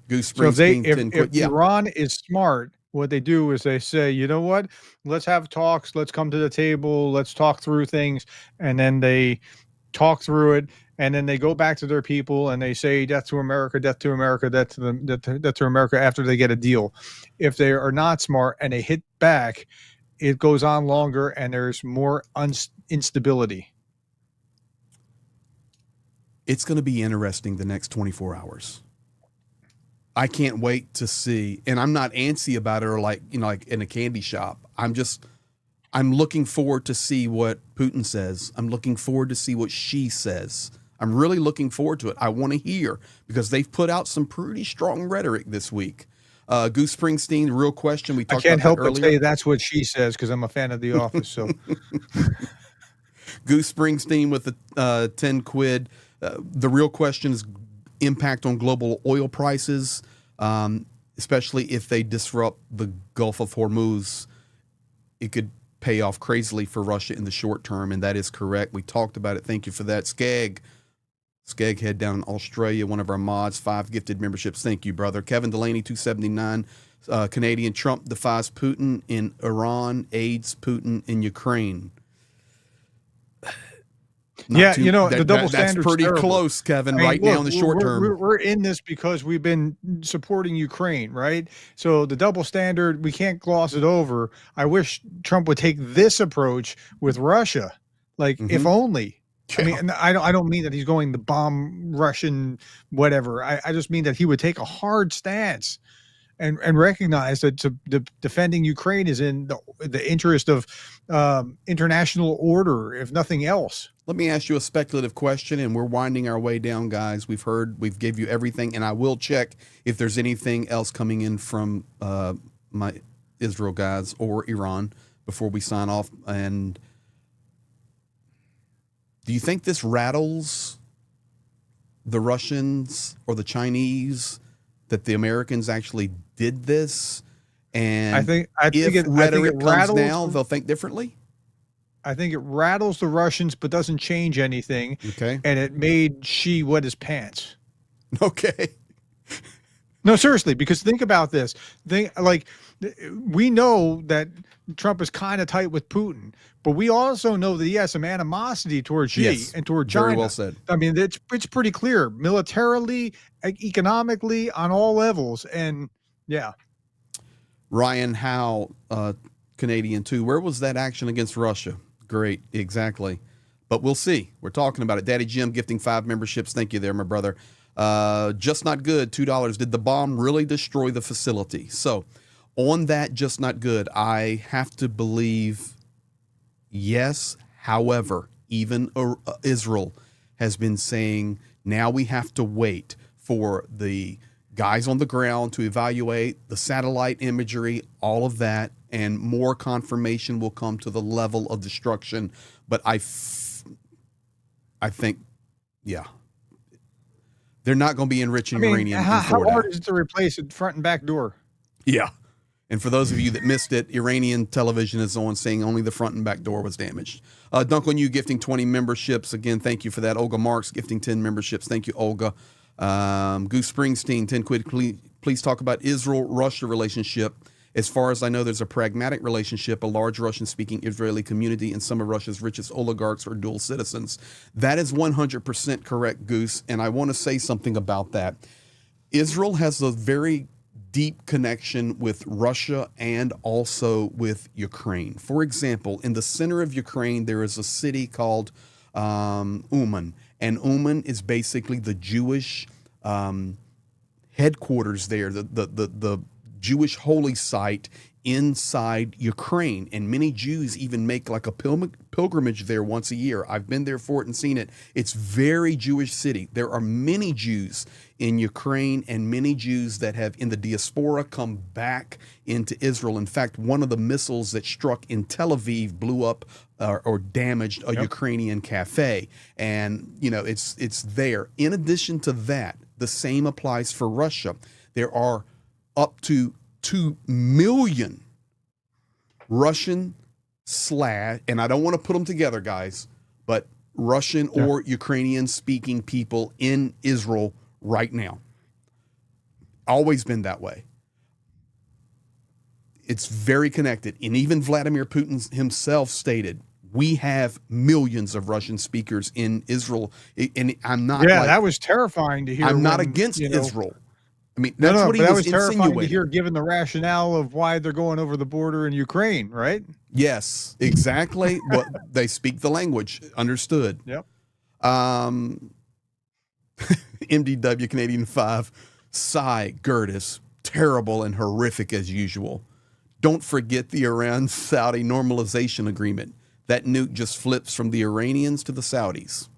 Goose so if Iran is smart, what they do is they say, you know what, let's have talks, let's come to the table, let's talk through things, and then they talk through it, and then they go back to their people and they say death to America, death to America, death to America after they get a deal. If they are not smart and they hit back, it goes on longer and there's more instability. It's going to be interesting the next 24 hours. I can't wait to see, and I'm not antsy about it or like in a candy shop. I'm looking forward to see what Putin says. I'm looking forward to see what she says. I'm really looking forward to it. I want to hear, because they've put out some pretty strong rhetoric this week. Goose Springsteen, the real question we talked about. I can't help but say that's what she says, because I'm a fan of The Office. So, Goose Springsteen with the 10 quid. The real question is impact on global oil prices, especially if they disrupt the Gulf of Hormuz. It could pay off crazily for Russia in the short term, and that is correct. We talked about it. Thank you for that. Skeg head down in Australia, one of our mods, 5 gifted memberships. Thank you, brother. Kevin Delaney, 279, Canadian. Trump defies Putin in Iran, aids Putin in Ukraine. The double standard. That's pretty close, Kevin, right now in the short term. We're in this because we've been supporting Ukraine, right? So the double standard, we can't gloss it over. I wish Trump would take this approach with Russia, if only. I mean, I don't mean that he's going to bomb Russian whatever. I just mean that he would take a hard stance and recognize that defending Ukraine is in the interest of international order, if nothing else. Let me ask you a speculative question, and we're winding our way down, guys. We've gave you everything, and I will check if there's anything else coming in from my Israel guys or Iran before we sign off. And do you think this rattles the Russians or the Chinese that the Americans actually did this? And I think if rhetoric comes now, they'll think differently? I think it rattles the Russians, but doesn't change anything. Okay. And it made Xi wet his pants. Okay. No, seriously, because think about this. We know that Trump is kind of tight with Putin, but we also know that he has some animosity towards Xi and toward China. Very well said. I mean, it's pretty clear, militarily, economically, on all levels. And yeah. Ryan Howe, Canadian too. Where was that action against Russia? Great, exactly. But we'll see. We're talking about it. Daddy Jim gifting 5 memberships. Thank you there, my brother. Just not good, $2. Did the bomb really destroy the facility? So on that, just not good, I have to believe yes. However, even Israel has been saying now we have to wait for the guys on the ground to evaluate the satellite imagery, all of that, and more confirmation will come to the level of destruction. But I think, yeah, they're not going to be enriching uranium. How hard is it to replace a front and back door? Yeah. And for those of you that missed it, Iranian television is on saying only the front and back door was damaged. Dunk on You gifting 20 memberships. Again, thank you for that. Olga Marks gifting 10 memberships. Thank you, Olga. Goose Springsteen, 10 quid. Please talk about Israel-Russia relationship. As far as I know, there's a pragmatic relationship. A large Russian-speaking Israeli community and some of Russia's richest oligarchs are dual citizens. That is 100% correct, Goose, and I want to say something about that. Israel has a very deep connection with Russia and also with Ukraine. For example, in the center of Ukraine, there is a city called Uman, and Uman is basically the Jewish headquarters there, the Jewish holy site inside Ukraine. And many Jews even make like a pilgrimage there once a year. I've been there for it and seen it. It's very Jewish city. There are many Jews in Ukraine and many Jews that have in the diaspora come back into Israel. In fact, one of the missiles that struck in Tel Aviv blew up or damaged a Ukrainian cafe. And, you know, it's there. In addition to that, the same applies for Russia. There are up to 2 million Russian and I don't want to put them together, guys, but Russian or Ukrainian speaking people in Israel right now. Always been that way. It's very connected. And even Vladimir Putin himself stated, we have millions of Russian speakers in Israel. And I'm not. Yeah, that was terrifying to hear. I'm not against Israel. I mean, that's what he was terrifying to hear, given the rationale of why they're going over the border in Ukraine, right? Yes, exactly. What they speak the language, understood. Yep. MDW Canadian 5. Sigh, Gerdes, terrible and horrific as usual. Don't forget the Iran-Saudi normalization agreement. That nuke just flips from the Iranians to the Saudis.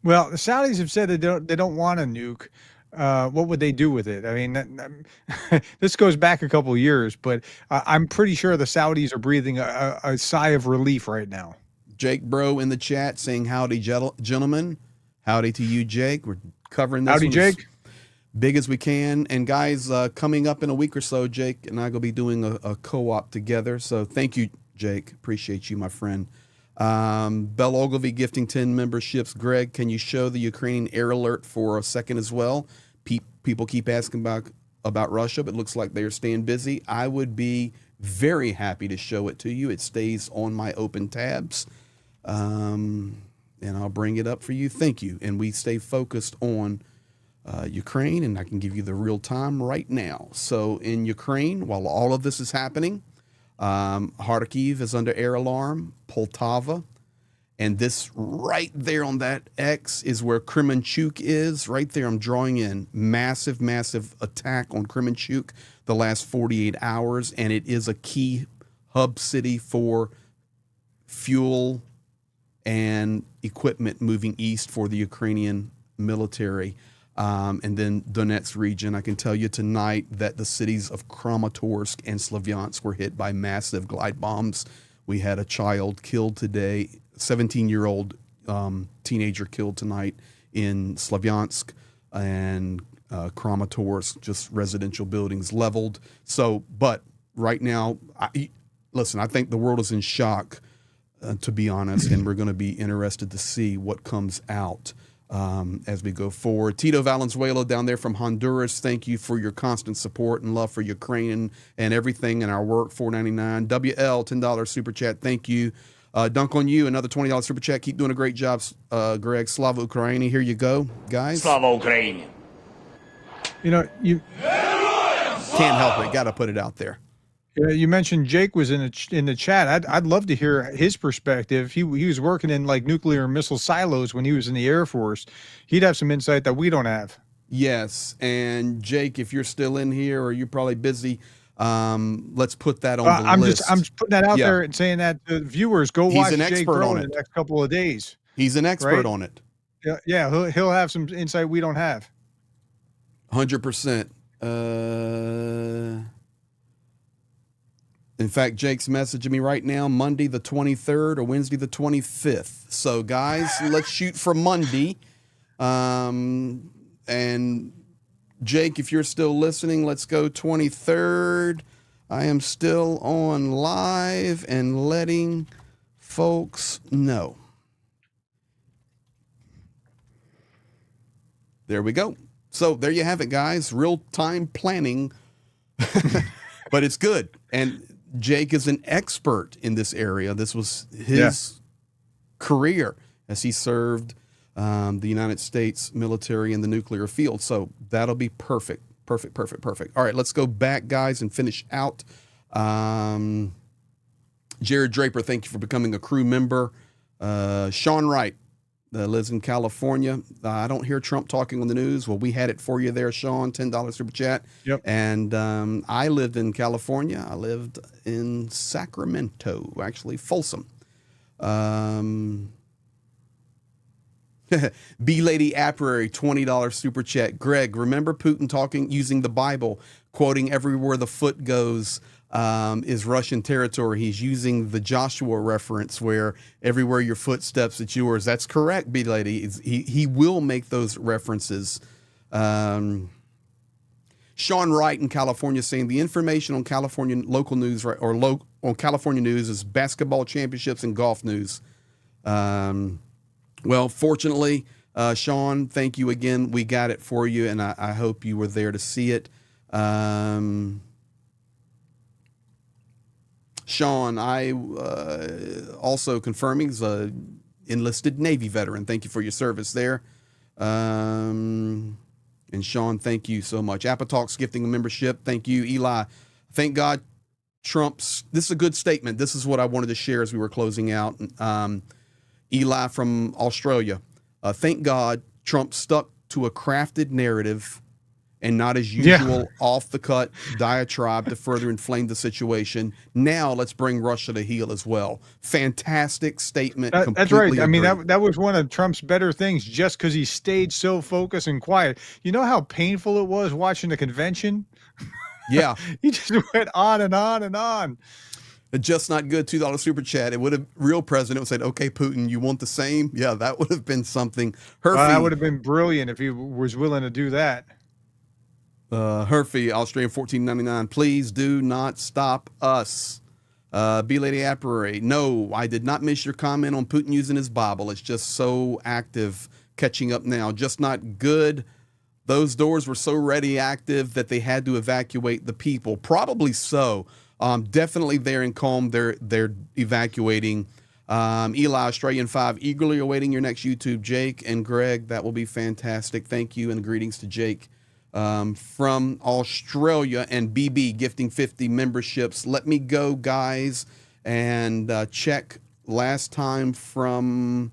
Well, the Saudis have said they don't want a nuke. What would they do with it? I mean, this goes back a couple of years, but I'm pretty sure the Saudis are breathing a sigh of relief right now. Jake Bro in the chat saying, howdy, gentlemen. Howdy to you, Jake. We're covering this Howdy, one Jake. big as we can. And guys, coming up in a week or so, Jake and I will be doing a co-op together. So thank you, Jake. Appreciate you, my friend. Bell Ogilvy gifting 10 memberships. Greg, can you show the Ukrainian air alert for a second as well? People keep asking about Russia, but it looks like they're staying busy. I would be very happy to show it to you. It stays on my open tabs. And I'll bring it up for you. Thank you. And we stay focused on Ukraine, and I can give you the real time right now. So in Ukraine, while all of this is happening, Kharkiv is under air alarm, Poltava, and this right there on that X is where Kremenchuk is. Right there, I'm drawing in massive, massive attack on Kremenchuk the last 48 hours, and it is a key hub city for fuel and equipment moving east for the Ukrainian military. And then Donetsk region, I can tell you tonight that the cities of Kramatorsk and Slavyansk were hit by massive glide bombs. We had a child killed today, 17-year-old teenager killed tonight in Slavyansk, and Kramatorsk, just residential buildings leveled. So, but right now, listen, I think the world is in shock, to be honest, and we're going to be interested to see what comes out as we go forward. Tito Valenzuela down there from Honduras, thank you for your constant support and love for Ukraine and everything in our work. $4.99. WL, $10 super chat. Thank you. Dunk on you, another $20 super chat. Keep doing a great job, Greg. Slava Ukraini. Here you go, guys. Slava Ukraini. You know, you can't help it. Got to put it out there. You mentioned Jake was in the chat. I'd love to hear his perspective. He was working in like nuclear missile silos when he was in the Air Force. He'd have some insight that we don't have. Yes, and Jake, if you're still in here or you're probably busy, let's put that on the list. I'm just putting that out there and saying that to viewers, go watch Jake Bro in the next couple of days. He's an expert on it. Yeah, he'll have some insight we don't have. 100%. In fact, Jake's messaging me right now, Monday the 23rd or Wednesday the 25th. So, guys, let's shoot for Monday. And Jake, if you're still listening, let's go 23rd. I am still on live and letting folks know. There we go. So there you have it, guys. Real-time planning, but it's good. And Jake is an expert in this area. This was his career as he served the United States military in the nuclear field. So that'll be perfect. Perfect. All right, let's go back, guys, and finish out. Jared Draper, thank you for becoming a crew member. Sean Wright lives in California. I don't hear Trump talking on the news. Well, we had it for you there, Sean. $10 super chat. Yep. And I lived in California. I lived in Sacramento, actually Folsom. B Lady Apiary, $20 super chat. Greg, remember Putin using the Bible, quoting everywhere the foot goes is Russian territory. He's using the Joshua reference where everywhere your foot steps, it's yours. That's correct, B Lady. He will make those references. Sean Wright in California saying the information on California local news on California news is basketball championships and golf news. Well, fortunately, Sean, thank you again. We got it for you, and I hope you were there to see it. Sean, I also confirming he's an enlisted Navy veteran. Thank you for your service there. And Sean, thank you so much. Apatalk's gifting a membership. Thank you, Eli. Thank God this is a good statement. This is what I wanted to share as we were closing out. Eli from Australia. Thank God Trump stuck to a crafted narrative and not as usual off-the-cut diatribe to further inflame the situation. Now let's bring Russia to heel as well. Fantastic statement. That's right. I mean, that was one of Trump's better things, just because he stayed so focused and quiet. You know how painful it was watching the convention? Yeah. He just went on and on and on. Just not good $2 super chat. It would have, real president would say, okay, Putin, you want the same? Yeah, that would have been something. That would have been brilliant if he was willing to do that. Herfy, Australian $14.99. Please do not stop us. B Lady Apparate. No, I did not miss your comment on Putin using his Bible. It's just so active, catching up now. Just not good. Those doors were so ready active that they had to evacuate the people. Probably so. Definitely there in Qom, they're evacuating. Eli, Australian 5, eagerly awaiting your next YouTube. Jake and Greg, that will be fantastic. Thank you, and greetings to Jake from Australia. And BB gifting 50 memberships. Let me go, guys, and check last time from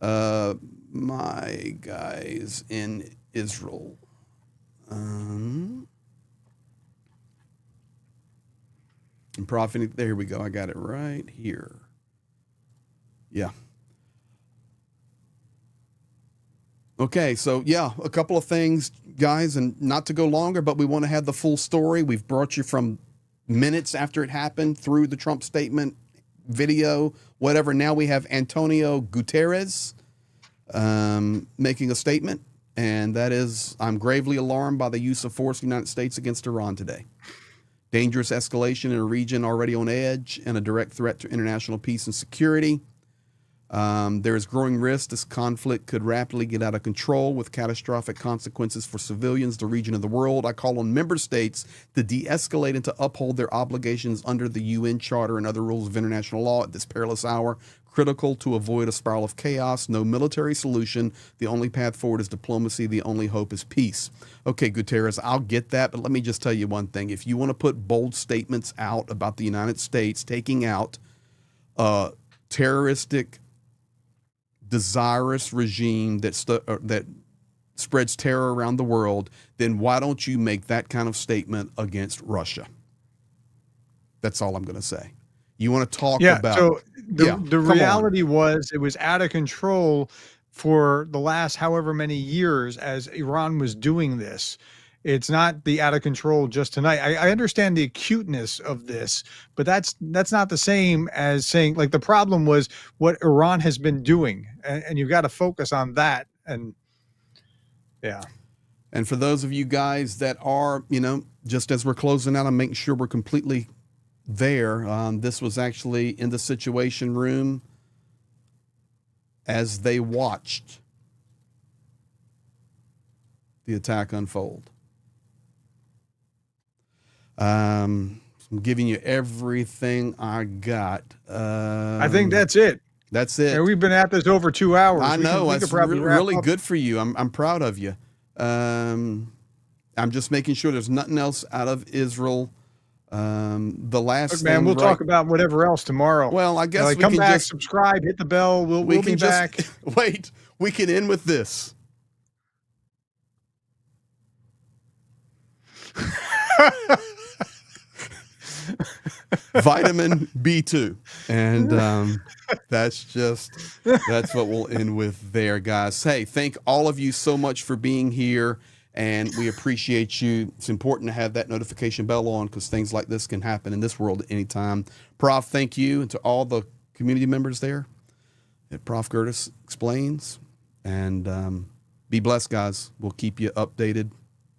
my guys in Israel. And Prophet, there we go. I got it right here. Yeah. Okay, so yeah, a couple of things, guys, and not to go longer, but we want to have the full story. We've brought you from minutes after it happened through the Trump statement, video, whatever. Now we have Antonio Guterres making a statement, and that is, I'm gravely alarmed by the use of force in the United States against Iran today. Dangerous escalation in a region already on edge and a direct threat to international peace and security. There is growing risk this conflict could rapidly get out of control with catastrophic consequences for civilians, the region, and the world. I call on member states to de-escalate and to uphold their obligations under the UN Charter and other rules of international law at this perilous hour. Critical to avoid a spiral of chaos. No military solution. The only path forward is diplomacy. The only hope is peace. Okay, Guterres, I'll get that, but let me just tell you one thing. If you want to put bold statements out about the United States taking out a terroristic, desirous regime that spreads terror around the world, then why don't you make that kind of statement against Russia? That's all I'm going to say. You want to talk about... So the reality was it was out of control for the last however many years as Iran was doing this. It's not the out of control just tonight. I understand the acuteness of this, but that's not the same as saying, like, the problem was what Iran has been doing, and you've got to focus on that. And yeah. And for those of you guys that are, just as we're closing out, I'm making sure we're completely there. This was actually in the Situation Room as they watched the attack unfold. I'm giving you everything I got. I think that's it. That's it. And we've been at this over 2 hours. I know. It's really good for you. I'm proud of you. I'm just making sure there's nothing else out of Israel. The last man, thing, we'll talk about whatever else tomorrow. Well, I guess we come can back, subscribe, hit the bell. We'll be back. Wait, we can end with this. Vitamin B2, and that's what we'll end with there, guys. Hey, thank all of you so much for being here, and we appreciate you. It's important to have that notification bell on because things like this can happen in this world at any time. Prof, thank you, and to all the community members there at Prof Gerdes Explains, and be blessed, guys. We'll keep you updated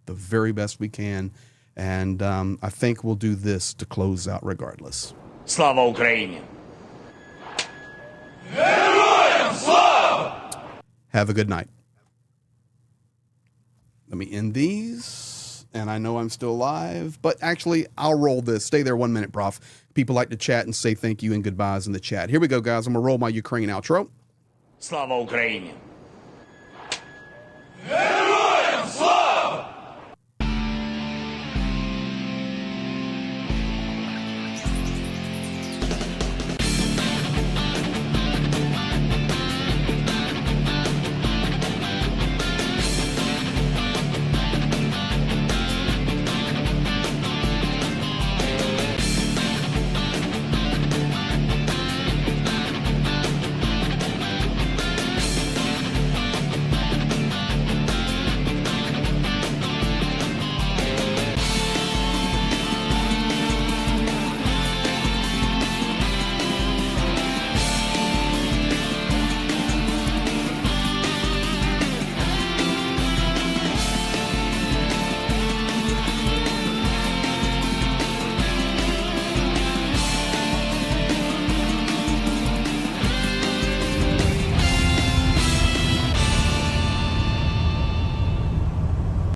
the very best we can. And I think we'll do this to close out regardless. Slava Ukraini! Have a good night. Let me end these. And I know I'm still live, but actually I'll roll this. Stay there 1 minute, Prof. People like to chat and say thank you and goodbyes in the chat. Here we go, guys. I'm going to roll my Ukraine outro. Slava Ukraini!